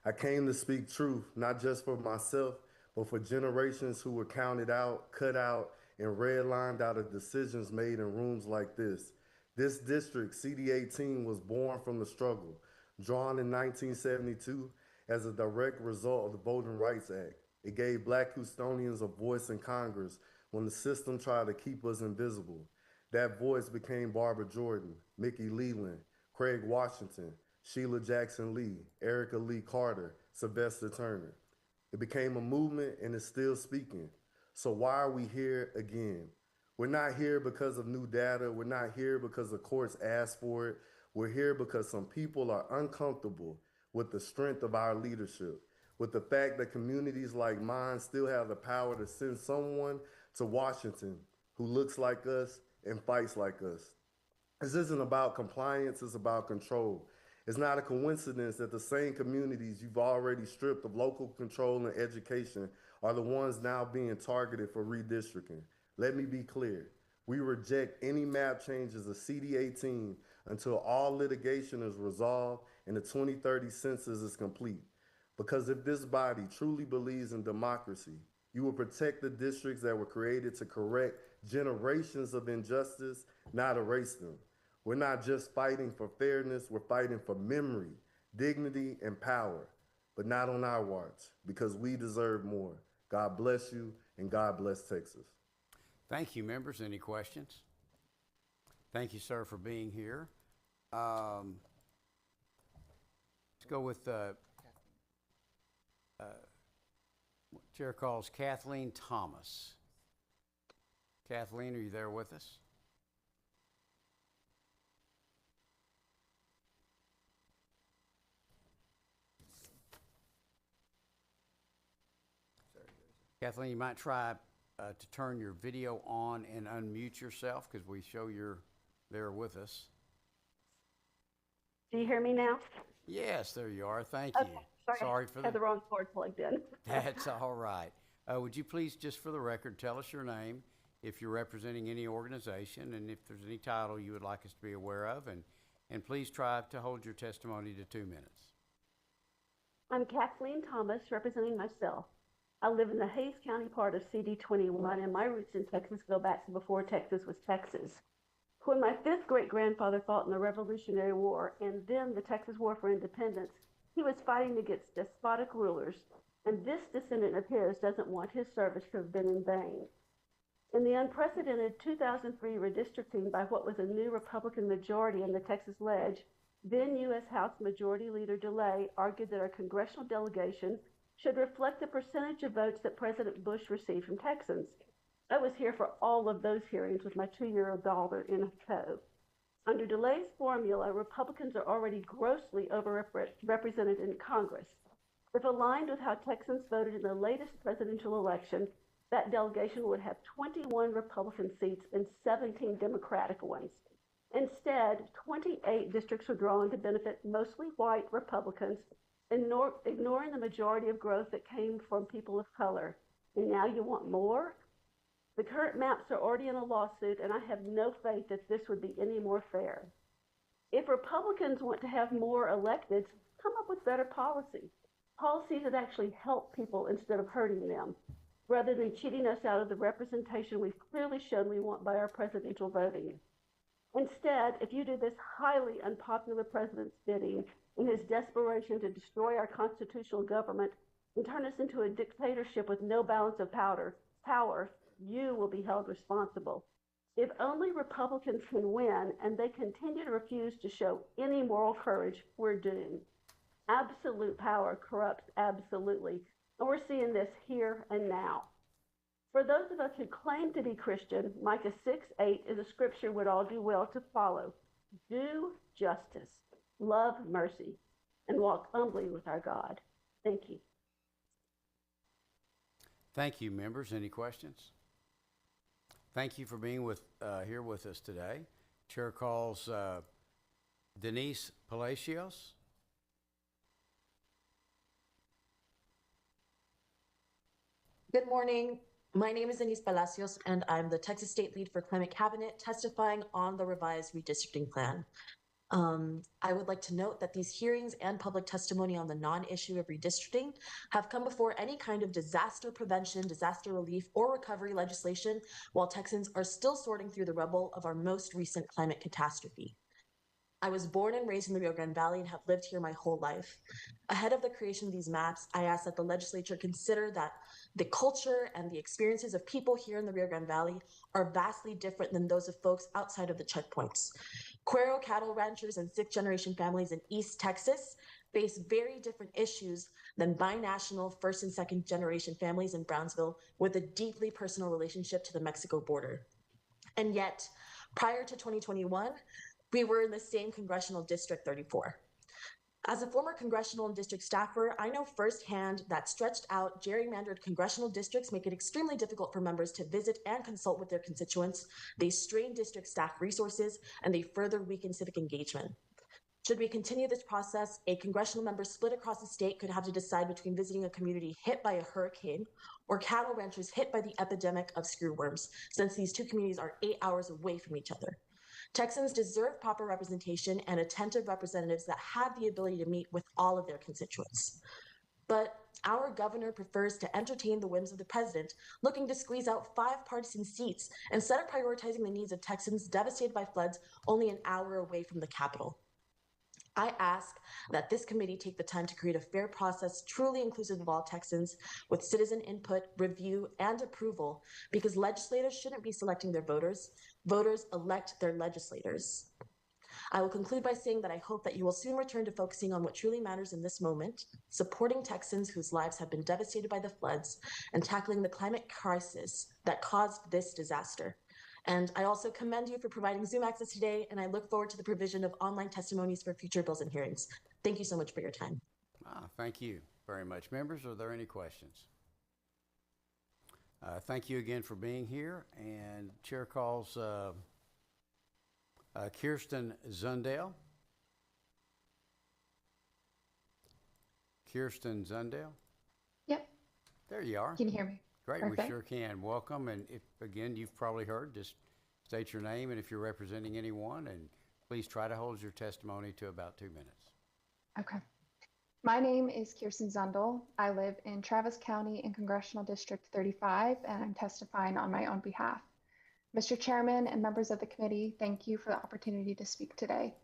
S: I came to speak truth, not just for myself, but for generations who were counted out, cut out, and redlined out of decisions made in rooms like this. This district, CD18, was born from the struggle, drawn in 1972 as a direct result of the Voting Rights Act. It gave Black Houstonians a voice in Congress when the system tried to keep us invisible. That voice became Barbara Jordan, Mickey Leland, Craig Washington, Sheila Jackson Lee, Erica Lee Carter, Sylvester Turner. It became a movement and is still speaking. So why are we here again? We're not here because of new data. We're not here because the courts asked for it. We're here because some people are uncomfortable with the strength of our leadership, with the fact that communities like mine still have the power to send someone to Washington who looks like us and fights like us. This isn't about compliance, it's about control. It's not a coincidence that the same communities you've already stripped of local control and education are the ones now being targeted for redistricting. Let me be clear. We reject any map changes of CD18 until all litigation is resolved and the 2030 census is complete. Because if this body truly believes in democracy, you will protect the districts that were created to correct generations of injustice, not erase them. We're not just fighting for fairness, we're fighting for memory, dignity, and power, but not on our watch, because we deserve more. God bless you, and God bless Texas.
A: Thank you, members. Any questions? Thank you, sir, for being here. Let's go with Chair calls Kathleen Thomas. Kathleen, are you there with us? Kathleen, you might try to turn your video on and unmute yourself because we show you're there with us.
T: Do you hear me now?
A: Yes, there you are. Thank
T: Okay,
A: you. Sorry for
T: I had the wrong cord plugged in.
A: That's all right. Would you please, just for the record, tell us your name, if you're representing any organization, and if there's any title you would like us to be aware of, and please try to hold your testimony to 2 minutes.
T: I'm Kathleen Thomas, representing myself. I live in the Hayes County part of CD21, and my roots in Texas go back to before Texas was Texas. When my fifth great-grandfather fought in the Revolutionary War and then the Texas War for Independence, he was fighting against despotic rulers, and this descendant of his doesn't want his service to have been in vain. In the unprecedented 2003 redistricting by what was a new Republican majority in the Texas Ledge, then U.S. House Majority Leader DeLay argued that our congressional delegation should reflect the percentage of votes that President Bush received from Texans. I was here for all of those hearings with my 2-year-old daughter in tow. Under DeLay's formula, Republicans are already grossly overrepresented in Congress. If aligned with how Texans voted in the latest presidential election, that delegation would have 21 Republican seats and 17 Democratic ones. Instead, 28 districts were drawn to benefit mostly white Republicans, ignoring the majority of growth that came from people of color. And now you want more? The current maps are already in a lawsuit, and I have no faith that this would be any more fair. If Republicans want to have more electeds, come up with better policies that actually help people instead of hurting them, rather than cheating us out of the representation we've clearly shown we want by our presidential voting. Instead, if you do this highly unpopular president's bidding in his desperation to destroy our constitutional government and turn us into a dictatorship with no balance of power, you will be held responsible. If only Republicans can win and they continue to refuse to show any moral courage, we're doomed. Absolute power corrupts absolutely, and we're seeing this here and now. For those of us who claim to be Christian, Micah 6:8 is a scripture we'd all do well to follow. Do justice, love mercy, and walk humbly with our God. Thank you.
A: Thank you, members. Any questions? Thank you for being here with us today. Chair calls Denise Palacios.
U: Good morning. My name is Denise Palacios, and I'm the Texas State Lead for Climate Cabinet, testifying on the revised redistricting plan. I would like to note that these hearings and public testimony on the non-issue of redistricting have come before any kind of disaster prevention, disaster relief, or recovery legislation, while Texans are still sorting through the rubble of our most recent climate catastrophe. I was born and raised in the Rio Grande Valley and have lived here my whole life. Ahead of the creation of these maps, I asked that the legislature consider that the culture and the experiences of people here in the Rio Grande Valley are vastly different than those of folks outside of the checkpoints. Cuero cattle ranchers and sixth-generation families in East Texas face very different issues than binational first and second generation families in Brownsville with a deeply personal relationship to the Mexico border. And yet, prior to 2021, we were in the same Congressional District 34. As a former congressional and district staffer, I know firsthand that stretched out, gerrymandered congressional districts make it extremely difficult for members to visit and consult with their constituents. They strain district staff resources, and they further weaken civic engagement. Should we continue this process, a congressional member split across the state could have to decide between visiting a community hit by a hurricane or cattle ranchers hit by the epidemic of screwworms, since these two communities are 8 hours away from each other. Texans deserve proper representation and attentive representatives that have the ability to meet with all of their constituents. But our governor prefers to entertain the whims of the president, looking to squeeze out 5 partisan seats instead of prioritizing the needs of Texans devastated by floods only an hour away from the Capitol. I ask that this committee take the time to create a fair process truly inclusive of all Texans with citizen input, review, and approval, because legislators shouldn't be selecting their voters. Voters elect their legislators. I will conclude by saying that I hope that you will soon return to focusing on what truly matters in this moment, supporting Texans whose lives have been devastated by the floods, and tackling the climate crisis that caused this disaster. And I also commend you for providing Zoom access today, and I look forward to the provision of online testimonies for future bills and hearings. Thank you so much for your time.
A: Thank you very much. Members, are there any questions? Thank you again for being here, and Chair calls Kirsten Zundale. Kirsten Zundale?
D: Yep.
A: There you are.
D: Can you hear me?
A: Great,
D: Perfect.
A: we sure can. Welcome, and if, again, you've probably heard, just state your name and if you're representing anyone, and please try to hold your testimony to about 2 minutes.
D: Okay. My name is Kirsten Zundel. I live in Travis County in Congressional District 35, and I'm testifying on my own behalf. Mr. Chairman and members of the committee, thank you for the opportunity to speak today.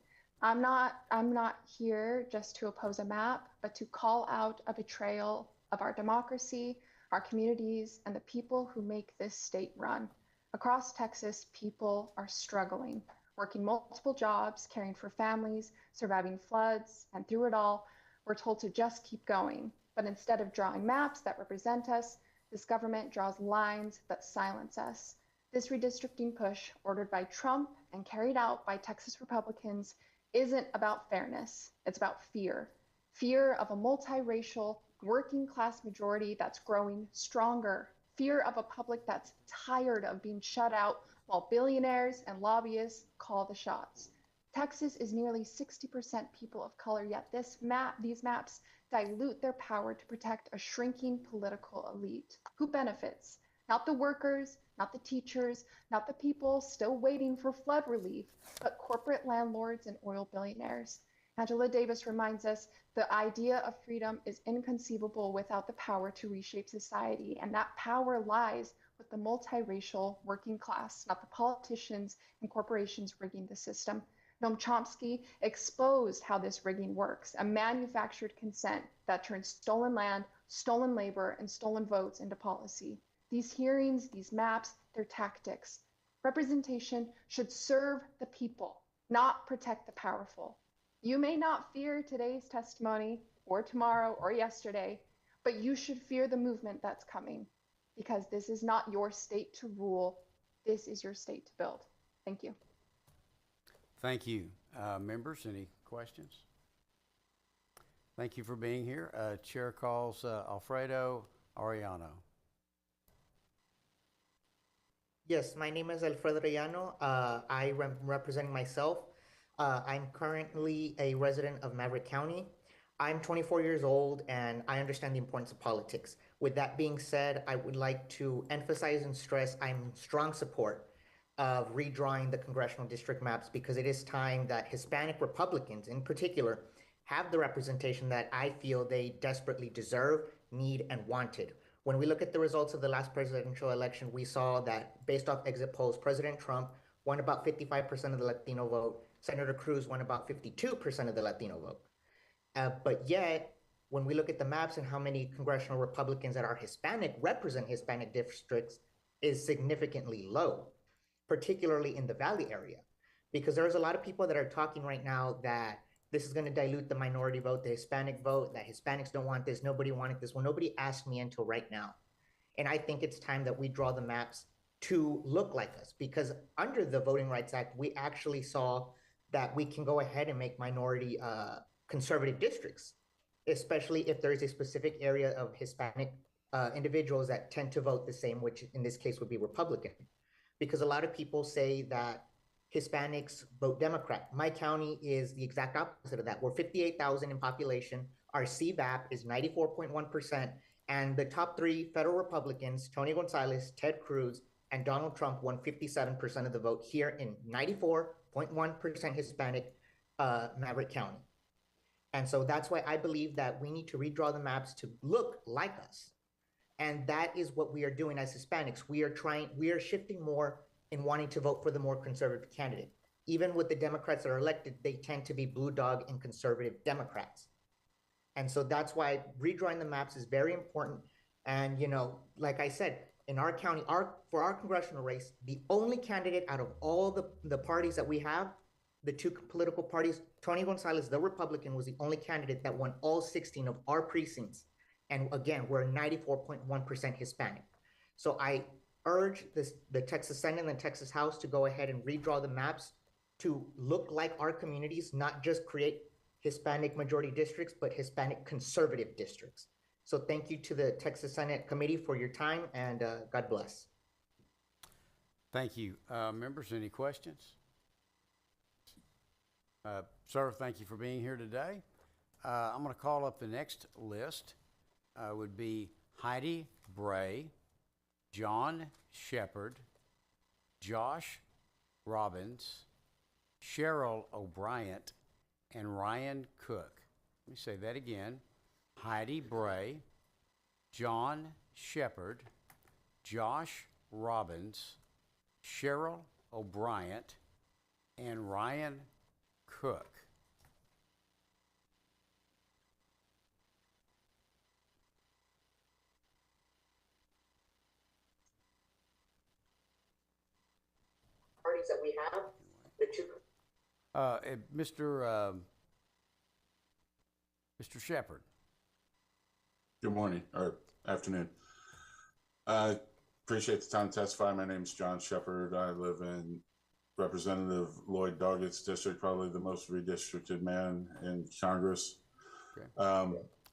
D: I'm not here just to oppose a map, but to call out a betrayal of our democracy, our communities, and the people who make this state run. Across Texas, people are struggling, working multiple jobs, caring for families, surviving floods, and through it all, we're told to just keep going. But instead of drawing maps that represent us, this government draws lines that silence us. This redistricting push, ordered by Trump and carried out by Texas Republicans, isn't about fairness. It's about fear. Fear of a multiracial, working class majority that's growing stronger. Fear of a public that's tired of being shut out while billionaires and lobbyists call the shots. Texas is nearly 60% people of color, yet these maps dilute their power to protect a shrinking political elite. Who benefits? Not the workers, not the teachers, not the people still waiting for flood relief, but corporate landlords and oil billionaires. Angela Davis reminds us the idea of freedom is inconceivable without the power to reshape society, and that power lies with the multiracial working class, not the politicians and corporations rigging the system. Noam Chomsky exposed how this rigging works, a manufactured consent that turns stolen land, stolen labor, and stolen votes into policy. These hearings, these maps, they're tactics. Representation should serve the people, not protect the powerful. You may not fear today's testimony, or tomorrow, or yesterday, but you should fear the movement that's coming, because this is not your state to rule. This is your state to build. Thank you.
A: Thank you. Members, any questions? Thank you for being here. Chair calls Alfredo Arellano.
V: Yes, my name is Alfredo Arellano. I am representing myself. I'm currently a resident of Maverick County. I'm 24 years old and I understand the importance of politics. With that being said, I would like to emphasize and stress I'm in strong support of redrawing the congressional district maps, because it is time that Hispanic Republicans in particular have the representation that I feel they desperately deserve, need, and wanted. When we look at the results of the last presidential election, we saw that based off exit polls, President Trump won about 55% of the Latino vote, Senator Cruz won about 52% of the Latino vote. But yet, when we look at the maps and how many congressional Republicans that are Hispanic represent Hispanic districts is significantly low, particularly in the Valley area. Because there's a lot of people that are talking right now that this is going to dilute the minority vote, the Hispanic vote, that Hispanics don't want this, nobody wanted this. Well, nobody asked me until right now. And I think it's time that we draw the maps to look like us, because under the Voting Rights Act, we actually saw that we can go ahead and make minority conservative districts, especially if there is a specific area of Hispanic individuals that tend to vote the same, which in this case would be Republican. Because a lot of people say that Hispanics vote Democrat. My county is the exact opposite of that. We're 58,000 in population. Our CVAP is 94.1%. And the top three federal Republicans, Tony Gonzalez, Ted Cruz, and Donald Trump, won 57% of the vote here in 94.1% Hispanic Maverick County. And so that's why I believe that we need to redraw the maps to look like us. And that is what we are doing as Hispanics. We are shifting more in wanting to vote for the more conservative candidate. Even with the Democrats that are elected, they tend to be blue dog and conservative Democrats. And so that's why redrawing the maps is very important. And, you know, like I said, in our county, for our congressional race, the only candidate out of all the parties that we have, the two political parties, Tony Gonzalez, the Republican, was the only candidate that won all 16 of our precincts. And again, we're 94.1% Hispanic. So I urge the Texas Senate and the Texas House to go ahead and redraw the maps to look like our communities, not just create Hispanic majority districts, but Hispanic conservative districts. So thank you to the Texas Senate Committee for your time, and God bless.
A: Thank you. Members, any questions? Sir, thank you for being here today. I'm going to call up the next list. Would be Heidi Bray, John Shepard, Josh Robbins, Cheryl O'Brien, and Ryan Cook. Let me say that again. Heidi Bray, John Shepard, Josh Robbins, Cheryl O'Brien, and Ryan Cook.
V: Parties that we have, the two.
A: Mr. Shepard.
B: Good morning or afternoon. I appreciate the time to testify. My name is John Shepard. I live in Representative Lloyd Doggett's district, probably the most redistricted man in Congress.
A: Okay.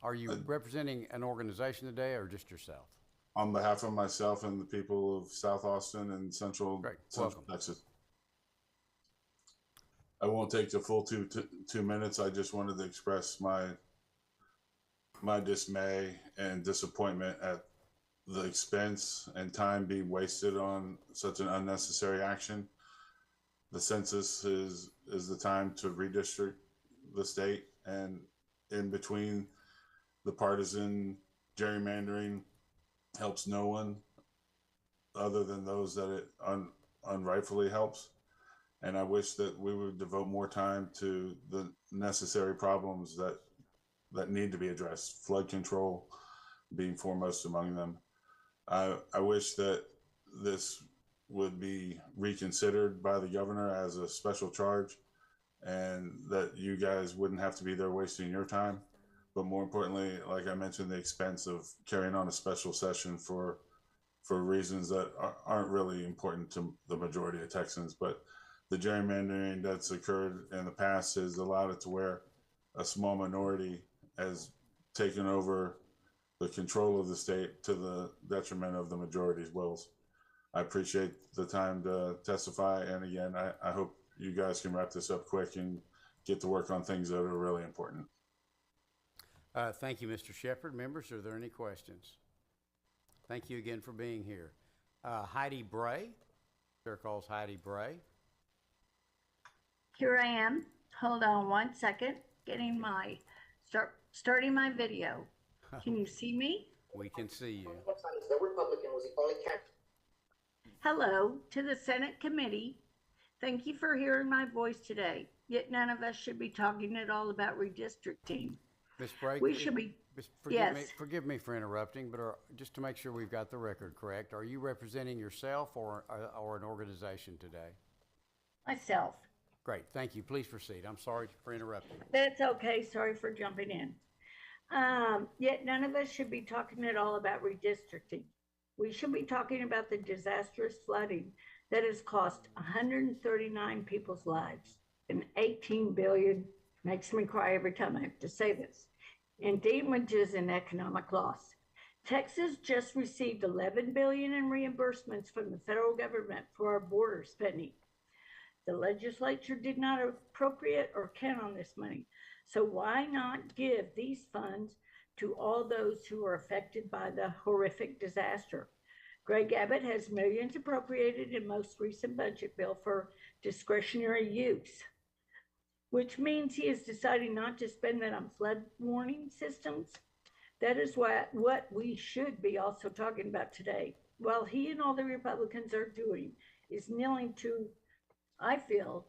A: Are you representing an organization today or just yourself?
B: On behalf of myself and the people of South Austin and Central Texas. I won't take the full two minutes. I just wanted to express my dismay and disappointment at the expense and time being wasted on such an unnecessary action. The census is the time to redistrict the state, and in between, the partisan gerrymandering helps no one other than those that it unrightfully helps. And I wish that we would devote more time to the necessary problems that need to be addressed, flood control being foremost among them. I wish that this would be reconsidered by the governor as a special charge, and that you guys wouldn't have to be there wasting your time. But more importantly, like I mentioned, the expense of carrying on a special session for reasons that aren't really important to the majority of Texans. But the gerrymandering that's occurred in the past has allowed it to where a small minority has taken over the control of the state to the detriment of the majority's wills. I appreciate the time to testify. And again, I hope you guys can wrap this up quick and get to work on things that are really important.
A: Thank you, Mr. Shepard. Members, are there any questions? Thank you again for being here. Heidi Bray. Chair calls Heidi Bray.
H: Here I am. Hold on one second. Starting my video. Can you see me?
A: We can see you.
V: The Republican was the only candidate.
H: Hello to the Senate committee. Thank you for hearing my voice today. yet none of us should be talking at all about redistricting.
A: Ms. Brake,
H: We should be,
A: forgive me for interrupting, but just to make sure we've got the record correct, are you representing yourself or an organization today?
H: myself.
A: Great, thank you. Please proceed. I'm sorry for interrupting.
H: That's okay. Sorry for jumping in. Yet none of us should be talking at all about redistricting. We should be talking about the disastrous flooding that has cost 139 people's lives and 18 billion, makes me cry every time I have to say this, in damages and economic loss. Texas just received 11 billion in reimbursements from the federal government for our border spending. The legislature did not appropriate or count on this money. So why not give these funds to all those who are affected by the horrific disaster? Greg Abbott has millions appropriated in most recent budget bill for discretionary use, which means he is deciding not to spend that on flood warning systems. That is what we should be also talking about today. While he and all the Republicans are doing is kneeling to, I feel,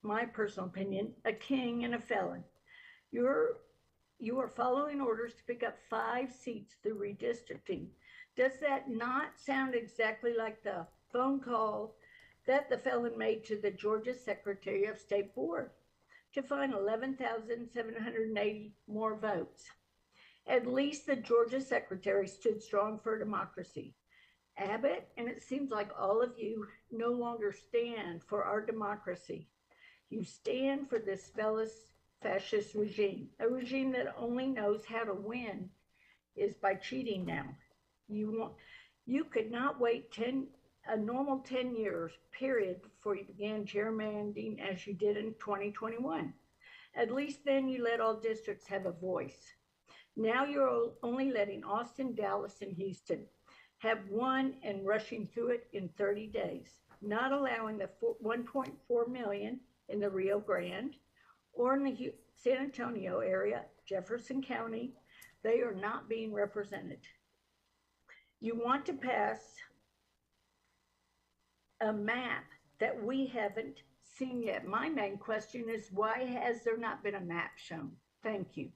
H: my personal opinion, a king and a felon. You are following orders to pick up 5 seats through redistricting. Does that not sound exactly like the phone call that the felon made to the Georgia Secretary of State Board to find 11,780 more votes? At least the Georgia Secretary stood strong for democracy. Abbott, and it seems like all of you, no longer stand for our democracy. You stand for this fascist regime, a regime that only knows how to win is by cheating now. You could not wait a normal 10 years, period, before you began gerrymandering as you did in 2021. At least then you let all districts have a voice. Now you're only letting Austin, Dallas, and Houston have one and rushing through it in 30 days, not allowing the 1.4 million in the Rio Grande or in the San Antonio area, Jefferson County. They are not being represented. You want to pass a map that we haven't seen yet. My main question is, why has there not been a map shown? Thank you.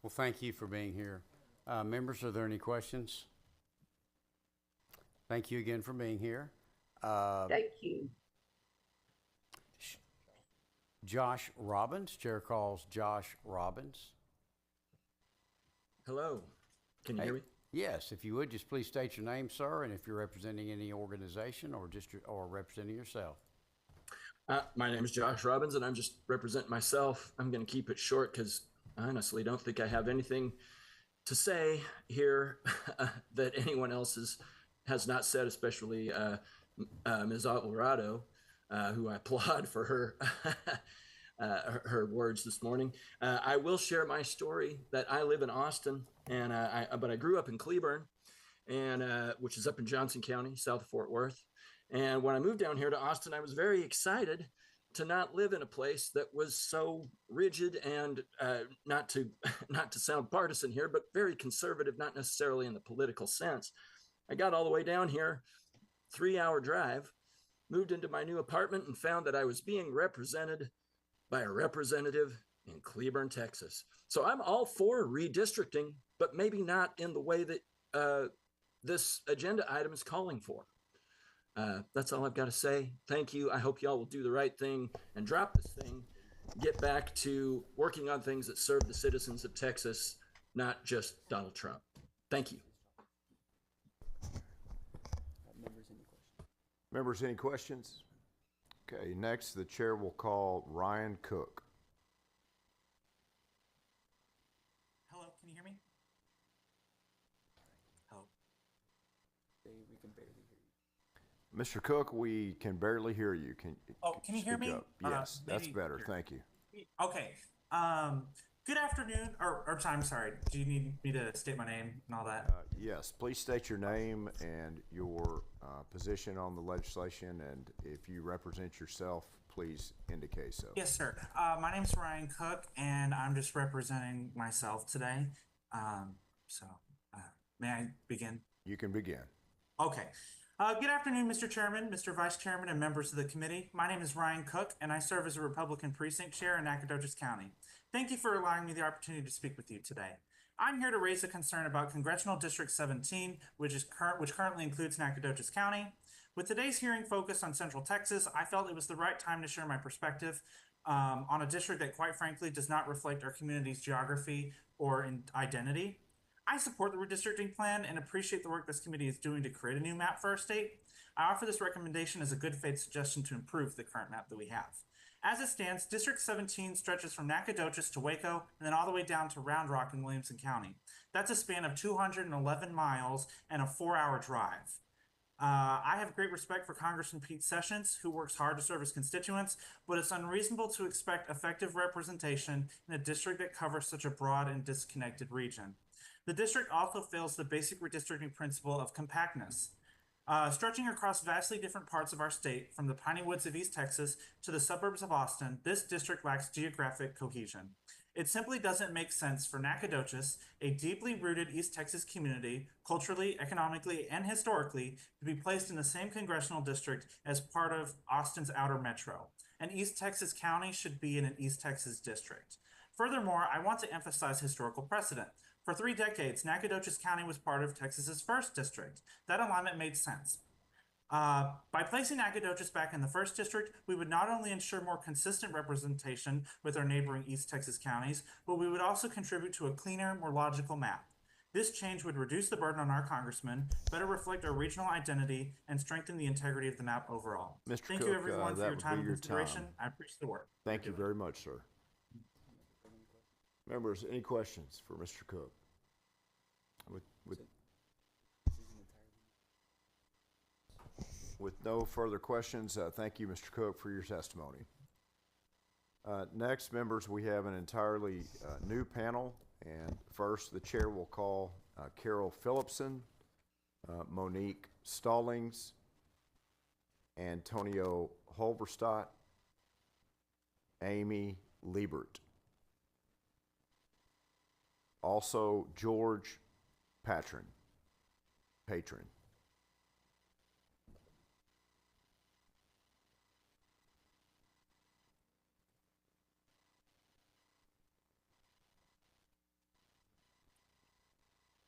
A: Well, thank you for being here. Members, are there any questions? Thank you again for being here.
H: Thank you.
A: Josh Robbins, Chair calls Josh Robbins.
I: Hello, can you hear me?
A: Yes, if you would, just please state your name, sir, and if you're representing any organization or district or representing yourself.
I: My name is Josh Robbins, and I'm just representing myself. I'm going to keep it short because I honestly don't think I have anything to say here that anyone else has not said, especially Ms. Alvarado, who I applaud for her her words this morning. I will share my story that I live in Austin, and but I grew up in Cleburne, and which is up in Johnson County, south of Fort Worth. And when I moved down here to Austin, I was very excited to not live in a place that was so rigid and not to sound partisan here, but very conservative, not necessarily in the political sense. I got all the way down here, 3-hour drive, moved into my new apartment and found that I was being represented by a representative in Cleburne, Texas. So I'm all for redistricting, but maybe not in the way that this agenda item is calling for. That's all I've got to say. Thank you. I hope y'all will do the right thing and drop this thing, get back to working on things that serve the citizens of Texas, not just Donald Trump. Thank you.
J: Members, any questions? Okay, next the chair will call Ryan Cook.
W: Hello, can you hear me? Hello. We can barely hear you.
J: Mr. Cook, we can barely hear you. Can
W: you hear me?
J: Yes, that's better. Thank you.
W: Okay. Good afternoon, or I'm sorry. Do you need me to state my name and all that?
J: Yes, please state your name and your position on the legislation, and if you represent yourself, please indicate so.
W: Yes, sir. My name is Ryan Cook, and I'm just representing myself today. May I begin?
J: You can begin.
W: Okay. Good afternoon, Mr. Chairman, Mr. Vice Chairman, and members of the committee. My name is Ryan Cook, and I serve as a Republican precinct chair in Nacogdoches County. Thank you for allowing me the opportunity to speak with you today. I'm here to raise a concern about Congressional District 17, which currently includes Nacogdoches County. With today's hearing focused on Central Texas, I felt it was the right time to share my perspective on a district that, quite frankly, does not reflect our community's geography or identity. I support the redistricting plan and appreciate the work this committee is doing to create a new map for our state. I offer this recommendation as a good faith suggestion to improve the current map that we have. As it stands, District 17 stretches from Nacogdoches to Waco and then all the way down to Round Rock in Williamson County. That's a span of 211 miles and a 4-hour drive. I have great respect for Congressman Pete Sessions, who works hard to serve his constituents, but it's unreasonable to expect effective representation in a district that covers such a broad and disconnected region. The district also fails the basic redistricting principle of compactness. Stretching across vastly different parts of our state, from the piney woods of East Texas to the suburbs of Austin, this district lacks geographic cohesion. It simply doesn't make sense for Nacogdoches, a deeply rooted East Texas community, culturally, economically, and historically, to be placed in the same congressional district as part of Austin's outer metro. An East Texas county should be in an East Texas district. Furthermore, I want to emphasize historical precedent. For 3 decades, Nacogdoches County was part of Texas's 1st district. That alignment made sense. By placing Nacogdoches back in the 1st district, we would not only ensure more consistent representation with our neighboring East Texas counties, but we would also contribute to a cleaner, more logical map. This change would reduce the burden on our congressmen, better reflect our regional identity, and strengthen the integrity of the map overall. Thank you, everyone, for your time and consideration. I appreciate the work.
J: Thank you very much, sir. Members, any questions for Mr. Cook? With no further questions, thank you, Mr. Cook, for your testimony. Next, members, we have an entirely new panel, and first the chair will call Carol Phillipson, Monique Stallings, Antonio Holverstadt, Amy Liebert. Also, George Patron.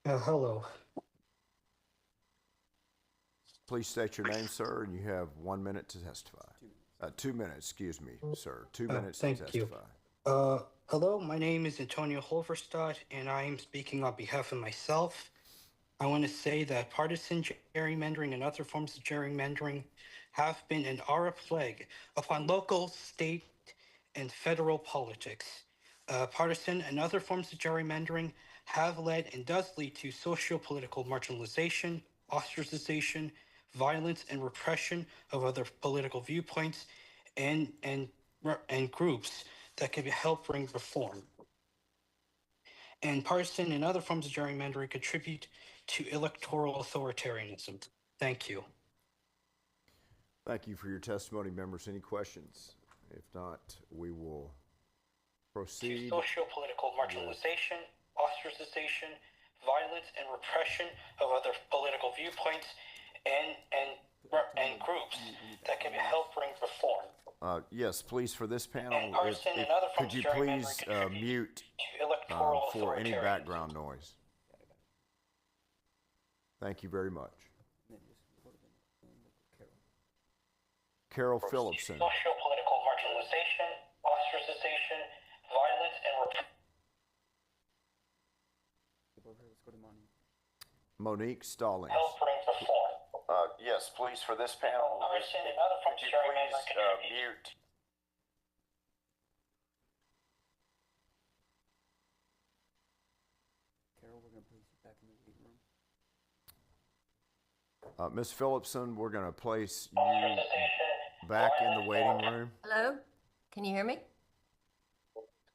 F: Hello.
J: Please state your name, sir, and you have 1 minute to testify. 2 minutes, excuse me, sir. 2 minutes to testify.
F: Thank you. Hello, my name is Antonio Holverstadt, and I am speaking on behalf of myself. I want to say that partisan gerrymandering and other forms of gerrymandering have been and are a plague upon local, state, and federal politics. Partisan and other forms of gerrymandering have led and does lead to socio-political marginalization, ostracization, violence, and repression of other political viewpoints and groups that can help bring reform. And partisan and other forms of gerrymandering contribute to electoral authoritarianism. Thank you.
J: Thank you for your testimony, members. Any questions? If not, we will proceed.
F: Socio-political marginalization, ostracization, violence, and repression of other political viewpoints and groups that can help bring reform.
J: Yes, please, for this panel,
F: could
J: you please mute for any background noise? Thank you very much. Carol Phillipson.
F: Socio-political marginalization, ostracization, violence, and
J: Monique Stallings.
F: help bring reform.
J: Yes, please, for this panel, could you please mute?
K: Carol, we're going to place you back in the waiting room.
J: Ms. Phillipson, we're going to place you back in the waiting room.
L: Hello? Can you hear me?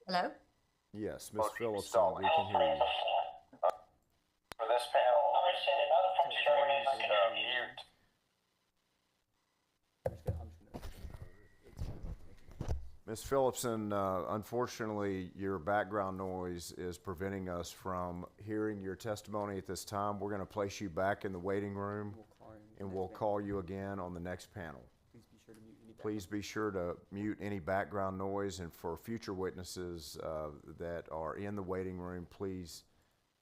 L: Hello?
J: Yes, Ms. Phillipson, we can hear you.
F: For this panel, mute.
J: Ms. Phillipson, unfortunately, your background noise is preventing us from hearing your testimony at this time. We're going to place you back in the waiting room, and we'll call you again on the next panel.
K: Please be sure to mute any background noise.
J: Please be sure to mute any background noise, and for future witnesses that are in the waiting room, please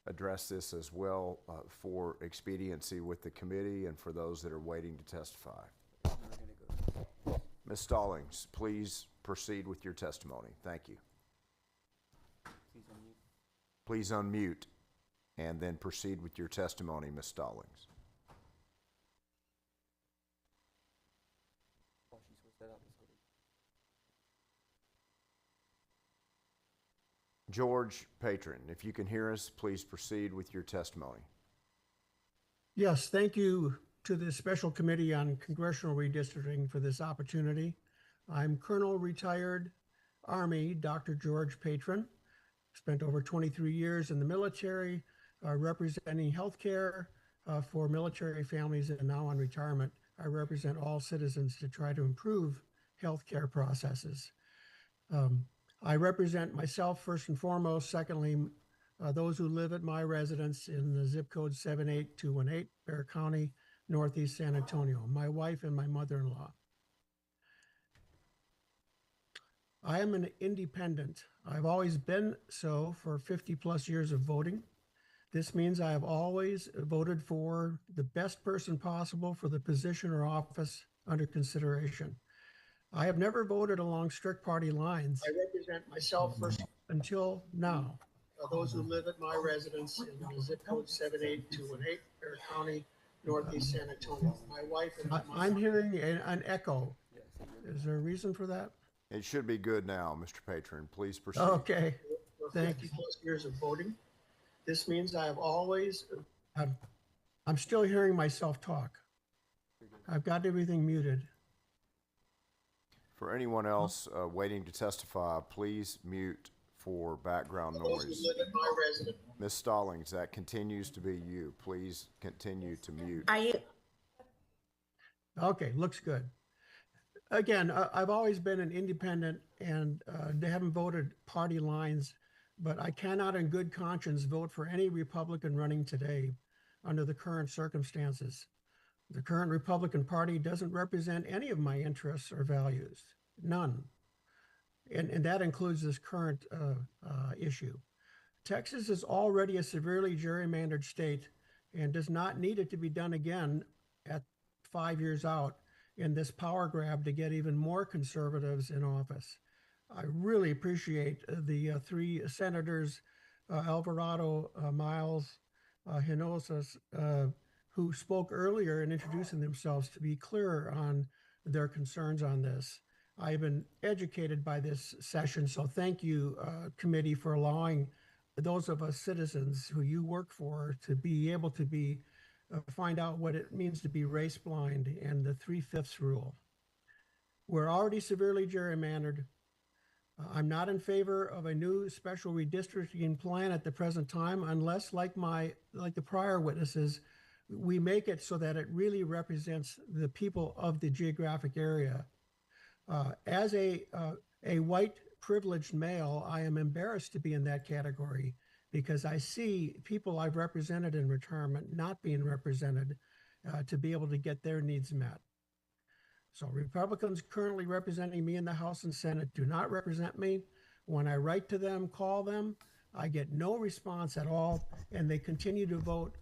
J: address this as well for expediency with the committee and for those that are waiting to testify. Ms. Stallings, please proceed with your testimony. Thank you. Please unmute and then proceed with your testimony, Ms. Stallings. George Patron, if you can hear us, please proceed with your testimony.
C: Yes, thank you to the Special Committee on Congressional Redistricting for this opportunity. I'm Colonel Retired Army Dr. George Patron. Spent over 23 years in the military, representing healthcare for military families, and now on retirement, I represent all citizens to try to improve healthcare processes. I represent myself first and foremost. Secondly, those who live at my residence in the zip code 78218, Bexar County, Northeast San Antonio, my wife and my mother-in-law. I am an independent. I've always been so for 50 plus years of voting. This means I have always voted for the best person possible for the position or office under consideration. I have never voted along strict party lines. I represent myself first until now. Those who live at my residence in the zip code 78218, Bexar County, Northeast San Antonio. My wife and I'm hearing an echo. Is there a reason for that?
J: It should be good now, Mr. Patron. Please proceed.
C: Okay. Thank you. Plus years of voting. This means I have always, I'm still hearing myself talk. I've got everything muted.
J: For anyone else waiting to testify, please mute for background noise. Ms. Stallings, that continues to be you. Please continue to mute.
C: Okay, looks good. Again, I've always been an independent and they haven't voted party lines, but I cannot in good conscience vote for any Republican running today under the current circumstances. The current Republican Party doesn't represent any of my interests or values, none. And that includes this current issue. Texas is already a severely gerrymandered state and does not need it to be done again at 5 years out in this power grab to get even more conservatives in office. I really appreciate the three senators, Alvarado, Miles, Hinojosa, who spoke earlier in introducing themselves to be clear on their concerns on this. I've been educated by this session, so thank you, committee, for allowing those of us citizens who you work for to be able to be find out what it means to be race blind and the 3/5 rule. We're already severely gerrymandered. I'm not in favor of a new special redistricting plan at the present time, unless, like the prior witnesses, we make it so that it really represents the people of the geographic area. As a white privileged male, I am embarrassed to be in that category because I see people I've represented in retirement not being represented to be able to get their needs met. So Republicans currently representing me in the House and Senate do not represent me. When I write to them, call them, I get no response at all, and they continue to vote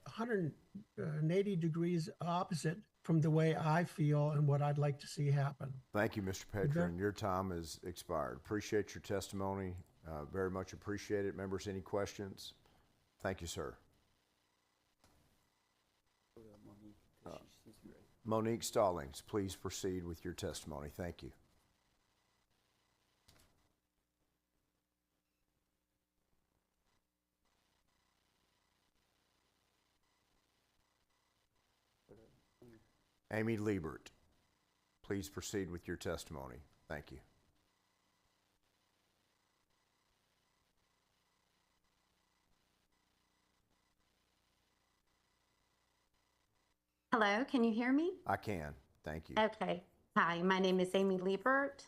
C: 180 degrees opposite from the way I feel and what I'd like to see happen.
J: Thank you, Mr. Patron. Your time has expired. Appreciate your testimony. Very much appreciate it. Members, any questions? Thank you, sir. Monique Stallings, please proceed with your testimony. Thank you. Amy Liebert, please proceed with your testimony. Thank you.
E: Hello, can you hear me?
J: I can. Thank you.
E: Okay. Hi, my name is Amy Liebert.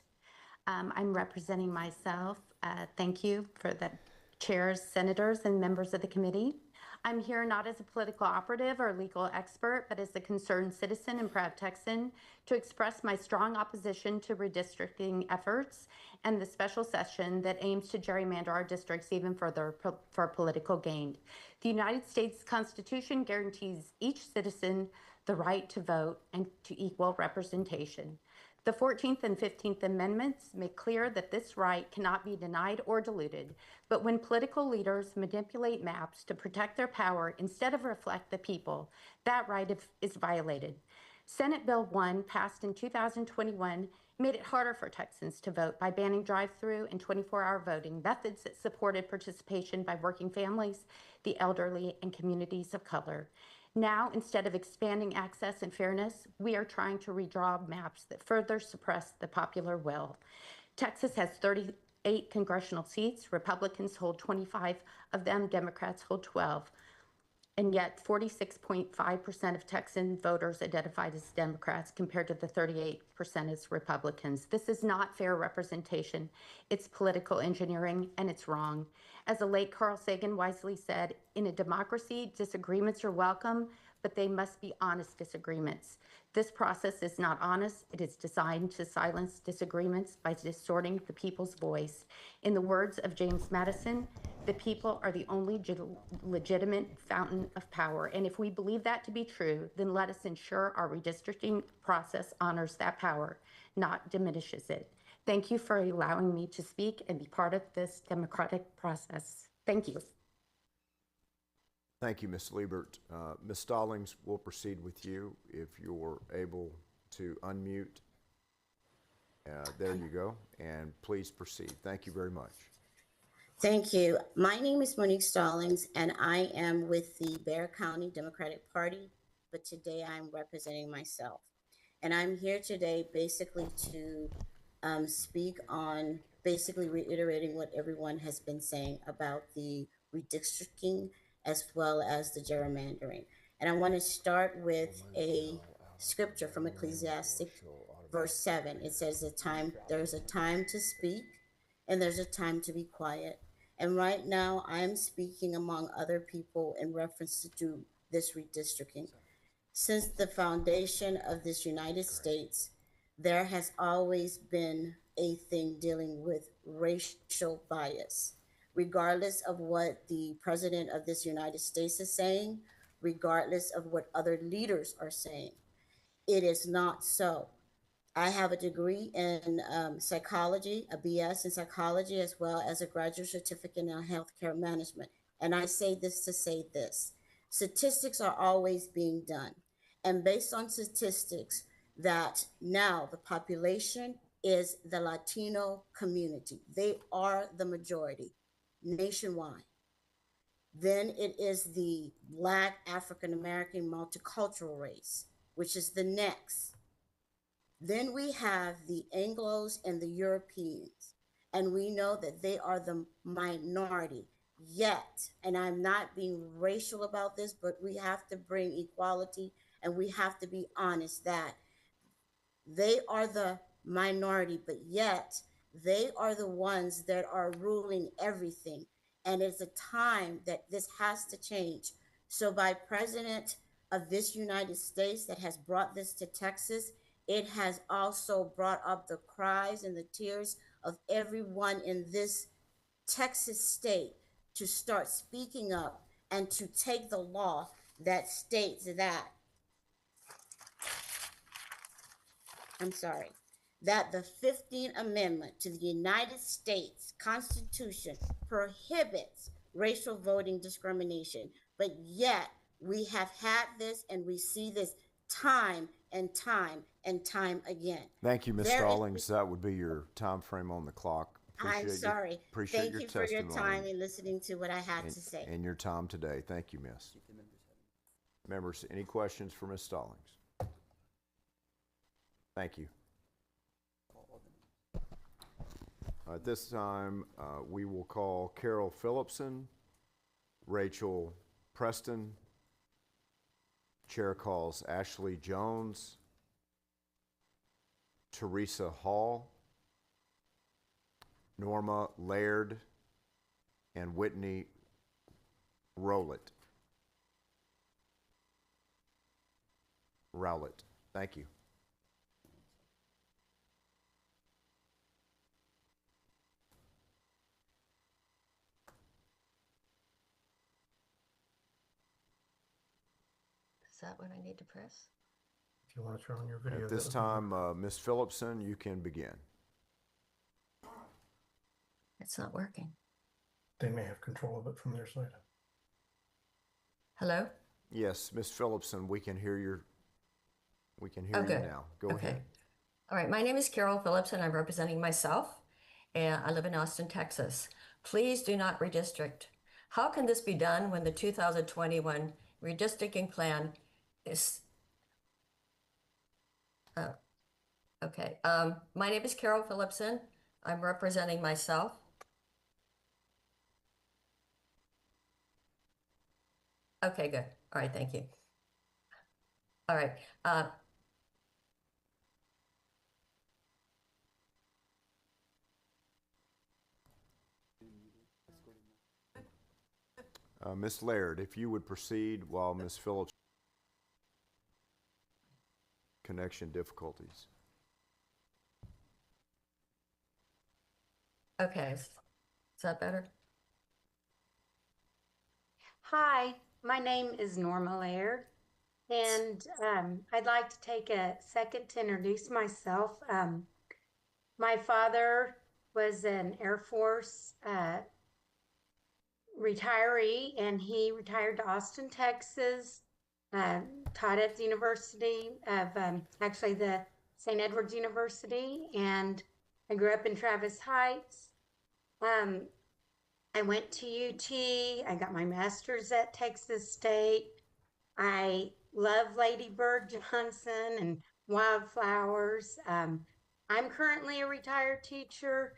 E: I'm representing myself. Thank you for the chairs, senators, and members of the committee. I'm here not as a political operative or legal expert, but as a concerned citizen and proud Texan to express my strong opposition to redistricting efforts and the special session that aims to gerrymander our districts even further for political gain. The United States Constitution guarantees each citizen the right to vote and to equal representation. The 14th and 15th Amendments make clear that this right cannot be denied or diluted, but when political leaders manipulate maps to protect their power instead of reflect the people, that right is violated. Senate Bill 1, passed in 2021, made it harder for Texans to vote by banning drive-through and 24-hour voting, methods that supported participation by working families, the elderly, and communities of color. Now, instead of expanding access and fairness, we are trying to redraw maps that further suppress the popular will. Texas has 38 congressional seats. Republicans hold 25 of them. Democrats hold 12. And yet 46.5% of Texan voters identified as Democrats compared to the 38% as Republicans. This is not fair representation. It's political engineering, and it's wrong. As the late Carl Sagan wisely said, in a democracy, disagreements are welcome, but they must be honest disagreements. This process is not honest. It is designed to silence disagreements by distorting the people's voice. In the words of James Madison, the people are the only legitimate fountain of power. And if we believe that to be true, then let us ensure our redistricting process honors that power, not diminishes it. Thank you for allowing me to speak and be part of this democratic process. Thank you.
J: Thank you, Ms. Liebert. Ms. Stallings, we'll proceed with you if you're able to unmute. There you go, and please proceed. Thank you very much.
G: Thank you. My name is Monique Stallings, and I am with the Bexar County Democratic Party, but today I'm representing myself. And I'm here today basically to speak on basically reiterating what everyone has been saying about the redistricting as well as the gerrymandering. And I want to start with a scripture from Ecclesiastic verse 7. It says, there's a time to speak and there's a time to be quiet. And right now I'm speaking among other people in reference to this redistricting. Since the foundation of this United States, there has always been a thing dealing with racial bias. Regardless of what the president of this United States is saying, regardless of what other leaders are saying, it is not so. I have a degree in psychology, a BS in psychology, as well as a graduate certificate in healthcare management. And I say this to say this. Statistics are always being done. And based on statistics, that now the population is the Latino community. They are the majority nationwide. Then it is the Black African-American multicultural race, which is the next. Then we have the Anglos and the Europeans, and we know that they are the minority. Yet, and I'm not being racial about this, but we have to bring equality, and we have to be honest that they are the minority, but yet they are the ones that are ruling everything. And it's a time that this has to change. So by President of this United States that has brought this to Texas, it has also brought up the cries and the tears of everyone in this Texas state to start speaking up and to take the law that states that, that the 15th Amendment to the United States Constitution prohibits racial voting discrimination. But yet we have had this and we see this time and time and time again.
J: Thank you, Ms. Stallings. That would be your time frame on the clock.
G: I'm sorry.
J: Appreciate
G: Thank you for your time and listening to what I had to say.
J: And your time today. Thank you, Miss. Members, any questions for Ms. Stallings? Thank you. At this time, we will call Carol Phillipson, Rachel Preston. Chair calls Ashley Jones, Teresa Hall, Norma Laird, and Whitney Rowlett. Rowlett. Thank you.
L: Is that what I need to press?
M: If you want to turn on your video.
J: At this time, Ms. Phillipson, you can begin.
L: It's not working.
M: They may have control of it from their side.
L: Hello?
J: Yes, Ms. Phillipson, we can hear you now. Go ahead.
L: All right, my name is Carol Phillips, and I'm representing myself, and I live in Austin, Texas. Please do not redistrict. How can this be done when the 2021 redistricting plan is... okay. My name is Carol Phillipson. I'm representing myself. Okay, good. All right, thank you. All right.
J: Ms. Laird, if you would proceed while Ms. Phillips connection difficulties.
L: Okay, is that better?
N: Hi, my name is Norma Laird, and I'd like to take a second to introduce myself. My father was an Air Force retiree, and he retired to Austin, Texas, taught at the University of, actually the St. Edward's University, and I grew up in Travis Heights. I went to UT. I got my master's at Texas State. I love Lady Bird Johnson and wildflowers. I'm currently a retired teacher.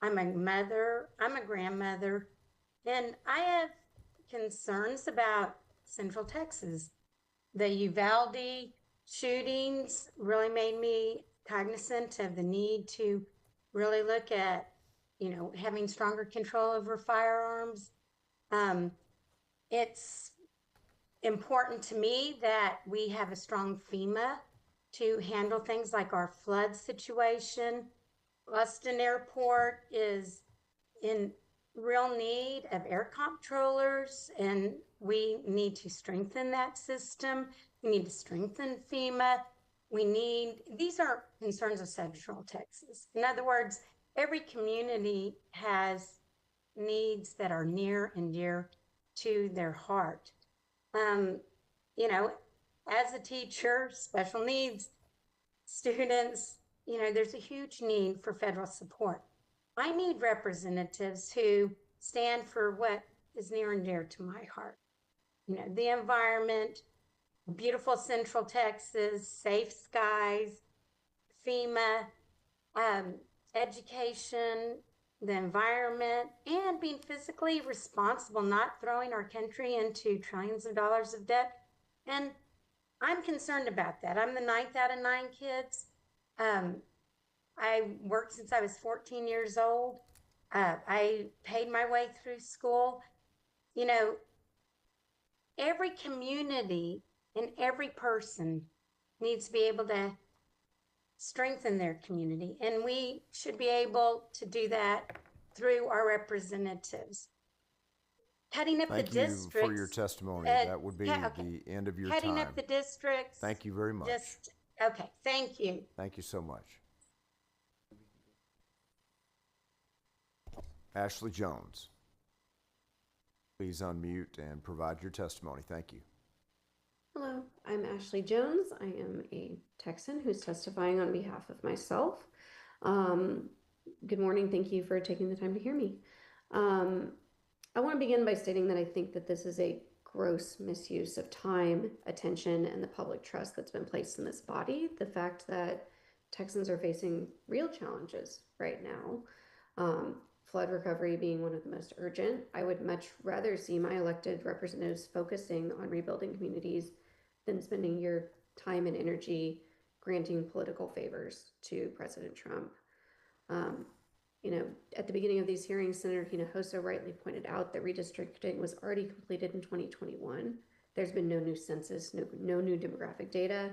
N: I'm a mother. I'm a grandmother. And I have concerns about Central Texas. The Uvalde shootings really made me cognizant of the need to really look at, you know, having stronger control over firearms. It's important to me that we have a strong FEMA to handle things like our flood situation. Austin Airport is in real need of air comptrollers, and we need to strengthen that system. We need to strengthen FEMA. These are concerns of Central Texas. In other words, every community has needs that are near and dear to their heart. You know, as a teacher, special needs students, you know, there's a huge need for federal support. I need representatives who stand for what is near and dear to my heart. You know, the environment, beautiful Central Texas, safe skies, FEMA, education, the environment, and being fiscally responsible, not throwing our country into trillions of dollars of debt. And I'm concerned about that. I'm the 9th out of 9 kids. I worked since I was 14 years old. I paid my way through school. You know, every community and every person needs to be able to strengthen their community, and we should be able to do that through our representatives. Cutting up the districts.
J: Thank you for your testimony. That would be the end of your time.
N: Cutting up the districts.
J: Thank you very much.
N: Okay, thank you.
J: Thank you so much. Ashley Jones, please unmute and provide your testimony. Thank you.
O: Hello, I'm Ashley Jones. I am a Texan who's testifying on behalf of myself. Good morning. Thank you for taking the time to hear me. I want to begin by stating that I think that this is a gross misuse of time, attention, and the public trust that's been placed in this body. The fact that Texans are facing real challenges right now, flood recovery being one of the most urgent. I would much rather see my elected representatives focusing on rebuilding communities than spending your time and energy granting political favors to President Trump. You know, at the beginning of these hearings, Senator Hinojosa rightly pointed out that redistricting was already completed in 2021. There's been no new census, no new demographic data.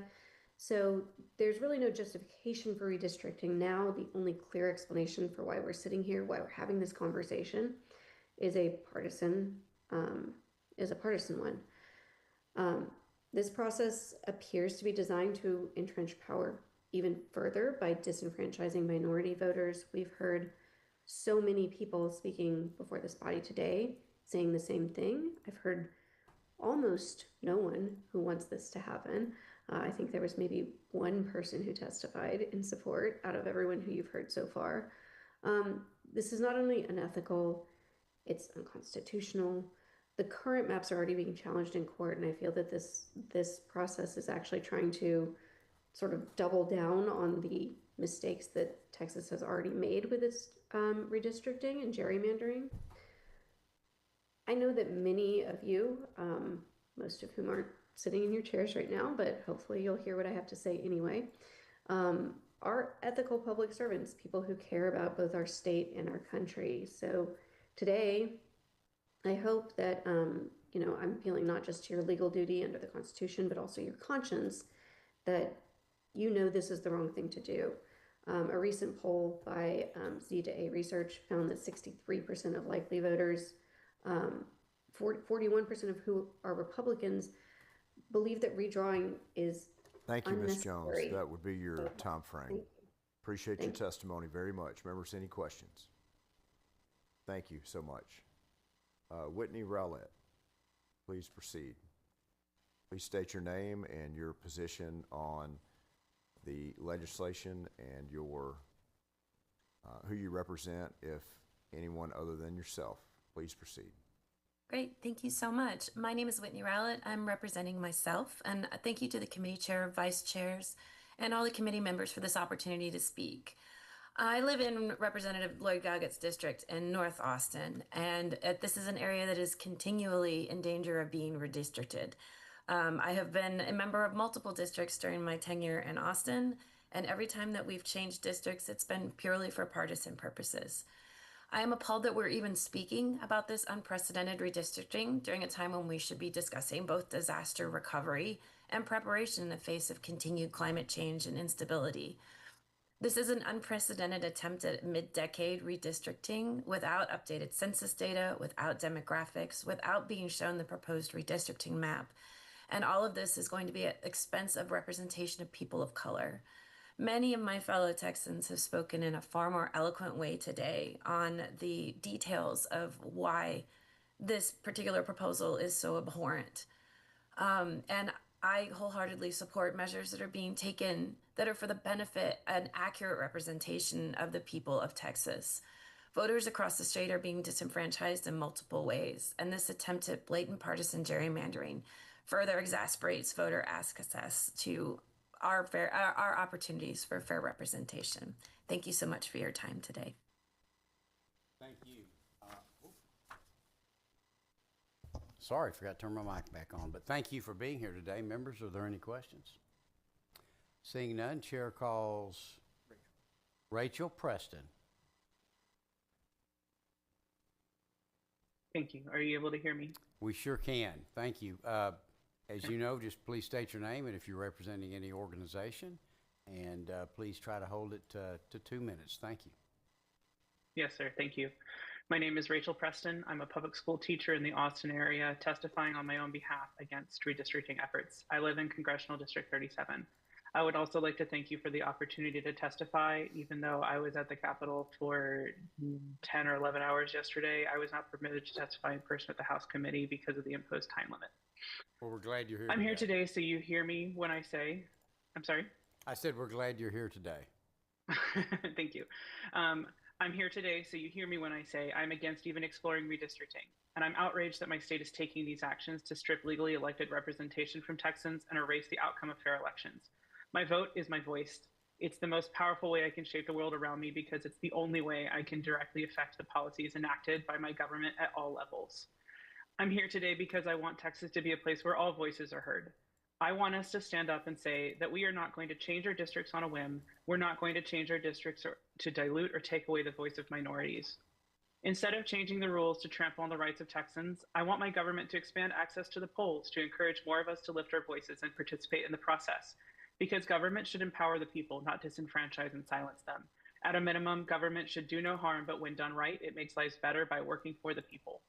O: So there's really no justification for redistricting now. The only clear explanation for why we're sitting here, why we're having this conversation, is a partisan one. This process appears to be designed to entrench power even further by disenfranchising minority voters. We've heard so many people speaking before this body today saying the same thing. I've heard almost no one who wants this to happen. I think there was maybe one person who testified in support out of everyone who you've heard so far. This is not only unethical, it's unconstitutional. The current maps are already being challenged in court, and I feel that this process is actually trying to sort of double down on the mistakes that Texas has already made with its redistricting and gerrymandering. I know that many of you, most of whom aren't sitting in your chairs right now, but hopefully you'll hear what I have to say anyway, are ethical public servants, people who care about both our state and our country. So today, I hope that, I'm feeling not just your legal duty under the Constitution, but also your conscience, that you know this is the wrong thing to do. A recent poll by Z to A Research found that 63% of likely voters, 41% of who are Republicans, believe that redrawing is
J: Thank you, Ms. Jones.
O: unnecessary.
J: That would be your time frame.
O: Thank you.
J: Appreciate your
O: Thank you.
J: testimony very much. Members, any questions? Thank you so much. Whitney Rowlett, please proceed. Please state your name and your position on the legislation and your who you represent, if anyone other than yourself. Please proceed.
P: Great, thank you so much. My name is Whitney Rowlett. I'm representing myself, and thank you to the committee chair, vice chairs, and all the committee members for this opportunity to speak. I live in Representative Lloyd Goggett's district in North Austin, and this is an area that is continually in danger of being redistricted. I have been a member of multiple districts during my tenure in Austin, and every time that we've changed districts, it's been purely for partisan purposes. I am appalled that we're even speaking about this unprecedented redistricting during a time when we should be discussing both disaster recovery and preparation in the face of continued climate change and instability. This is an unprecedented attempt at mid-decade redistricting without updated census data, without demographics, without being shown the proposed redistricting map. And all of this is going to be at the expense of representation of people of color. Many of my fellow Texans have spoken in a far more eloquent way today on the details of why this particular proposal is so abhorrent. And I wholeheartedly support measures that are being taken that are for the benefit and accurate representation of the people of Texas. Voters across the state are being disenfranchised in multiple ways, and this attempt at blatant partisan gerrymandering further exasperates voter access to our opportunities for fair representation. Thank you so much for your time today.
A: Thank you. Sorry, forgot to turn my mic back on, but thank you for being here today. Members, are there any questions? Seeing none, chair calls Rachel Preston.
Q: Thank you. Are you able to hear me?
A: We sure can. Thank you. As you know, just please state your name and if you're representing any organization, and please try to hold it to 2 minutes. Thank you.
Q: Yes, sir. Thank you. My name is Rachel Preston. I'm a public school teacher in the Austin area, testifying on my own behalf against redistricting efforts. I live in Congressional District 37. I would also like to thank you for the opportunity to testify. Even though I was at the Capitol for 10 or 11 hours yesterday, I was not permitted to testify in person at the House committee because of the imposed time limit.
A: Well, we're glad you're here.
Q: I'm here today so you hear me when I say, I'm sorry?
A: I said we're glad you're here today.
Q: Thank you. I'm here today so you hear me when I say I'm against even exploring redistricting. And I'm outraged that my state is taking these actions to strip legally elected representation from Texans and erase the outcome of fair elections. My vote is my voice. It's the most powerful way I can shape the world around me because it's the only way I can directly affect the policies enacted by my government at all levels. I'm here today because I want Texas to be a place where all voices are heard. I want us to stand up and say that we are not going to change our districts on a whim. We're not going to change our districts to dilute or take away the voice of minorities. Instead of changing the rules to trample on the rights of Texans, I want my government to expand access to the polls to encourage more of us to lift our voices and participate in the process. because government should empower the people, not disenfranchise and silence them. At a minimum, government should do no harm, but when done right, it makes lives better by working for the people.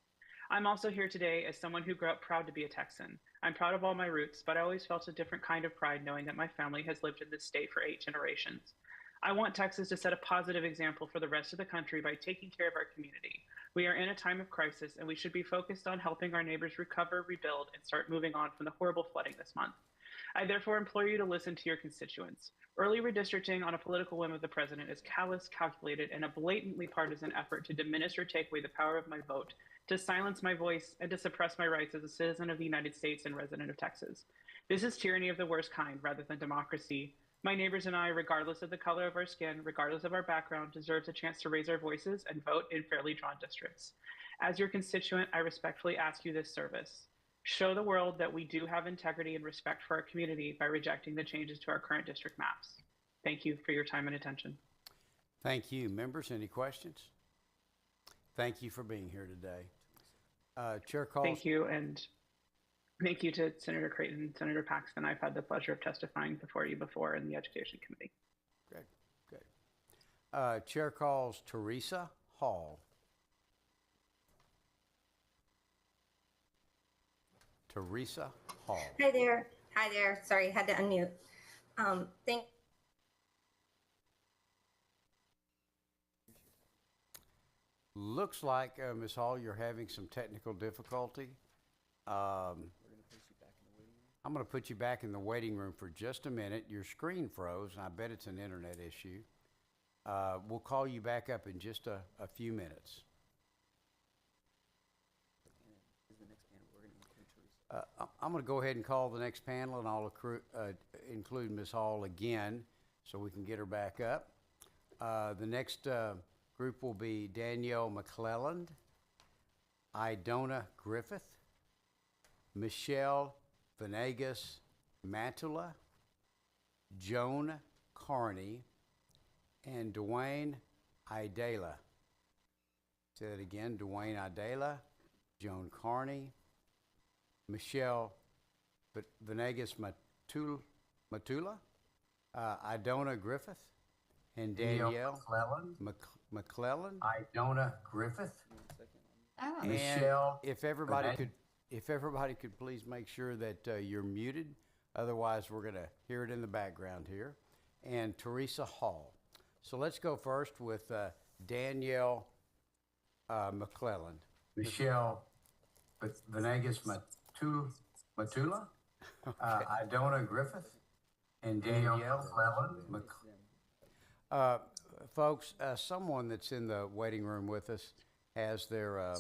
Q: I'm also here today as someone who grew up proud to be a Texan. I'm proud of all my roots, but I always felt a different kind of pride knowing that my family has lived in this state for 8 generations. I want Texas to set a positive example for the rest of the country by taking care of our community. We are in a time of crisis, and we should be focused on helping our neighbors recover, rebuild, and start moving on from the horrible flooding this month. I therefore implore you to listen to your constituents. Early redistricting on a political whim of the president is callous, calculated, and a blatantly partisan effort to diminish or take away the power of my vote, to silence my voice, and to suppress my rights as a citizen of the United States and resident of Texas. This is tyranny of the worst kind rather than democracy. My neighbors and I, regardless of the color of our skin, regardless of our background, deserve a chance to raise our voices and vote in fairly drawn districts. As your constituent, I respectfully ask you this service. Show the world that we do have integrity and respect for our community by rejecting the changes to our current district maps. Thank you for your time and attention.
A: Thank you. Members, any questions? Thank you for being here today. Chair calls.
Q: Thank you, and thank you to Senator Creighton and Senator Paxton. I've had the pleasure of testifying before you before in the Education Committee.
A: Good, good. Chair calls Teresa Hall. Teresa Hall.
R: Hi there. Hi there. Sorry, had to unmute.
A: Looks like, Ms. Hall, you're having some technical difficulty. I'm going to put you back in the waiting room for just a minute. Your screen froze, and I bet it's an internet issue. We'll call you back up in just a few minutes. I'm going to go ahead and call the next panel, and I'll include Ms. Hall again so we can get her back up. The next group will be Danielle McClelland, Idona Griffith, Michelle Venegas Matula, Joan Carney, and Dwayne Idela. Say that again, Dwayne Idela, Joan Carney, Michelle Venegas Matula, Idona Griffith, and Danielle McClellan.
S: Idona Griffith.
A: And
S: Michelle.
A: If everybody could please make sure that you're muted, otherwise we're going to hear it in the background here. And Teresa Hall. So let's go first with Danielle McClellan.
S: Michelle Venegas Matula, Idona Griffith, and Danielle McClellan.
A: Folks, someone that's in the waiting room with us has their,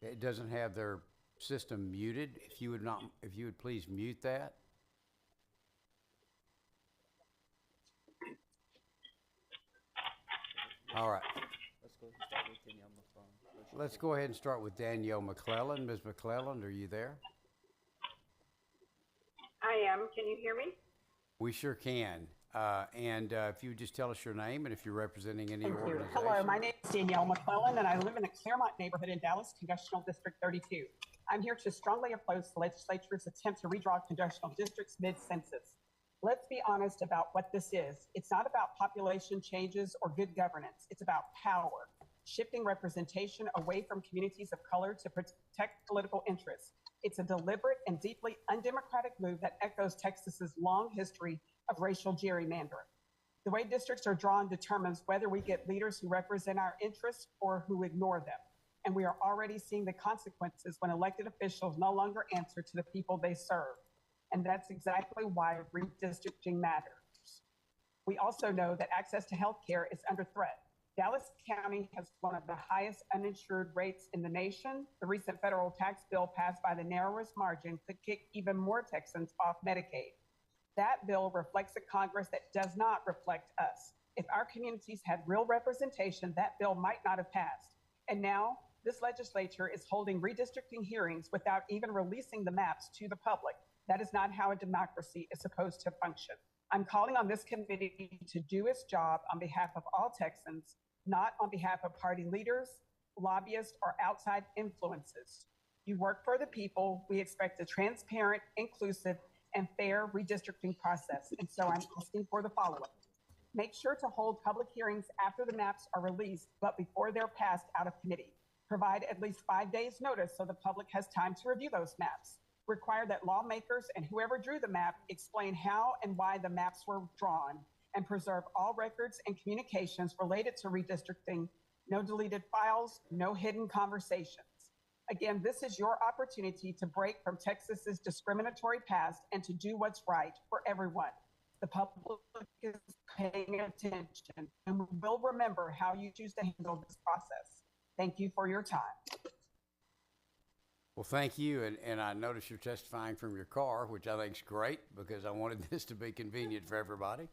A: it doesn't have their system muted. If you would please mute that. All right. Let's go ahead and start with Danielle McClellan. Ms. McClellan, are you there?
T: I am. Can you hear me?
A: We sure can. If you would just tell us your name and if you're representing any organization.
T: Hello, my name is Danielle McClellan, and I live in a Claremont neighborhood in Dallas, Congressional District 32. I'm here to strongly oppose the legislature's attempt to redraw congressional districts mid-census. Let's be honest about what this is. It's not about population changes or good governance. It's about power, shifting representation away from communities of color to protect political interests. It's a deliberate and deeply undemocratic move that echoes Texas's long history of racial gerrymandering. The way districts are drawn determines whether we get leaders who represent our interests or who ignore them. And we are already seeing the consequences when elected officials no longer answer to the people they serve. And that's exactly why redistricting matters. We also know that access to health care is under threat. Dallas County has one of the highest uninsured rates in the nation. The recent federal tax bill passed by the narrowest margin could kick even more Texans off Medicaid. That bill reflects a Congress that does not reflect us. If our communities had real representation, that bill might not have passed. And now, this legislature is holding redistricting hearings without even releasing the maps to the public. That is not how a democracy is supposed to function. I'm calling on this committee to do its job on behalf of all Texans, not on behalf of party leaders, lobbyists, or outside influences. You work for the people. We expect a transparent, inclusive, and fair redistricting process. And so I'm asking for the following. Make sure to hold public hearings after the maps are released, but before they're passed out of committee. Provide at least 5 days notice so the public has time to review those maps. Require that lawmakers and whoever drew the map explain how and why the maps were drawn, and preserve all records and communications related to redistricting. No deleted files, no hidden conversations. Again, this is your opportunity to break from Texas's discriminatory past and to do what's right for everyone. The public is paying attention and will remember how you choose to handle this process. Thank you for your time.
A: Well, thank you, and I noticed you're testifying from your car, which I think is great because I wanted this to be convenient for everybody.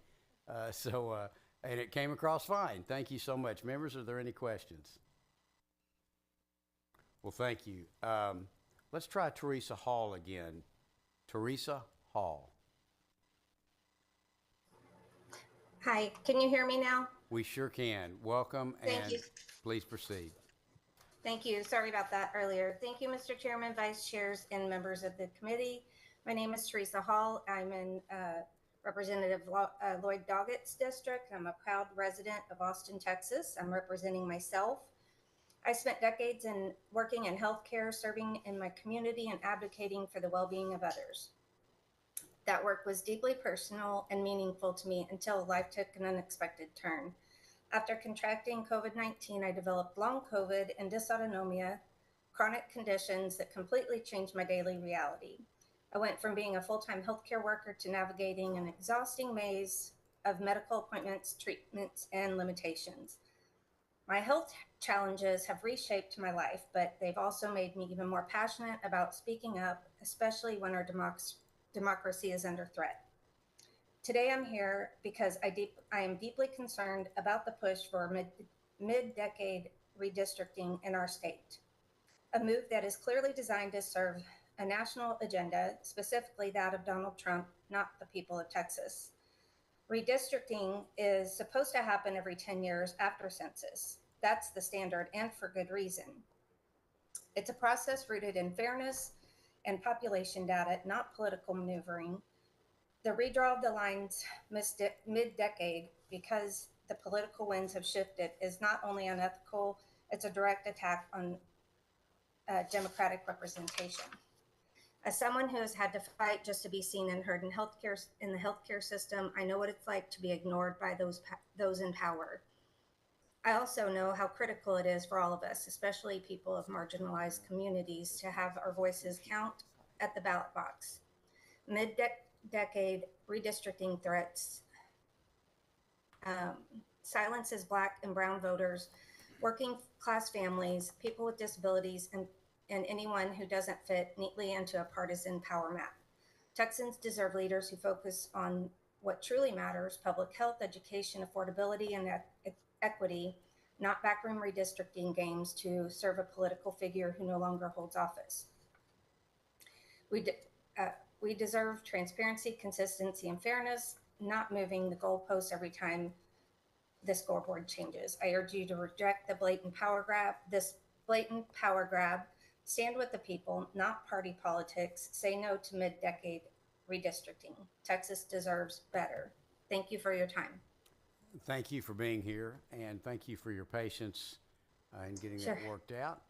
A: And it came across fine. Thank you so much. Members, are there any questions? Well, thank you. Let's try Teresa Hall again. Teresa Hall.
R: Hi, can you hear me now?
A: We sure can. Welcome,
R: Thank
A: and
R: you.
A: please proceed.
R: Thank you. Sorry about that earlier. Thank you, Mr. Chairman, Vice Chairs, and members of the committee. My name is Teresa Hall. I'm in Representative Lloyd Doggett's district. I'm a proud resident of Austin, Texas. I'm representing myself. I spent decades working in healthcare, serving in my community, and advocating for the well-being of others. That work was deeply personal and meaningful to me until life took an unexpected turn. After contracting COVID-19, I developed long COVID and dysautonomia, chronic conditions that completely changed my daily reality. I went from being a full-time healthcare worker to navigating an exhausting maze of medical appointments, treatments, and limitations. My health challenges have reshaped my life, but they've also made me even more passionate about speaking up, especially when our democracy is under threat. Today I'm here because I am deeply concerned about the push for mid-decade redistricting in our state, a move that is clearly designed to serve a national agenda, specifically that of Donald Trump, not the people of Texas. Redistricting is supposed to happen every 10 years after census. That's the standard, and for good reason. It's a process rooted in fairness and population data, not political maneuvering. The redraw of the lines mid-decade because the political winds have shifted is not only unethical, it's a direct attack on democratic representation. As someone who has had to fight just to be seen and heard in the healthcare system, I know what it's like to be ignored by those in power. I also know how critical it is for all of us, especially people of marginalized communities, to have our voices count at the ballot box. Mid-decade redistricting threats silences Black and brown voters, working class families, people with disabilities, and anyone who doesn't fit neatly into a partisan power map. Texans deserve leaders who focus on what truly matters: public health, education, affordability, and equity, not backroom redistricting games to serve a political figure who no longer holds office. We deserve transparency, consistency, and fairness, not moving the goalposts every time the scoreboard changes. I urge you to reject the blatant power grab, stand with the people, not party politics, say no to mid-decade redistricting. Texas deserves better. Thank you for your time.
A: Thank you for being here, and thank you for your patience in getting
R: Sure.
A: that worked out.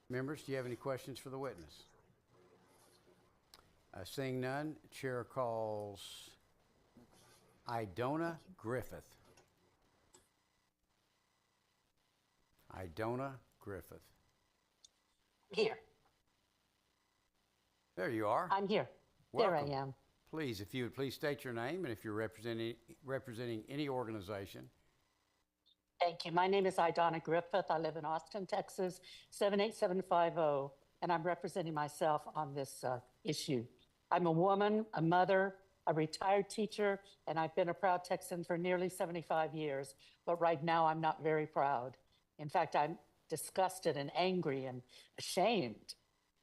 A: Members, do you have any questions for the witness? Seeing none, chair calls Idona Griffith. Idona Griffith.
B: Here.
A: There you are.
B: I'm here.
A: Welcome.
B: There I am.
A: Please, if you would please state your name and if you're representing any organization.
B: Thank you. My name is Idona Griffith. I live in Austin, Texas, 78750, and I'm representing myself on this issue. I'm a woman, a mother, a retired teacher, and I've been a proud Texan for nearly 75 years. But right now, I'm not very proud. In fact, I'm disgusted and angry and ashamed.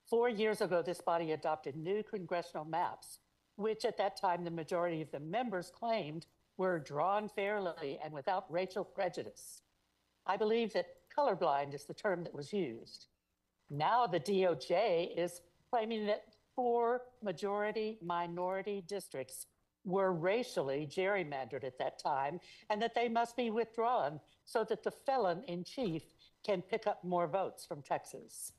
B: 4 years ago, this body adopted new congressional maps, which at that time, the majority of the members claimed were drawn fairly and without racial prejudice. I believe that colorblind is the term that was used. Now the DOJ is claiming that 4 majority minority districts were racially gerrymandered at that time, and that they must be withdrawn so that the felon in chief can pick up more votes from Texas.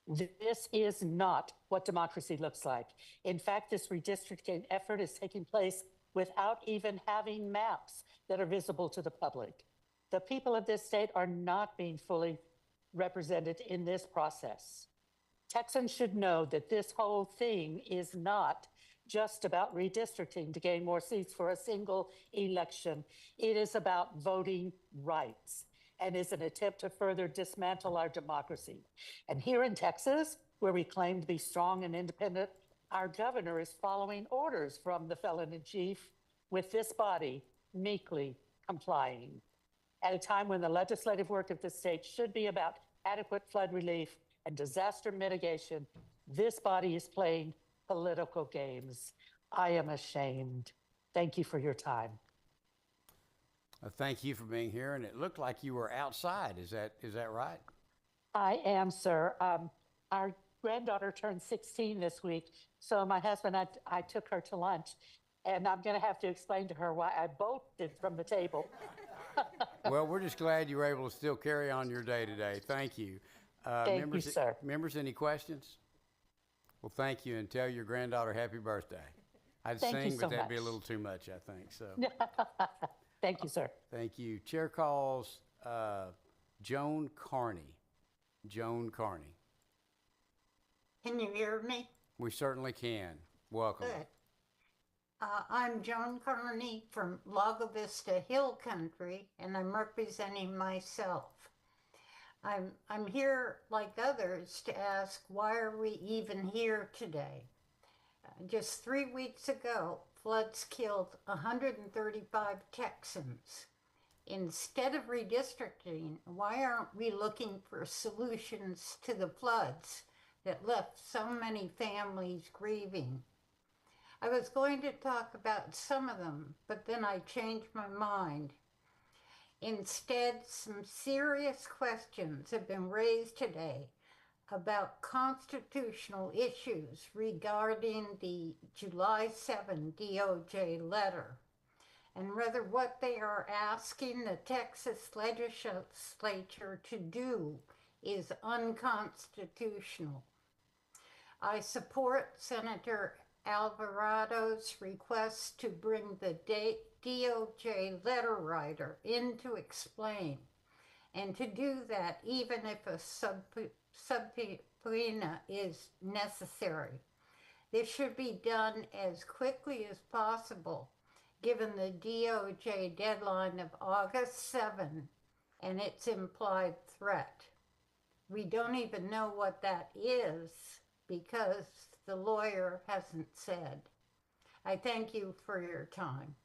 B: This is not what democracy looks like. In fact, this redistricting effort is taking place without even having maps that are visible to the public. The people of this state are not being fully represented in this process. Texans should know that this whole thing is not just about redistricting to gain more seats for a single election. It is about voting rights and is an attempt to further dismantle our democracy. And here in Texas, where we claim to be strong and independent, our governor is following orders from the felon in chief, with this body meekly complying. At a time when the legislative work of the state should be about adequate flood relief and disaster mitigation, this body is playing political games. I am ashamed. Thank you for your time.
A: Thank you for being here, and it looked like you were outside. Is that right?
B: I am, sir. Our granddaughter turned 16 this week, so my husband, I took her to lunch, and I'm going to have to explain to her why I bolted from the table.
A: Well, we're just glad you were able to still carry on your day today. Thank you.
B: Thank you, sir.
A: Members, any questions? Well, thank you, and tell your granddaughter happy birthday. I'd
B: Thank you
A: sing,
B: so
A: but that'd be a
B: much.
A: little too much, I think. So,
B: Thank you, sir.
A: thank you. Chair calls Joan Carney. Joan Carney.
D: Can you hear me?
A: We certainly can. Welcome.
D: Good. I'm Joan Carney from Lago Vista Hill Country, and I'm representing myself. I'm here, like others, to ask, why are we even here today? Just 3 weeks ago, floods killed 135 Texans. Instead of redistricting, why aren't we looking for solutions to the floods that left so many families grieving? I was going to talk about some of them, but then I changed my mind. Instead, some serious questions have been raised today about constitutional issues regarding the July 7 DOJ letter, and whether what they are asking the Texas legislature to do is unconstitutional. I support Senator Alvarado's request to bring the DOJ letter writer in to explain, and to do that even if a subpoena is necessary. This should be done as quickly as possible, given the DOJ deadline of August 7 and its implied threat. We don't even know what that is because the lawyer hasn't said. I thank you for your time.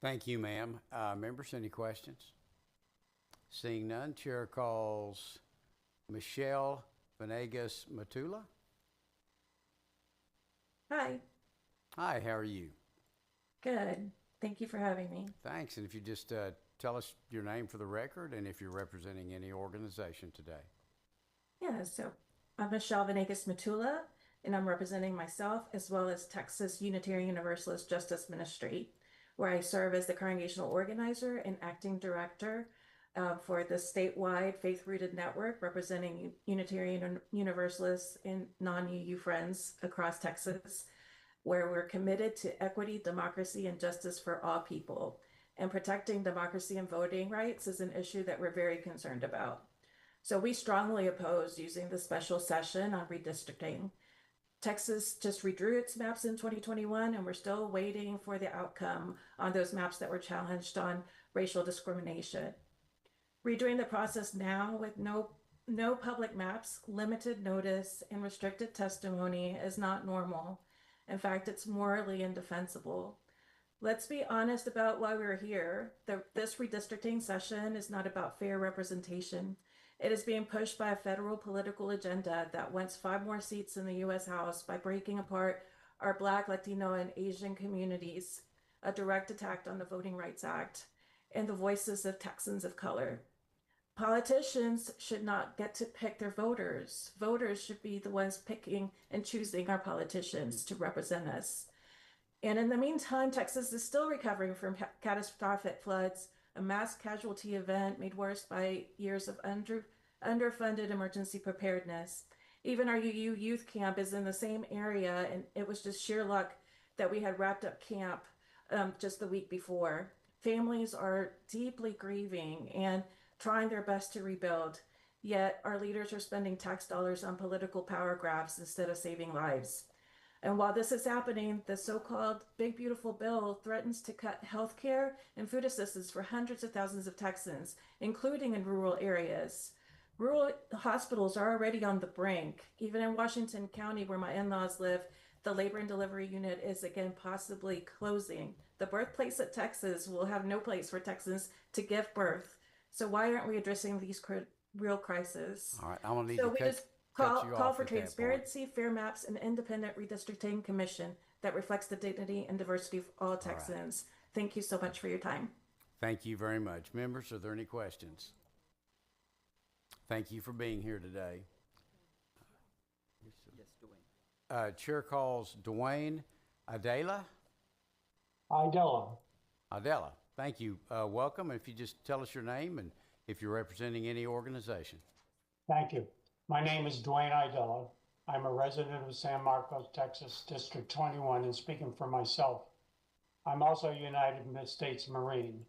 A: Thank you, ma'am. Members, any questions? Seeing none, chair calls Michelle Venegas Matula.
U: Hi.
A: Hi, how are you?
U: Good. Thank you for having me.
A: Thanks. And if you just tell us your name for the record and if you're representing any organization today.
U: Yeah, so I'm Michelle Venegas Matula, and I'm representing myself as well as Texas Unitarian Universalist Justice Ministry, where I serve as the congregational organizer and acting director for the statewide faith-rooted network representing Unitarian Universalists and non-UU friends across Texas, where we're committed to equity, democracy, and justice for all people. And protecting democracy and voting rights is an issue that we're very concerned about. So we strongly oppose using the special session on redistricting. Texas just redrew its maps in 2021, and we're still waiting for the outcome on those maps that were challenged on racial discrimination. Redoing the process now with no public maps, limited notice, and restricted testimony is not normal. In fact, it's morally indefensible. Let's be honest about why we're here. This redistricting session is not about fair representation. It is being pushed by a federal political agenda that wants 5 more seats in the U.S. House by breaking apart our Black, Latino, and Asian communities, a direct attack on the Voting Rights Act, and the voices of Texans of color. Politicians should not get to pick their voters. Voters should be the ones picking and choosing our politicians to represent us. And in the meantime, Texas is still recovering from catastrophic floods, a mass casualty event made worse by years of underfunded emergency preparedness. Even our UU youth camp is in the same area, and it was just sheer luck that we had wrapped up camp just the week before. Families are deeply grieving and trying their best to rebuild, yet our leaders are spending tax dollars on political power grabs instead of saving lives. And while this is happening, the so-called Big Beautiful Bill threatens to cut health care and food assistance for hundreds of thousands of Texans, including in rural areas. Rural hospitals are already on the brink. Even in Washington County, where my in-laws live, the labor and delivery unit is again possibly closing. The birthplace of Texas will have no place for Texans to give birth. So why aren't we addressing these real crises?
A: All right, I'm gonna need
U: So
A: to
U: we
A: cut
U: just
A: you
U: call
A: off
U: for
A: at that point.
U: transparency, fair maps, and independent redistricting commission that reflects the dignity and diversity of all Texans. Thank you so much for your time.
A: Thank you very much. Members, are there any questions? Thank you for being here today. Chair calls Dwayne Adela. Adela, thank you. Welcome. If you just tell us your name and if you're representing any organization.
H: Thank you. My name is Dwayne Idella. I'm a resident of San Marcos, Texas, District 21, and speaking for myself, I'm also a United States Marine.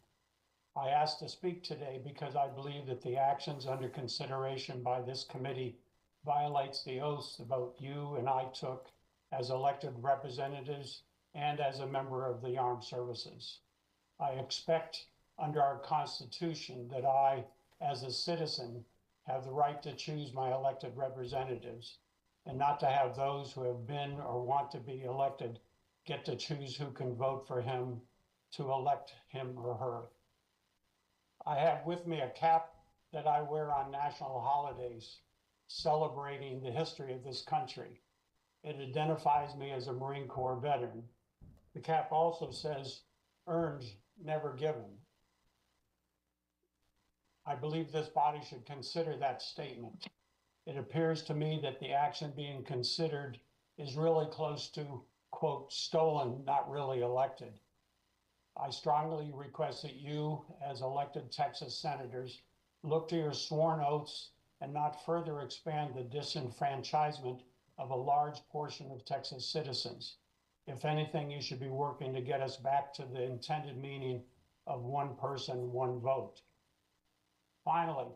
H: I asked to speak today because I believe that the actions under consideration by this committee violates the oaths that both you and I took as elected representatives and as a member of the armed services. I expect under our Constitution that I, as a citizen, have the right to choose my elected representatives and not to have those who have been or want to be elected get to choose who can vote for him to elect him or her. I have with me a cap that I wear on national holidays celebrating the history of this country. It identifies me as a Marine Corps veteran. The cap also says, earned, never given. I believe this body should consider that statement. It appears to me that the action being considered is really close to, quote, stolen, not really elected. I strongly request that you, as elected Texas senators, look to your sworn oaths and not further expand the disenfranchisement of a large portion of Texas citizens. If anything, you should be working to get us back to the intended meaning of one person, one vote. Finally,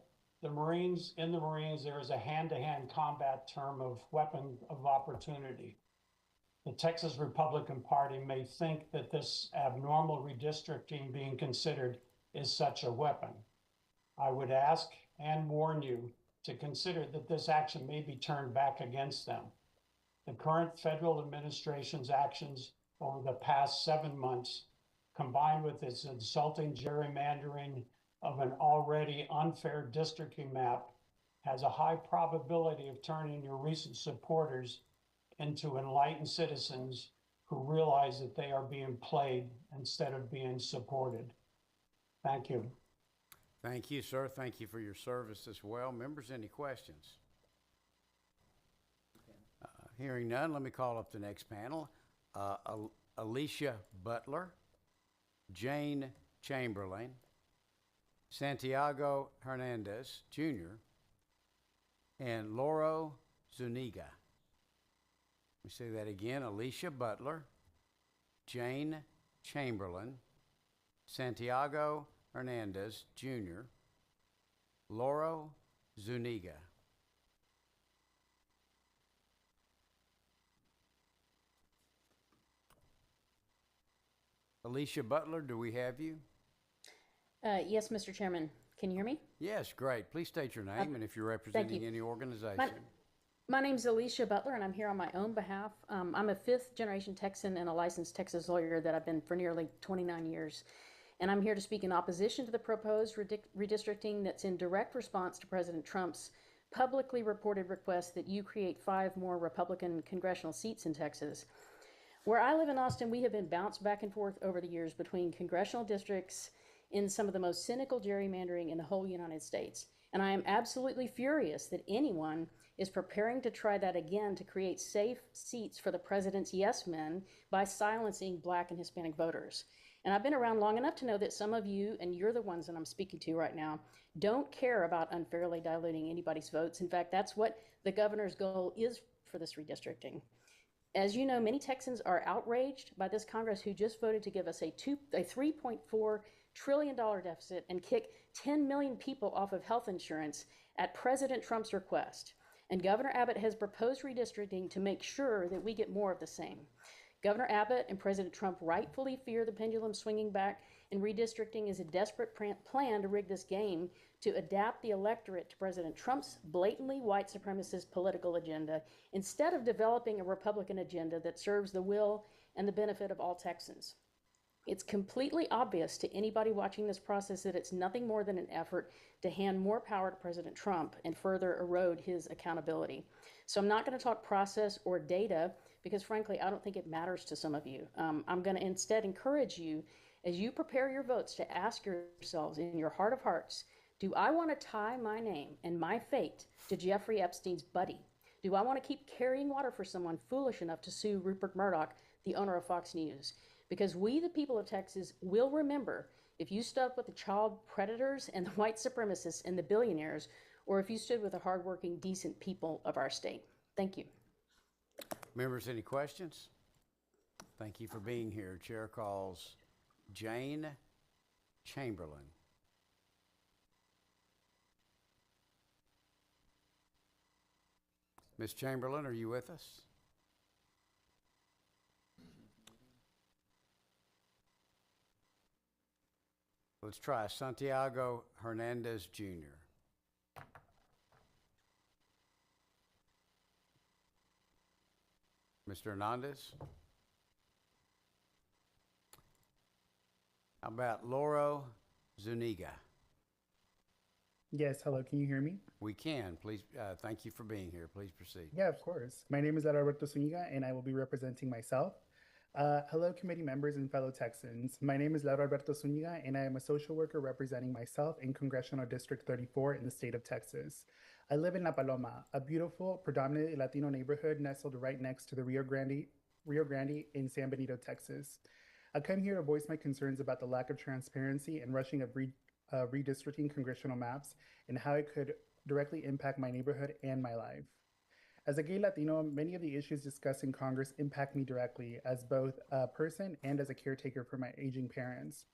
H: in the Marines, there is a hand-to-hand combat term of weapon of opportunity. The Texas Republican Party may think that this abnormal redistricting being considered is such a weapon. I would ask and warn you to consider that this action may be turned back against them. The current federal administration's actions over the past 7 months, combined with its insulting gerrymandering of an already unfair districting map, has a high probability of turning your recent supporters into enlightened citizens who realize that they are being played instead of being supported. Thank you.
A: Thank you, sir. Thank you for your service as well. Members, any questions? Hearing none, let me call up the next panel. Alicia Butler, Jane Chamberlain, Santiago Hernandez Jr., and Lauro Zuniga. Let me say that again. Alicia Butler, Jane Chamberlain, Santiago Hernandez Jr., Lauro Zuniga. Alicia Butler, do we have you?
I: Yes, Mr. Chairman. Can you hear me?
A: Yes, great. Please state your name and if you're representing any organization.
I: My name's Alicia Butler, and I'm here on my own behalf. I'm a fifth-generation Texan and a licensed Texas lawyer that I've been for nearly 29 years. And I'm here to speak in opposition to the proposed redistricting that's in direct response to President Trump's publicly reported request that you create 5 more Republican congressional seats in Texas. Where I live in Austin, we have been bounced back and forth over the years between congressional districts in some of the most cynical gerrymandering in the whole United States. And I am absolutely furious that anyone is preparing to try that again to create safe seats for the president's yes men by silencing Black and Hispanic voters. And I've been around long enough to know that some of you, and you're the ones that I'm speaking to right now, don't care about unfairly diluting anybody's votes. In fact, that's what the governor's goal is for this redistricting. As you know, many Texans are outraged by this Congress who just voted to give us a $3.4 trillion deficit and kick 10 million people off of health insurance at President Trump's request. And Governor Abbott has proposed redistricting to make sure that we get more of the same. Governor Abbott and President Trump rightfully fear the pendulum swinging back, and redistricting is a desperate plan to rig this game to adapt the electorate to President Trump's blatantly white supremacist political agenda instead of developing a Republican agenda that serves the will and the benefit of all Texans. It's completely obvious to anybody watching this process that it's nothing more than an effort to hand more power to President Trump and further erode his accountability. So I'm not going to talk process or data because, frankly, I don't think it matters to some of you. I'm going to instead encourage you, as you prepare your votes, to ask yourselves in your heart of hearts, do I want to tie my name and my fate to Jeffrey Epstein's buddy? Do I want to keep carrying water for someone foolish enough to sue Rupert Murdoch, the owner of Fox News? Because we, the people of Texas, will remember if you stood with the child predators and the white supremacists and the billionaires, or if you stood with the hardworking, decent people of our state. Thank you.
A: Members, any questions? Thank you for being here. Chair calls Jane Chamberlain. Ms. Chamberlain, are you with us? Let's try Santiago Hernandez Jr. Mr. Hernandez? How about Lauro Zuniga?
F: Yes, hello, can you hear me?
A: We can. Please, thank you for being here. Please proceed.
F: Yeah, of course. My name is Alberto Zuniga, and I will be representing myself. Hello, committee members and fellow Texans. My name is Lauro Alberto Zuniga, and I am a social worker representing myself in Congressional District 34 in the state of Texas. I live in La Paloma, a beautiful, predominantly Latino neighborhood nestled right next to the Rio Grande in San Benito, Texas. I come here to voice my concerns about the lack of transparency and rushing of redistricting congressional maps and how it could directly impact my neighborhood and my life. As a gay Latino, many of the issues discussed in Congress impact me directly as both a person and as a caretaker for my aging parents.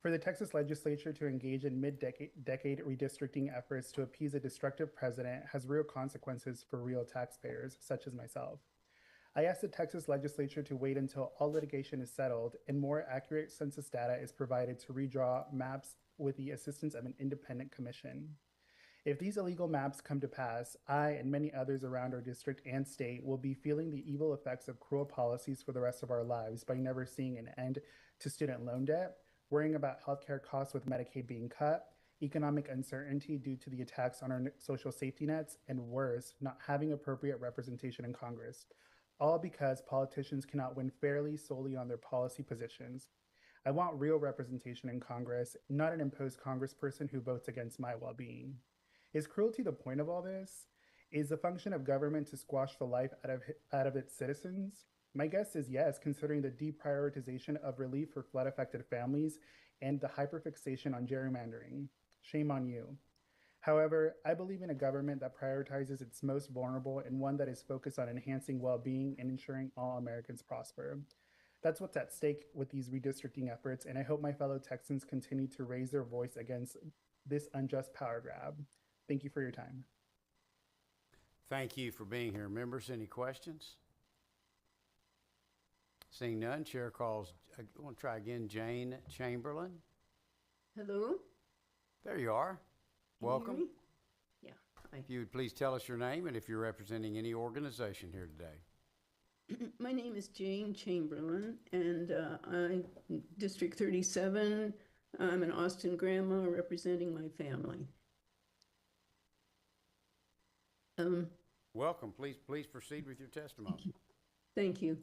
F: For the Texas legislature to engage in mid-decade redistricting efforts to appease a destructive president has real consequences for real taxpayers, such as myself. I asked the Texas legislature to wait until all litigation is settled and more accurate census data is provided to redraw maps with the assistance of an independent commission. If these illegal maps come to pass, I and many others around our district and state will be feeling the evil effects of cruel policies for the rest of our lives by never seeing an end to student loan debt, worrying about healthcare costs with Medicaid being cut, economic uncertainty due to the attacks on our social safety nets, and worse, not having appropriate representation in Congress, all because politicians cannot win fairly solely on their policy positions. I want real representation in Congress, not an imposed congressperson who votes against my well-being. Is cruelty the point of all this? Is the function of government to squash the life out of its citizens? My guess is yes, considering the deprioritization of relief for flood-affected families and the hyperfixation on gerrymandering. Shame on you. However, I believe in a government that prioritizes its most vulnerable and one that is focused on enhancing well-being and ensuring all Americans prosper. That's what's at stake with these redistricting efforts, and I hope my fellow Texans continue to raise their voice against this unjust power grab. Thank you for your time.
A: Thank you for being here. Members, any questions? Seeing none, chair calls, I want to try again, Jane Chamberlain.
V: Hello?
A: There you are.
V: Can
A: Welcome.
V: you hear me? Yeah, hi.
A: If you would please tell us your name and if you're representing any organization here today.
V: My name is Jane Chamberlain, and I'm District 37. I'm an Austin grandma representing my family.
A: Welcome. Please proceed with your testimony.
V: Thank you.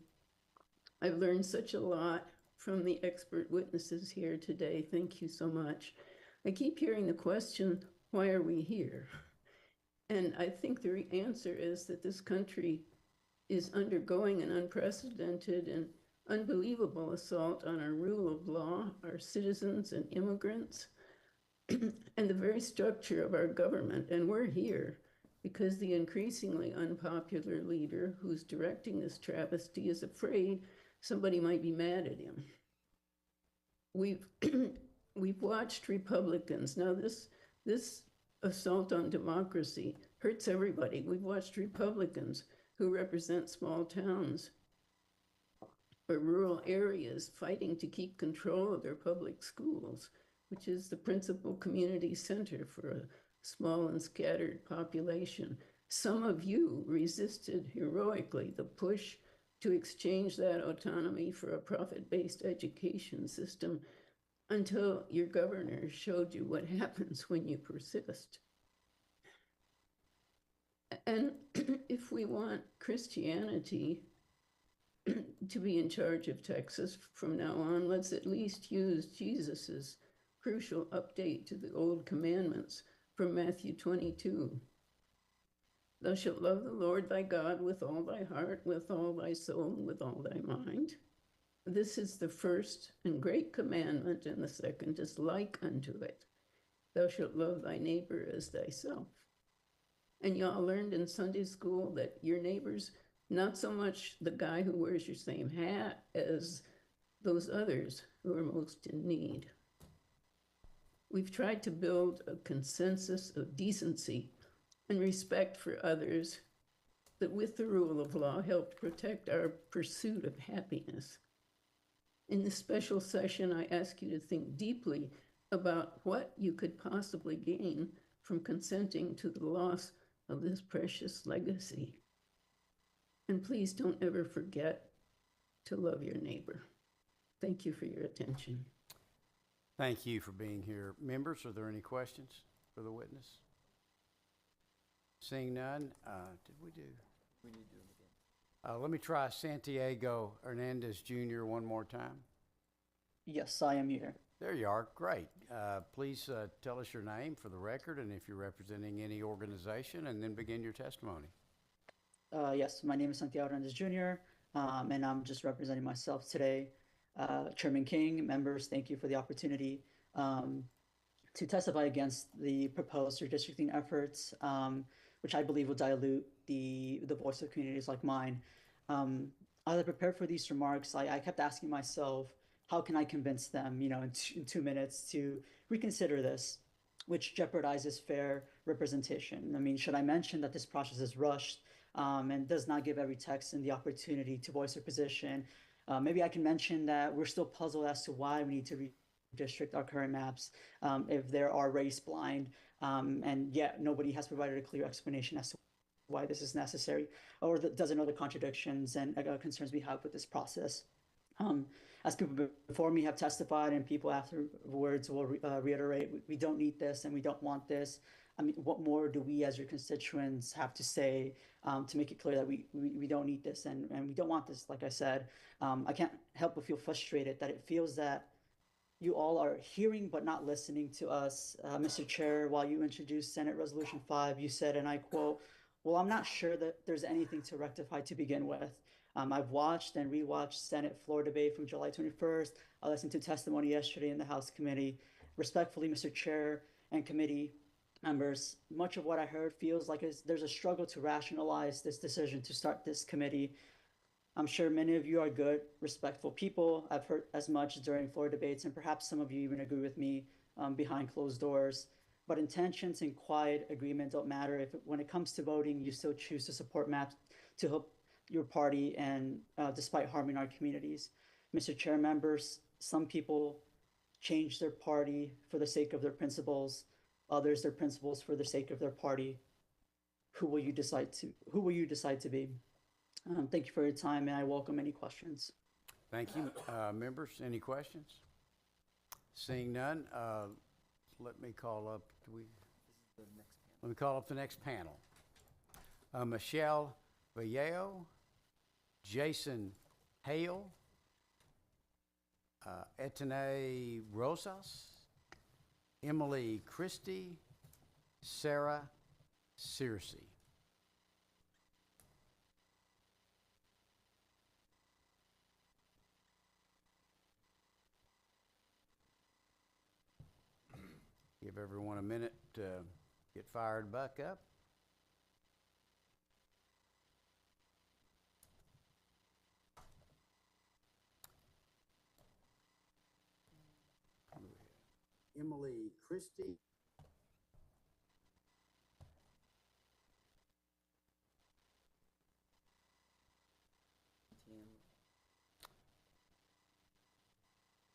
V: I've learned such a lot from the expert witnesses here today. Thank you so much. I keep hearing the question, Why are we here? And I think the answer is that this country is undergoing an unprecedented and unbelievable assault on our rule of law, our citizens and immigrants, and the very structure of our government. And we're here because the increasingly unpopular leader who's directing this travesty is afraid somebody might be mad at him. We've watched Republicans. Now this assault on democracy hurts everybody. We've watched Republicans who represent small towns or rural areas fighting to keep control of their public schools, which is the principal community center for a small and scattered population. Some of you resisted heroically the push to exchange that autonomy for a profit-based education system until your governor showed you what happens when you persist. And if we want Christianity to be in charge of Texas from now on, let's at least use Jesus's crucial update to the old commandments from Matthew 22. Thou shalt love the Lord thy God with all thy heart, with all thy soul, and with all thy mind. This is the first and great commandment, and the second is like unto it. Thou shalt love thy neighbor as thyself. And y'all learned in Sunday school that your neighbor's not so much the guy who wears your same hat as those others who are most in need. We've tried to build a consensus of decency and respect for others that with the rule of law helped protect our pursuit of happiness. In this special session, I ask you to think deeply about what you could possibly gain from consenting to the loss of this precious legacy. And please don't ever forget to love your neighbor. Thank you for your attention.
A: Thank you for being here. Members, are there any questions for the witness? Seeing none, We need to do them again. Let me try Santiago Hernandez Jr. one more time.
C: Yes, I am here.
A: There you are. Great. Please tell us your name for the record and if you're representing any organization, and then begin your testimony.
C: Yes, my name is Santiago Hernandez Jr., and I'm just representing myself today. Chairman King, members, thank you for the opportunity to testify against the proposed redistricting efforts, which I believe will dilute the voice of communities like mine. As I prepared for these remarks, I kept asking myself, how can I convince them, in 2 minutes to reconsider this, which jeopardizes fair representation? I mean, should I mention that this process is rushed and does not give every Texan the opportunity to voice their position? Maybe I can mention that we're still puzzled as to why we need to redistrict our current maps if there are race blind, and yet nobody has provided a clear explanation as to why this is necessary, or doesn't know the contradictions and concerns we have with this process. As people before me have testified and people afterwards will reiterate, we don't need this and we don't want this. I mean, what more do we as your constituents have to say to make it clear that we don't need this and we don't want this? Like I said, I can't help but feel frustrated that it feels that you all are hearing but not listening to us. Mr. Chair, while you introduced Senate Resolution 5, you said, and I quote, "Well, I'm not sure that there's anything to rectify to begin with." I've watched and rewatched Senate floor debate from July 21st. I listened to testimony yesterday in the House committee. Respectfully, Mr. Chair and committee members, much of what I heard feels like there's a struggle to rationalize this decision to start this committee. I'm sure many of you are good, respectful people. I've heard as much during floor debates, and perhaps some of you even agree with me behind closed doors. But intentions and quiet agreement don't matter if when it comes to voting, you still choose to support maps to help your party and despite harming our communities. Mr. Chair, members, some people change their party for the sake of their principles, others their principles for the sake of their party. Who will you decide to be? Thank you for your time, and I welcome any questions.
A: Thank you. Members, any questions? Seeing none, let me call up, let me call up the next panel. Michelle Vallejo, Jason Hale, Etene Rosas, Emily Christie, Sarah Searcy. Give everyone a minute to get fired back up. Emily Christie.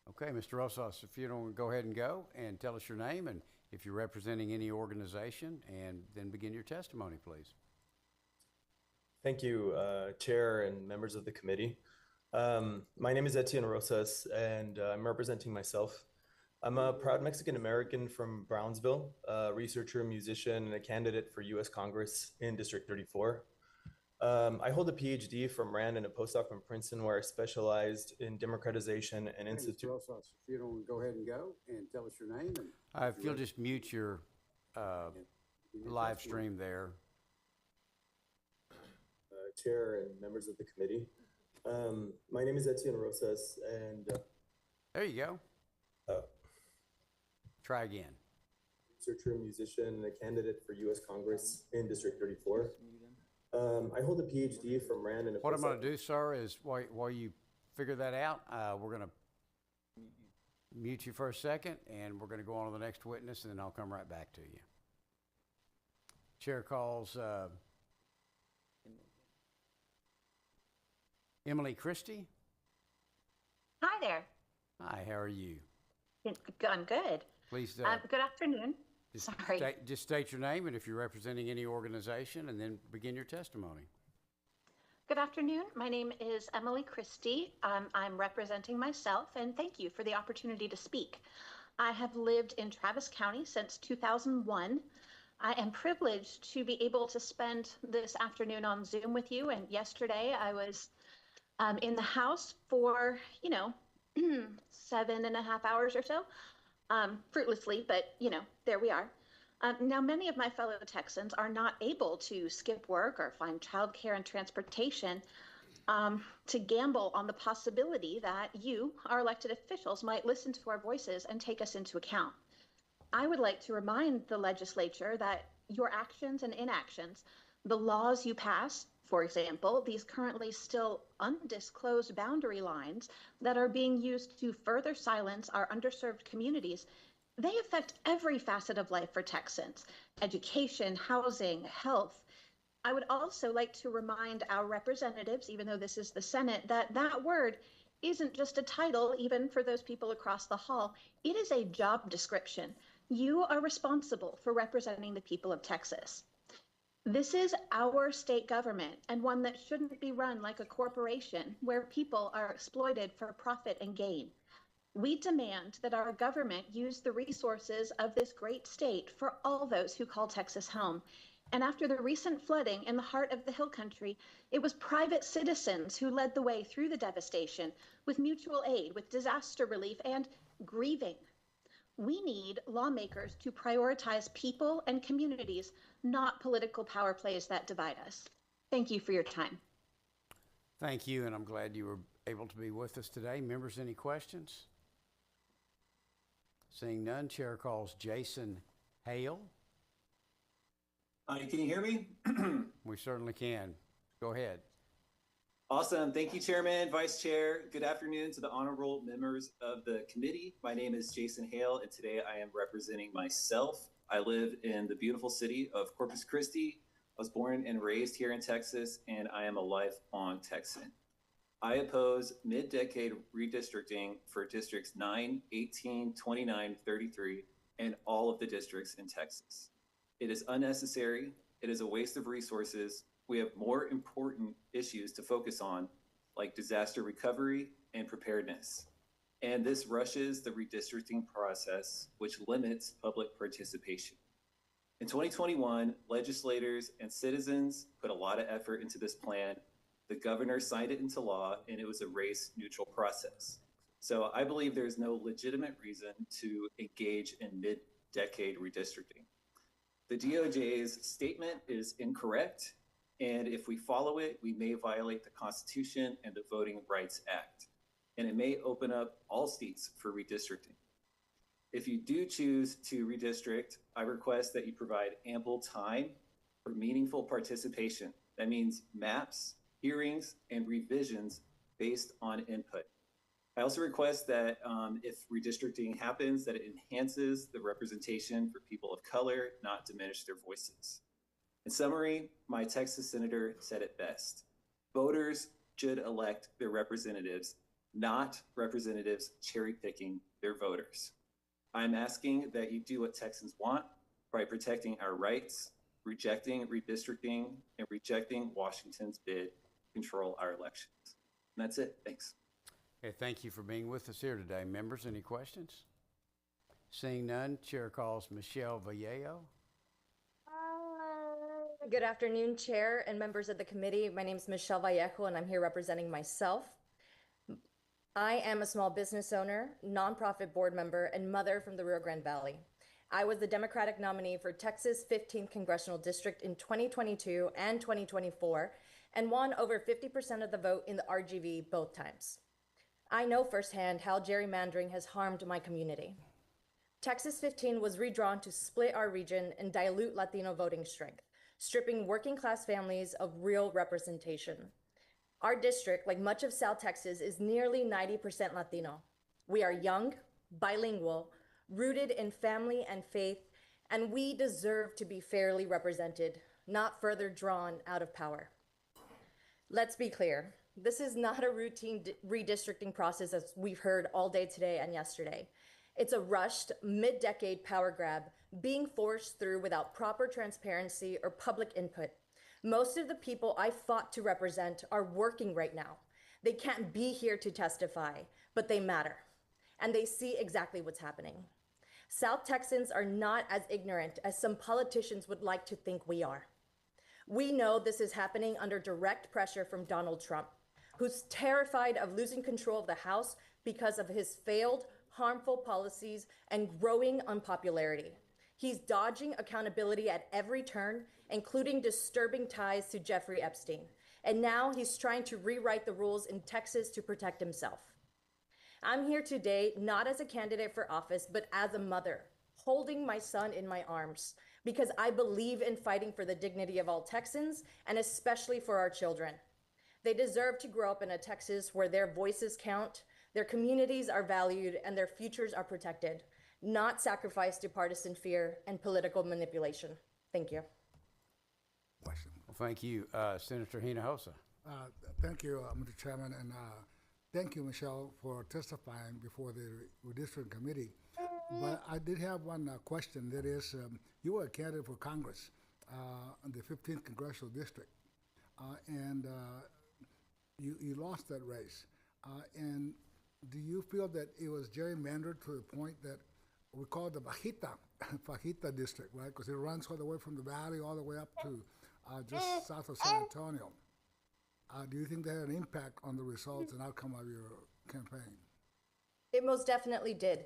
A: Okay, Mr. Rosas, if you don't go ahead and go and tell us your name and if you're representing any organization, and then begin your testimony, please.
E: Thank you, Chair and members of the committee. My name is Etienne Rosas, and I'm representing myself. I'm a proud Mexican American from Brownsville, a researcher, musician, and a candidate for U.S. Congress in District 34. I hold a PhD from Rand and a postdoc from Princeton, where I specialized in democratization and institute.
A: Mr. Rosas, if you don't go ahead and go and tell us your name. And if you'll just mute your live stream there.
E: Chair and members of the committee. My name is Etienne Rosas, and
A: there you go. Try again.
E: Researcher, musician, and a candidate for U.S. Congress in District 34. I hold a PhD from Rand and a
A: What I'm going to do, sir, is while you figure that out, we're going to mute you for a second, and we're going to go on to the next witness, and then I'll come right back to you. Chair calls Emily Christie.
K: Hi there.
A: Hi, how are you?
K: I'm good.
A: Please.
K: Good afternoon. Sorry.
A: Just state your name and if you're representing any organization, and then begin your testimony.
K: Good afternoon. My name is Emily Christie. I'm representing myself, and thank you for the opportunity to speak. I have lived in Travis County since 2001. I am privileged to be able to spend this afternoon on Zoom with you, and yesterday I was in the House for, 7.5 hours or so, fruitlessly, but, there we are. Now, many of my fellow Texans are not able to skip work or find childcare and transportation to gamble on the possibility that you, our elected officials, might listen to our voices and take us into account. I would like to remind the legislature that your actions and inactions, the laws you pass, for example, these currently still undisclosed boundary lines that are being used to further silence our underserved communities, they affect every facet of life for Texans: education, housing, health. I would also like to remind our representatives, even though this is the Senate, that that word isn't just a title, even for those people across the hall. It is a job description. You are responsible for representing the people of Texas. This is our state government, and one that shouldn't be run like a corporation where people are exploited for profit and gain. We demand that our government use the resources of this great state for all those who call Texas home. And after the recent flooding in the heart of the Hill Country, it was private citizens who led the way through the devastation with mutual aid, with disaster relief, and grieving. We need lawmakers to prioritize people and communities, not political power plays that divide us. Thank you for your time.
A: Thank you, and I'm glad you were able to be with us today. Members, any questions? Seeing none, Chair calls Jason Hale.
W: Can you hear me?
A: We certainly can. Go ahead.
W: Awesome. Thank you, Chairman, Vice Chair. Good afternoon to the honorable members of the committee. My name is Jason Hale, and today I am representing myself. I live in the beautiful city of Corpus Christi. I was born and raised here in Texas, and I am a lifelong Texan. I oppose mid-decade redistricting for districts 9, 18, 29, 33, and all of the districts in Texas. It is unnecessary. It is a waste of resources. We have more important issues to focus on, like disaster recovery and preparedness. And this rushes the redistricting process, which limits public participation. In 2021, legislators and citizens put a lot of effort into this plan. The governor signed it into law, and it was a race-neutral process. So I believe there's no legitimate reason to engage in mid-decade redistricting. The DOJ's statement is incorrect, and if we follow it, we may violate the Constitution and the Voting Rights Act, and it may open up all seats for redistricting. If you do choose to redistrict, I request that you provide ample time for meaningful participation. That means maps, hearings, and revisions based on input. I also request that if redistricting happens, that it enhances the representation for people of color, not diminish their voices. In summary, my Texas senator said it best. Voters should elect their representatives, not representatives cherry-picking their voters. I'm asking that you do what Texans want by protecting our rights, rejecting redistricting, and rejecting Washington's bid to control our elections. And that's it. Thanks.
A: Okay, thank you for being with us here today. Members, any questions? Seeing none, Chair calls Michelle Vallejo.
G: Good afternoon, Chair and members of the committee. My name is Michelle Vallejo, and I'm here representing myself. I am a small business owner, nonprofit board member, and mother from the Rio Grande Valley. I was the Democratic nominee for Texas 15th Congressional District in 2022 and 2024, and won over 50% of the vote in the RGV both times. I know firsthand how gerrymandering has harmed my community. Texas 15 was redrawn to split our region and dilute Latino voting strength, stripping working class families of real representation. Our district, like much of South Texas, is nearly 90% Latino. We are young, bilingual, rooted in family and faith, and we deserve to be fairly represented, not further drawn out of power. Let's be clear. This is not a routine redistricting process as we've heard all day today and yesterday. It's a rushed, mid-decade power grab being forced through without proper transparency or public input. Most of the people I fought to represent are working right now. They can't be here to testify, but they matter, and they see exactly what's happening. South Texans are not as ignorant as some politicians would like to think we are. We know this is happening under direct pressure from Donald Trump, who's terrified of losing control of the House because of his failed, harmful policies and growing unpopularity. He's dodging accountability at every turn, including disturbing ties to Jeffrey Epstein. And now he's trying to rewrite the rules in Texas to protect himself. I'm here today not as a candidate for office, but as a mother, holding my son in my arms, because I believe in fighting for the dignity of all Texans, and especially for our children. They deserve to grow up in a Texas where their voices count, their communities are valued, and their futures are protected, not sacrificed to partisan fear and political manipulation. Thank you.
A: Well, thank you. Senator Hinojosa.
L: Thank you, Mr. Chairman, and thank you, Michelle, for testifying before the Redistricting Committee. But I did have one question. That is, you were a candidate for Congress in the 15th Congressional District, and you lost that race. And do you feel that it was gerrymandered to the point that we call it the Fajita district, right? Because it runs all the way from the valley all the way up to just south of San Antonio. Do you think that had an impact on the results and outcome of your campaign?
G: It most definitely did,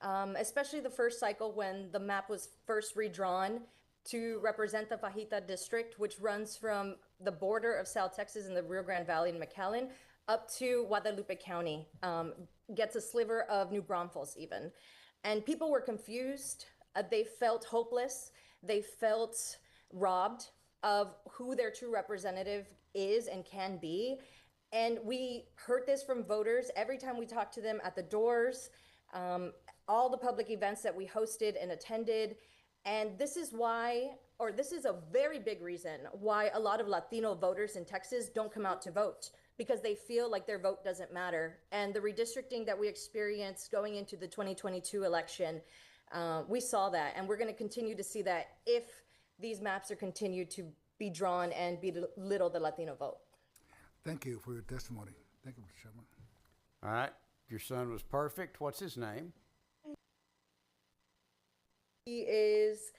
G: especially the first cycle when the map was first redrawn to represent the Fajita district, which runs from the border of South Texas in the Rio Grande Valley and McAllen up to Guadalupe County, gets a sliver of New Braunfels even. And people were confused. They felt hopeless. They felt robbed of who their true representative is and can be. And we heard this from voters every time we talked to them at the doors, all the public events that we hosted and attended. And this is why, or this is a very big reason why a lot of Latino voters in Texas don't come out to vote, because they feel like their vote doesn't matter. And the redistricting that we experienced going into the 2022 election, we saw that, and we're going to continue to see that if these maps are continued to be drawn and belittle the Latino vote.
L: Thank you for your testimony. Thank you, Mr. Chairman.
A: All right, your son was perfect. What's his name?
G: He is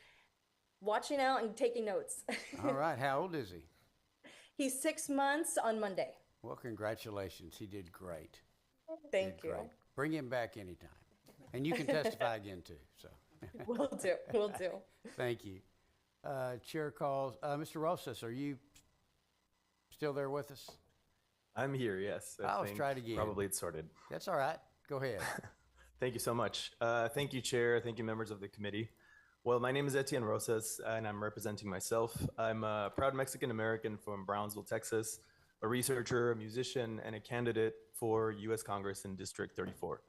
G: watching out and taking notes.
A: All right, how old is he?
G: He's 6 months on Monday.
A: Well, congratulations. He did great.
G: Thank you.
A: Great. Bring him back anytime. And you can testify again, too. So.
G: Will do.
A: Thank you. Chair calls, Mr. Rosas, are you still there with us?
E: I'm here, yes.
A: Let's try it again.
E: Probably it's sorted.
A: That's all right. Go ahead.
E: Thank you so much. Thank you, Chair. Thank you, members of the committee. Well, my name is Etienne Rosas, and I'm representing myself. I'm a proud Mexican-American from Brownsville, Texas, a researcher, a musician, and a candidate for U.S. Congress in District 34.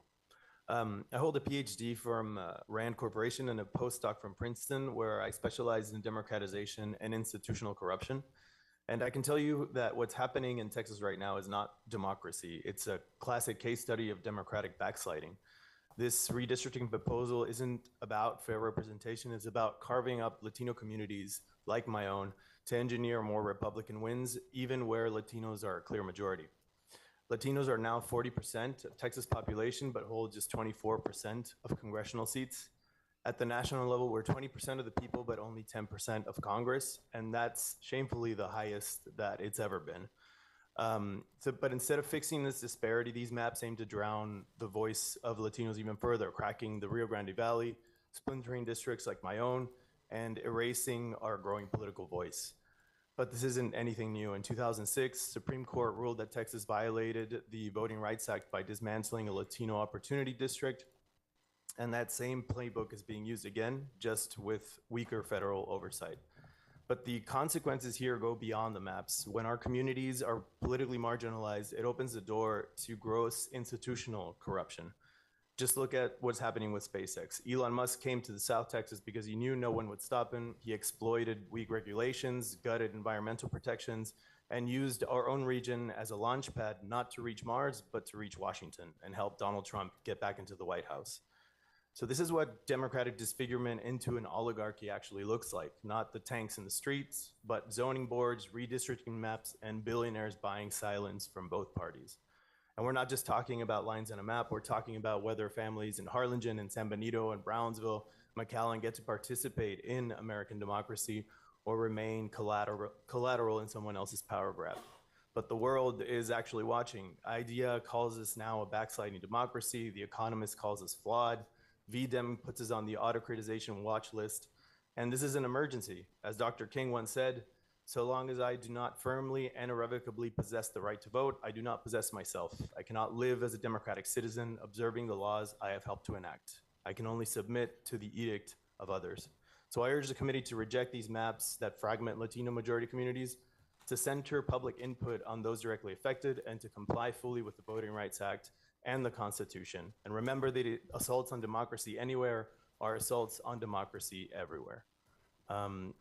E: I hold a PhD from RAND Corporation and a postdoc from Princeton, where I specialize in democratization and institutional corruption. And I can tell you that what's happening in Texas right now is not democracy. It's a classic case study of democratic backsliding. This redistricting proposal isn't about fair representation. It's about carving up Latino communities like my own to engineer more Republican wins, even where Latinos are a clear majority. Latinos are now 40% of Texas population, but hold just 24% of congressional seats. At the national level, we're 20% of the people, but only 10% of Congress, and that's shamefully the highest that it's ever been. But instead of fixing this disparity, these maps aim to drown the voice of Latinos even further, cracking the Rio Grande Valley, splintering districts like my own, and erasing our growing political voice. But this isn't anything new. In 2006, Supreme Court ruled that Texas violated the Voting Rights Act by dismantling a Latino Opportunity District. And that same playbook is being used again, just with weaker federal oversight. But the consequences here go beyond the maps. When our communities are politically marginalized, it opens the door to gross institutional corruption. Just look at what's happening with SpaceX. Elon Musk came to the South Texas because he knew no one would stop him. He exploited weak regulations, gutted environmental protections, and used our own region as a launch pad, not to reach Mars, but to reach Washington and help Donald Trump get back into the White House. So this is what democratic disfigurement into an oligarchy actually looks like. Not the tanks in the streets, but zoning boards, redistricting maps, and billionaires buying silence from both parties. And we're not just talking about lines on a map, we're talking about whether families in Harlingen and San Benito and Brownsville, McAllen get to participate in American democracy or remain collateral in someone else's power grab. But the world is actually watching. IDEA calls us now a backsliding democracy. The Economist calls us flawed. VDEM puts us on the autocratization watch list. And this is an emergency. As Dr. King once said, so long as I do not firmly and irrevocably possess the right to vote, I do not possess myself. I cannot live as a democratic citizen observing the laws I have helped to enact. I can only submit to the edict of others. So I urge the committee to reject these maps that fragment Latino majority communities, to center public input on those directly affected, and to comply fully with the Voting Rights Act and the Constitution. And remember that assaults on democracy anywhere are assaults on democracy everywhere.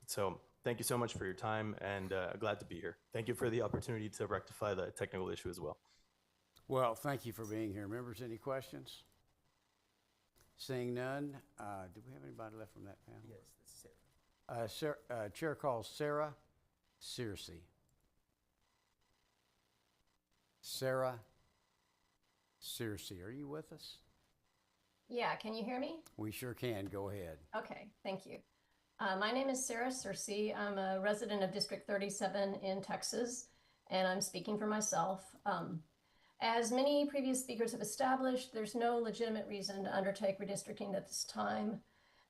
E: So thank you so much for your time, and glad to be here. Thank you for the opportunity to rectify the technical issue as well.
A: Well, thank you for being here. Members, any questions? Seeing none, do we have anybody left from that panel? Yes, that's Sarah. Chair calls Sarah Searcy. Sarah Searcy, are you with us?
M: Yeah, can you hear me?
A: We sure can. Go ahead.
M: Okay, thank you. My name is Sarah Searcy. I'm a resident of District 37 in Texas, and I'm speaking for myself. As many previous speakers have established, there's no legitimate reason to undertake redistricting at this time.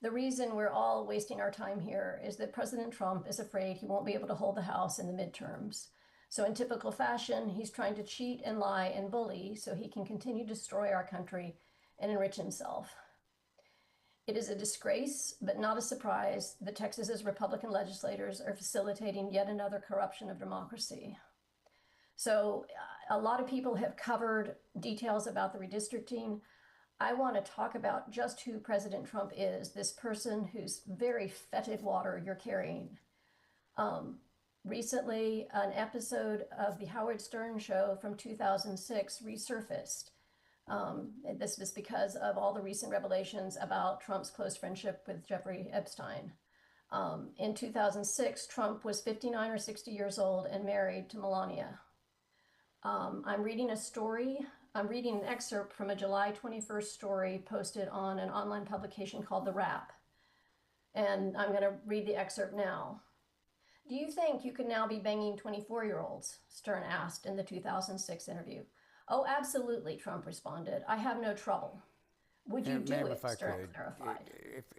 M: The reason we're all wasting our time here is that President Trump is afraid he won't be able to hold the House in the midterms. So in typical fashion, he's trying to cheat and lie and bully so he can continue to destroy our country and enrich himself. It is a disgrace, but not a surprise, that Texas's Republican legislators are facilitating yet another corruption of democracy. So a lot of people have covered details about the redistricting. I want to talk about just who President Trump is, this person whose very fetid water you're carrying. Recently, an episode of the Howard Stern show from 2006 resurfaced. This was because of all the recent revelations about Trump's close friendship with Jeffrey Epstein. In 2006, Trump was 59 or 60 years old and married to Melania. I'm reading an excerpt from a July 21st story posted on an online publication called The Wrap. And I'm going to read the excerpt now. Do you think you could now be banging 24-year-olds? Stern asked in the 2006 interview. Oh, absolutely, Trump responded. I have no trouble. Would you do it? Stern clarified.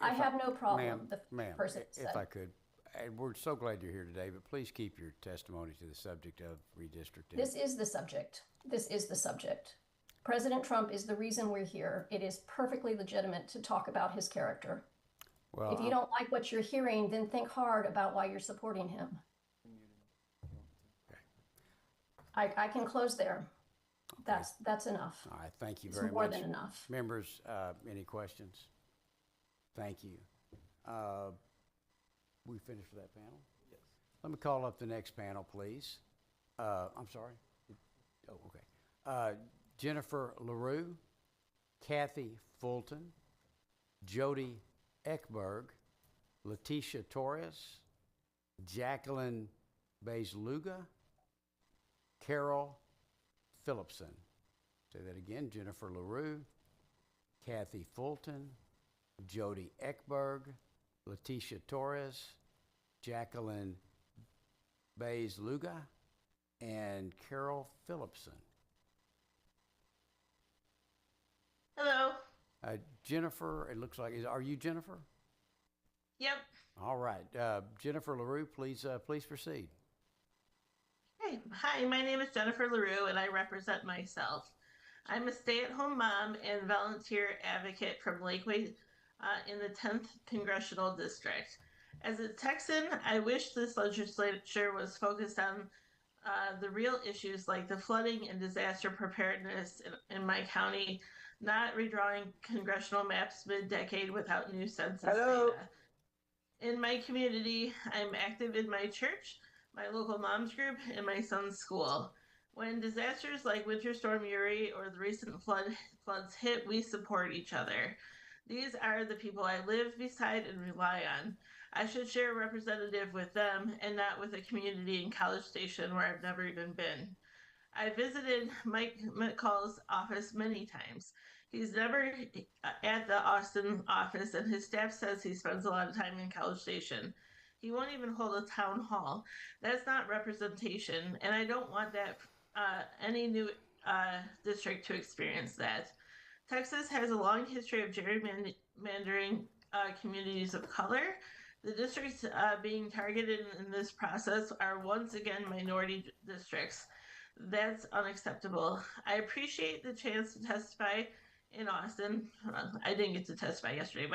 M: I have no problem, the person said.
A: If I could, and we're so glad you're here today, but please keep your testimony to the subject of redistricting.
M: This is the subject. This is the subject. President Trump is the reason we're here. It is perfectly legitimate to talk about his character.
A: Well,
M: If you don't like what you're hearing, then think hard about why you're supporting him. I can close there. That's enough.
A: All right, thank you
M: It's
A: very
M: more
A: much.
M: than enough.
A: Members, any questions? Thank you. We finished with that panel? Yes. Let me call up the next panel, please. I'm sorry. Oh, okay. Jennifer LaRue, Kathy Fulton, Jody Ekberg, Leticia Torres, Jacqueline Bays-Luga, Carol Phillipson. Say that again, Jennifer LaRue, Kathy Fulton, Jody Ekberg, Leticia Torres, Jacqueline Bays-Luga, and Carol Phillipson.
J: Hello.
A: Jennifer, it looks like, are you Jennifer?
J: Yep.
A: All right. Jennifer LaRue, please proceed.
J: Hey, hi, my name is Jennifer LaRue, and I represent myself. I'm a stay-at-home mom and volunteer advocate from Lakeway in the 10th Congressional District. As a Texan, I wish this legislature was focused on the real issues like the flooding and disaster preparedness in my county, not redrawing congressional maps mid-decade without new census data. In my community, I'm active in my church, my local moms group, and my son's school. When disasters like Winter Storm Uri or the recent floods hit, we support each other. These are the people I live beside and rely on. I should share a representative with them and not with a community in College Station where I've never even been. I visited Mike McCall's office many times. He's never at the Austin office, and his staff says he spends a lot of time in College Station. He won't even hold a town hall. That's not representation, and I don't want that any new district to experience that. Texas has a long history of gerrymandering communities of color. The districts being targeted in this process are once again minority districts. That's unacceptable. I appreciate the chance to testify in Austin. I didn't get to testify yesterday,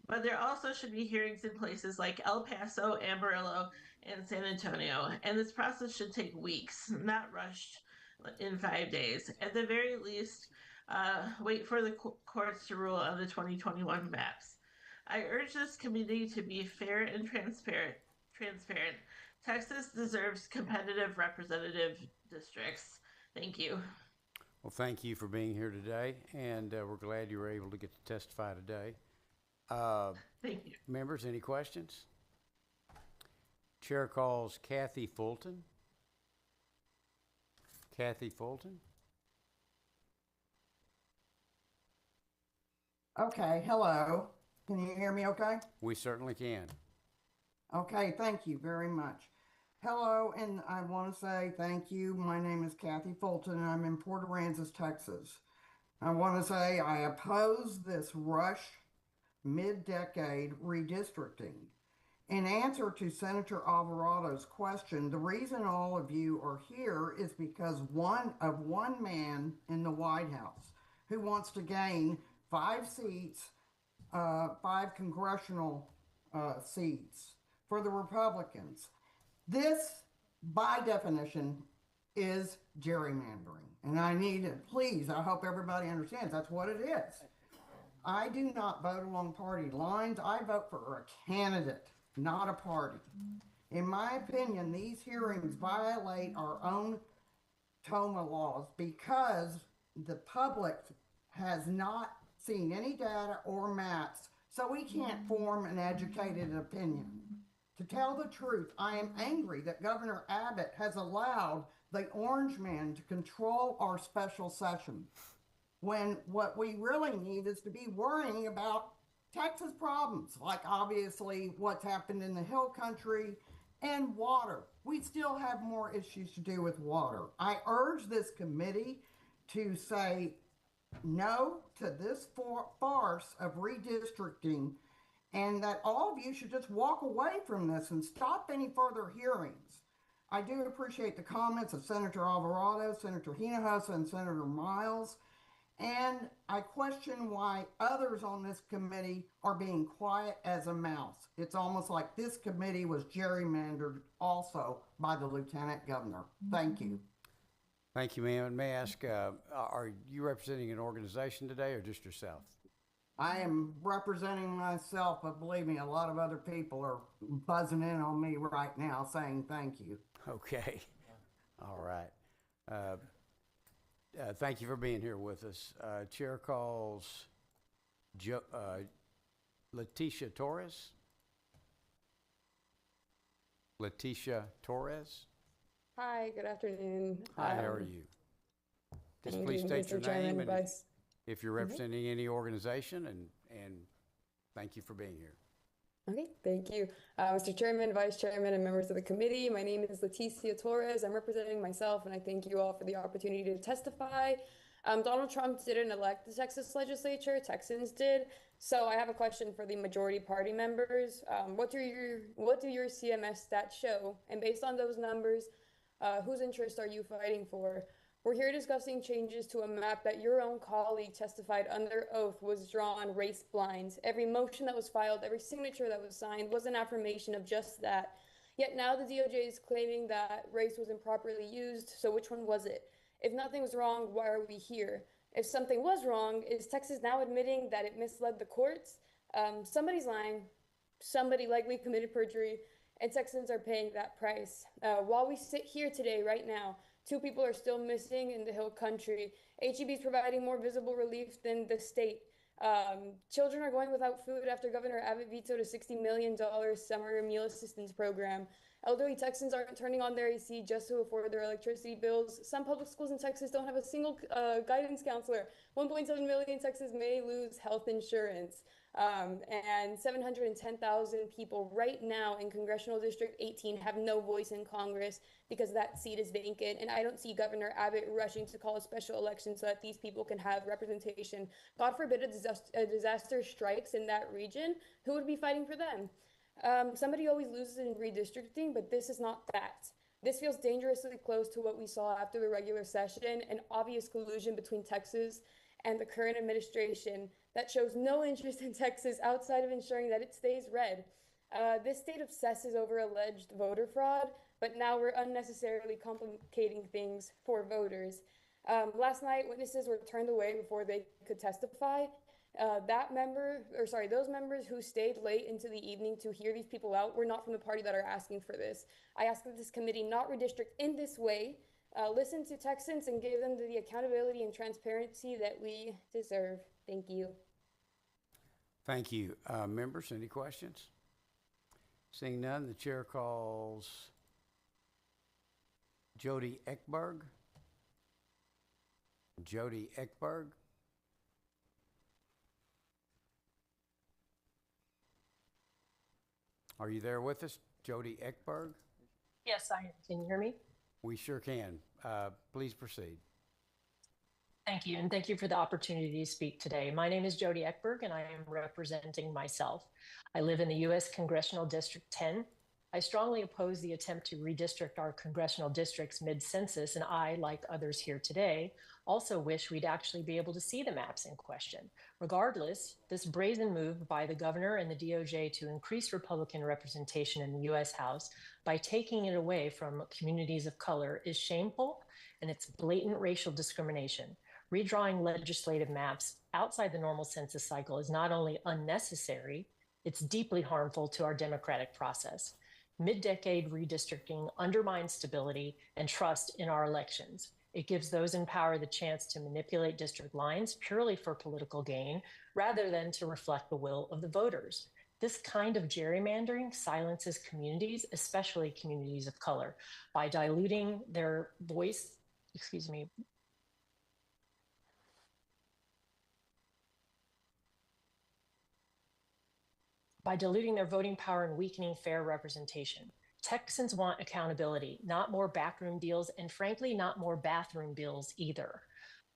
J: but there also should be hearings in places like El Paso, Amarillo, and San Antonio. And this process should take weeks, not rushed in 5 days. At the very least, wait for the courts to rule on the 2021 maps. I urge this committee to be fair and transparent. Texas deserves competitive representative districts. Thank you.
A: Well, thank you for being here today, and we're glad you were able to get to testify today.
J: Thank you.
A: Members, any questions? Chair calls Kathy Fulton. Kathy Fulton.
N: Okay, hello. Can you hear me okay?
A: We certainly can.
N: Okay, thank you very much. Hello, and I want to say thank you. My name is Kathy Fulton, and I'm in Port Aransas, Texas. I want to say I oppose this rush mid-decade redistricting. In answer to Senator Alvarado's question, the reason all of you are here is because one man in the White House who wants to gain 5 seats, 5 congressional seats for the Republicans. This, by definition, is gerrymandering. And I need to, please, I hope everybody understands that's what it is. I do not vote along party lines. I vote for a candidate, not a party. In my opinion, these hearings violate our own TOMA laws because the public has not seen any data or maps, so we can't form an educated opinion. To tell the truth, I am angry that Governor Abbott has allowed the orange man to control our special session, when what we really need is to be worrying about Texas problems, like obviously what's happened in the Hill Country and water. We still have more issues to do with water. I urge this committee to say no to this farce of redistricting and that all of you should just walk away from this and stop any further hearings. I do appreciate the comments of Senator Alvarado, Senator Hinojosa, and Senator Miles, and I question why others on this committee are being quiet as a mouse. It's almost like this committee was gerrymandered also by the Lieutenant Governor. Thank you.
A: Thank you, ma'am. May I ask, are you representing an organization today or just yourself?
N: I am representing myself, but believe me, a lot of other people are buzzing in on me right now saying thank you.
A: Okay. All right. Thank you for being here with us. Chair calls Leticia Torres. Leticia Torres.
O: Hi, good afternoon.
A: Hi, how are you? Just please state your name and if you're representing any organization, and thank you for being here.
O: Okay, thank you. Mr. Chairman, Vice Chairman, and members of the committee, my name is Leticia Torres. I'm representing myself, and I thank you all for the opportunity to testify. Donald Trump didn't elect the Texas legislature, Texans did. So I have a question for the majority party members. What do your CMS stats show? And based on those numbers, whose interest are you fighting for? We're here discussing changes to a map that your own colleague testified under oath was drawn race blind. Every motion that was filed, every signature that was signed was an affirmation of just that. Yet now the DOJ is claiming that race was improperly used, so which one was it? If nothing was wrong, why are we here? If something was wrong, is Texas now admitting that it misled the courts? Somebody's lying, somebody likely committed perjury, and Texans are paying that price. While we sit here today, right now, 2 people are still missing in the Hill Country. HEB is providing more visible relief than the state. Children are going without food after Governor Abbott vetoed a $60 million summer meal assistance program. Elderly Texans aren't turning on their AC just to afford their electricity bills. Some public schools in Texas don't have a single guidance counselor. 1.7 million Texans may lose health insurance. And 710,000 people right now in Congressional District 18 have no voice in Congress because that seat is vacant. And I don't see Governor Abbott rushing to call a special election so that these people can have representation. God forbid a disaster strikes in that region. Who would be fighting for them? Somebody always loses in redistricting, but this is not that. This feels dangerously close to what we saw after the regular session, an obvious collusion between Texas and the current administration that shows no interest in Texas outside of ensuring that it stays red. This state obsesses over alleged voter fraud, but now we're unnecessarily complicating things for voters. Last night, witnesses were turned away before they could testify. Those members who stayed late into the evening to hear these people out were not from the party that are asking for this. I ask that this committee not redistrict in this way, listen to Texans and give them the accountability and transparency that we deserve. Thank you.
A: Thank you. Members, any questions? Seeing none, the chair calls Jody Ekberg. Jody Ekberg. Are you there with us, Jody Ekberg?
P: Yes, I am. Can you hear me?
A: We sure can. Please proceed.
P: Thank you, and thank you for the opportunity to speak today. My name is Jody Ekberg, and I am representing myself. I live in the U.S. Congressional District 10. I strongly oppose the attempt to redistrict our congressional districts mid-census, and I, like others here today, also wish we'd actually be able to see the maps in question. Regardless, this brazen move by the governor and the DOJ to increase Republican representation in the U.S. House by taking it away from communities of color is shameful, and it's blatant racial discrimination. Redrawing legislative maps outside the normal census cycle is not only unnecessary, it's deeply harmful to our democratic process. Mid-decade redistricting undermines stability and trust in our elections. It gives those in power the chance to manipulate district lines purely for political gain, rather than to reflect the will of the voters. This kind of gerrymandering silences communities, especially communities of color, by diluting their voice, by diluting their voting power and weakening fair representation. Texans want accountability, not more backroom deals, and frankly, not more bathroom bills either.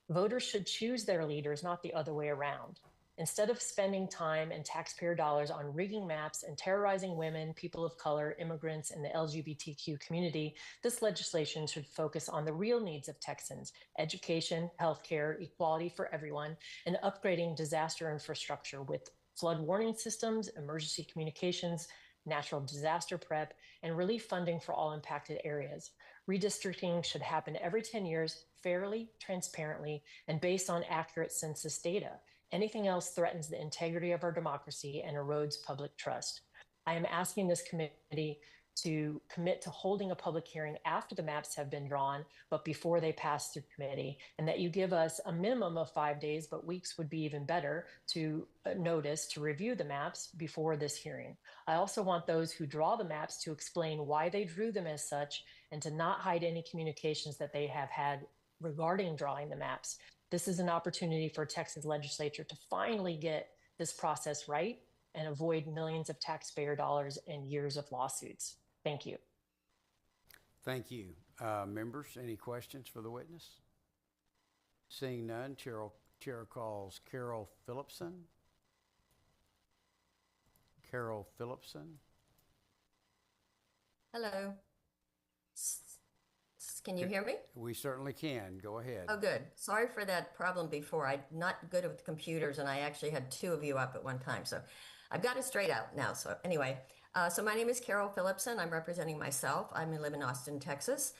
P: Voters should choose their leaders, not the other way around. Instead of spending time and taxpayer dollars on rigging maps and terrorizing women, people of color, immigrants, and the LGBTQ community, this legislation should focus on the real needs of Texans: education, healthcare, equality for everyone, and upgrading disaster infrastructure with flood warning systems, emergency communications, natural disaster prep, and relief funding for all impacted areas. Redistricting should happen every 10 years, fairly, transparently, and based on accurate census data. Anything else threatens the integrity of our democracy and erodes public trust. I am asking this committee to commit to holding a public hearing after the maps have been drawn, but before they pass through committee, and that you give us a minimum of 5 days, but weeks would be even better, to notice to review the maps before this hearing. I also want those who draw the maps to explain why they drew them as such and to not hide any communications that they have had regarding drawing the maps. This is an opportunity for Texas legislature to finally get this process right and avoid millions of taxpayer dollars and years of lawsuits. Thank you.
A: Thank you. Members, any questions for the witness? Seeing none, Chair calls Carol Phillipson. Carol Phillipson.
Q: Hello. Can you hear me?
A: We certainly can. Go ahead.
Q: Oh, good. Sorry for that problem before. I'm not good with computers, and I actually had two of you up at one time. So I've got it straight out now. So anyway, so my name is Carol Phillipson. I'm representing myself. I live in Austin, Texas.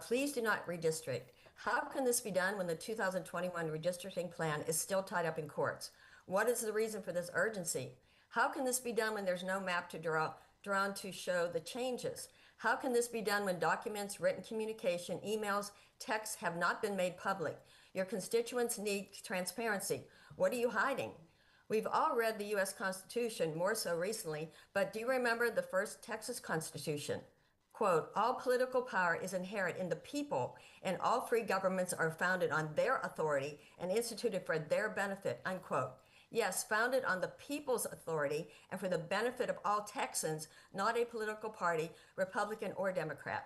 Q: Please do not redistrict. How can this be done when the 2021 redistricting plan is still tied up in courts? What is the reason for this urgency? How can this be done when there's no map to drawn to show the changes? How can this be done when documents, written communication, emails, texts have not been made public? Your constituents need transparency. What are you hiding? We've all read the U.S. Constitution, more so recently, but do you remember the first Texas Constitution? Quote, all political power is inherent in the people, and all free governments are founded on their authority and instituted for their benefit, unquote. Yes, founded on the people's authority and for the benefit of all Texans, not a political party, Republican or Democrat.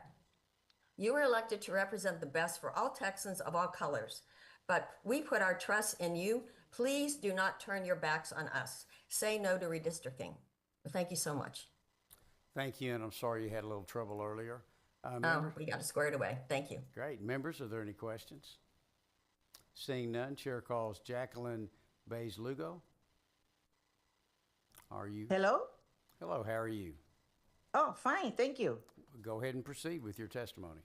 Q: You were elected to represent the best for all Texans of all colors, but we put our trust in you. Please do not turn your backs on us. Say no to redistricting. Thank you so much.
A: Thank you, and I'm sorry you had a little trouble earlier.
Q: We got it squared away. Thank you.
A: Great. Members, are there any questions? Seeing none, Chair calls Jacqueline Bays Lugo. Are you?
S: Hello?
A: Hello, how are you?
S: Oh, fine, thank you.
A: Go ahead and proceed with your testimony.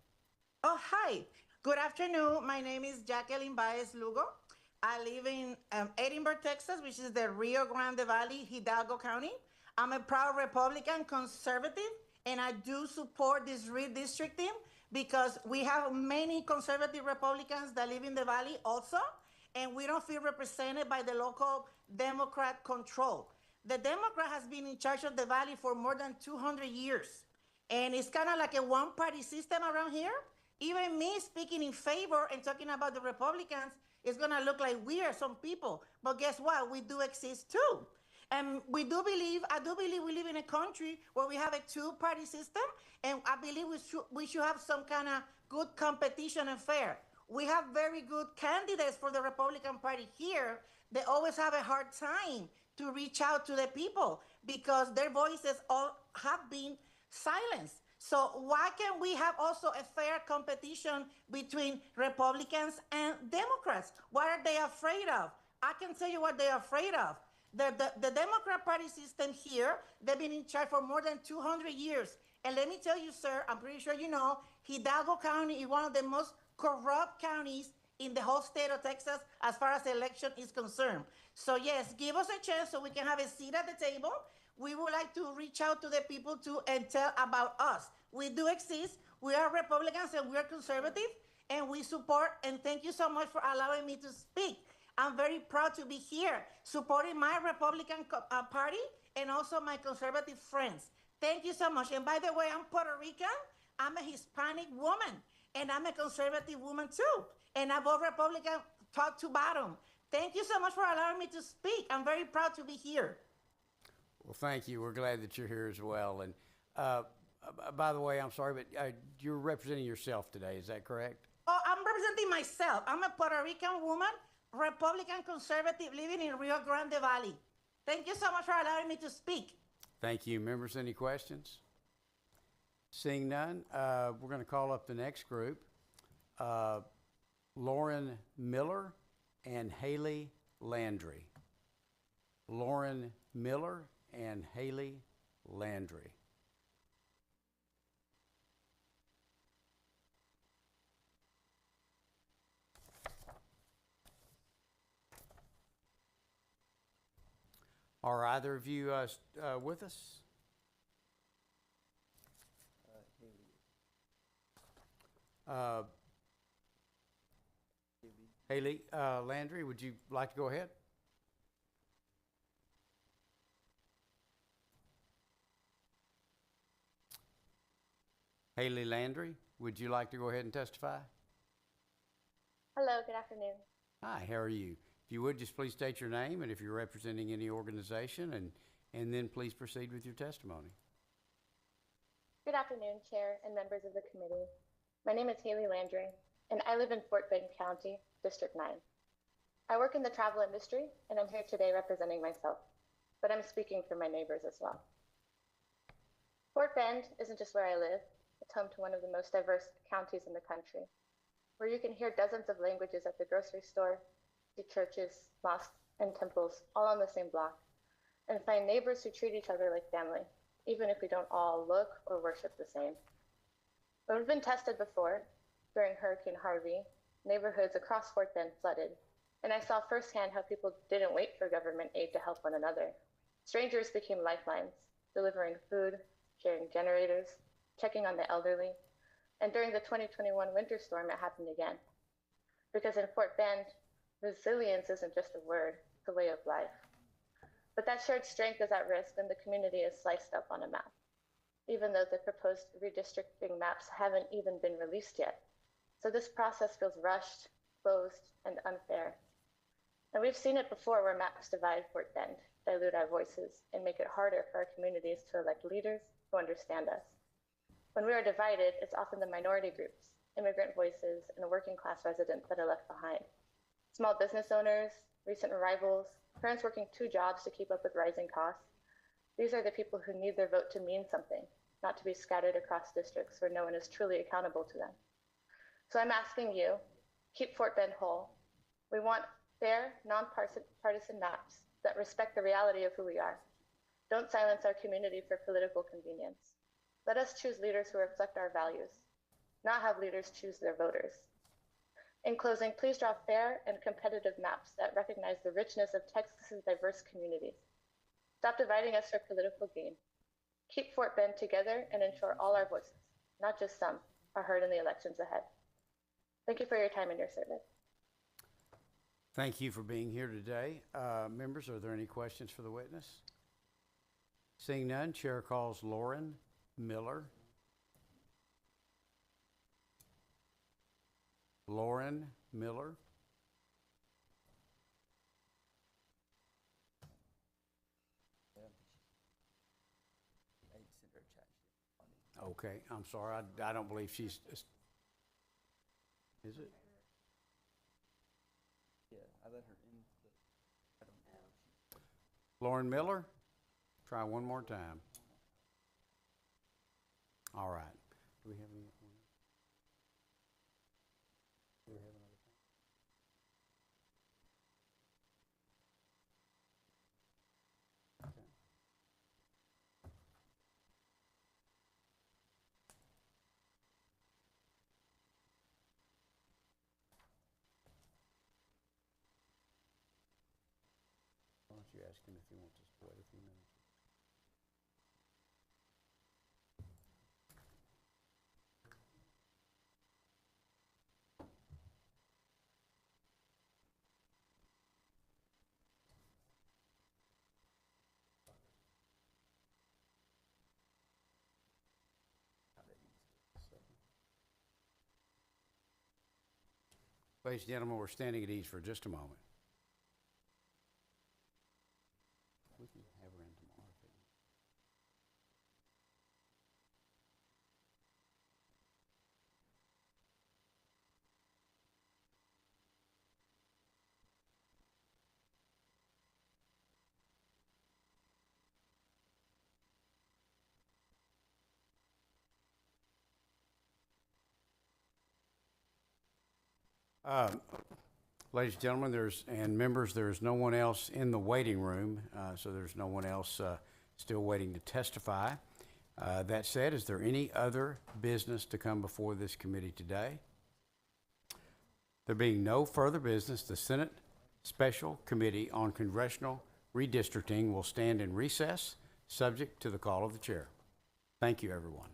S: Oh, hi. Good afternoon. My name is Jacqueline Baez Lugo. I live in Edinburgh, Texas, which is the Rio Grande Valley, Hidalgo County. I'm a proud Republican conservative, and I do support this redistricting because we have many conservative Republicans that live in the valley also, and we don't feel represented by the local Democrat control. The Democrat has been in charge of the valley for more than 200 years, and it's kind of like a one-party system around here. Even me speaking in favor and talking about the Republicans is going to look like we are some people, but guess what? We do exist too. And I do believe we live in a country where we have a two-party system, and I believe we should have some kind of good competition and fair. We have very good candidates for the Republican Party here. They always have a hard time to reach out to the people because their voices all have been silenced. So why can't we have also a fair competition between Republicans and Democrats? What are they afraid of? I can tell you what they're afraid of. The Democrat Party system here, they've been in charge for more than 200 years. And let me tell you, sir, I'm pretty sure you know, Hidalgo County is one of the most corrupt counties in the whole state of Texas as far as election is concerned. So yes, give us a chance so we can have a seat at the table. We would like to reach out to the people too and tell about us. We do exist. We are Republicans and we are conservative, and we support, and thank you so much for allowing me to speak. I'm very proud to be here supporting my Republican Party and also my conservative friends. Thank you so much. And by the way, I'm Puerto Rican. I'm a Hispanic woman, and I'm a conservative woman too. And I vote Republican top to bottom. Thank you so much for allowing me to speak. I'm very proud to be here.
A: Well, thank you. We're glad that you're here as well. And by the way, I'm sorry, but you're representing yourself today. Is that correct?
S: Oh, I'm representing myself. I'm a Puerto Rican woman, Republican conservative living in Rio Grande Valley. Thank you so much for allowing me to speak.
A: Thank you. Members, any questions? Seeing none, we're going to call up the next group. Lauren Miller and Haley Landry. Lauren Miller and Haley Landry. Are either of you with us? Haley Landry, would you like to go ahead? Haley Landry, would you like to go ahead and testify?
B: Hello, good afternoon.
A: Hi, how are you? If you would, just please state your name and if you're representing any organization, and then please proceed with your testimony.
B: Good afternoon, Chair and members of the committee. My name is Haley Landry, and I live in Fort Bend County, District 9. I work in the travel industry, and I'm here today representing myself, but I'm speaking for my neighbors as well. Fort Bend isn't just where I live, it's home to one of the most diverse counties in the country, where you can hear dozens of languages at the grocery store, see churches, mosques, and temples all on the same block, and find neighbors who treat each other like family, even if we don't all look or worship the same. But we've been tested before. During Hurricane Harvey, neighborhoods across Fort Bend flooded, and I saw firsthand how people didn't wait for government aid to help one another. Strangers became lifelines, delivering food, sharing generators, checking on the elderly, and during the 2021 winter storm, it happened again. Because in Fort Bend, resilience isn't just a word, it's a way of life. But that shared strength is at risk when the community is sliced up on a map, even though the proposed redistricting maps haven't even been released yet. So this process feels rushed, closed, and unfair. And we've seen it before where maps divide Fort Bend, dilute our voices, and make it harder for our communities to elect leaders who understand us. When we are divided, it's often the minority groups, immigrant voices, and working class residents that are left behind. Small business owners, recent arrivals, parents working 2 jobs to keep up with rising costs. These are the people who need their vote to mean something, not to be scattered across districts where no one is truly accountable to them. So I'm asking you, keep Fort Bend whole. We want fair, nonpartisan maps that respect the reality of who we are. Don't silence our community for political convenience. Let us choose leaders who reflect our values, not have leaders choose their voters. In closing, please draw fair and competitive maps that recognize the richness of Texas's diverse communities. Stop dividing us for political gain. Keep Fort Bend together and ensure all our voices, not just some, are heard in the elections ahead. Thank you for your time and your service.
A: Thank you for being here today. Members, are there any questions for the witness? Seeing none, Chair calls Lauren Miller. Lauren Miller. Okay, I'm sorry. I don't believe she's. Is it?
R: Yeah, I let her in. I don't know.
A: Lauren Miller? Try one more time. All right. Do we have any? Do we have another? Okay. Why don't you ask him if he wants us to wait a few minutes? Ladies and gentlemen, we're standing at ease for just a moment. We can have her in tomorrow. Ladies and gentlemen, and members, there's no one else in the waiting room, so there's no one else still waiting to testify. That said, is there any other business to come before this committee today? There being no further business, the Senate Special Committee on Congressional Redistricting will stand in recess, subject to the call of the chair. Thank you, everyone.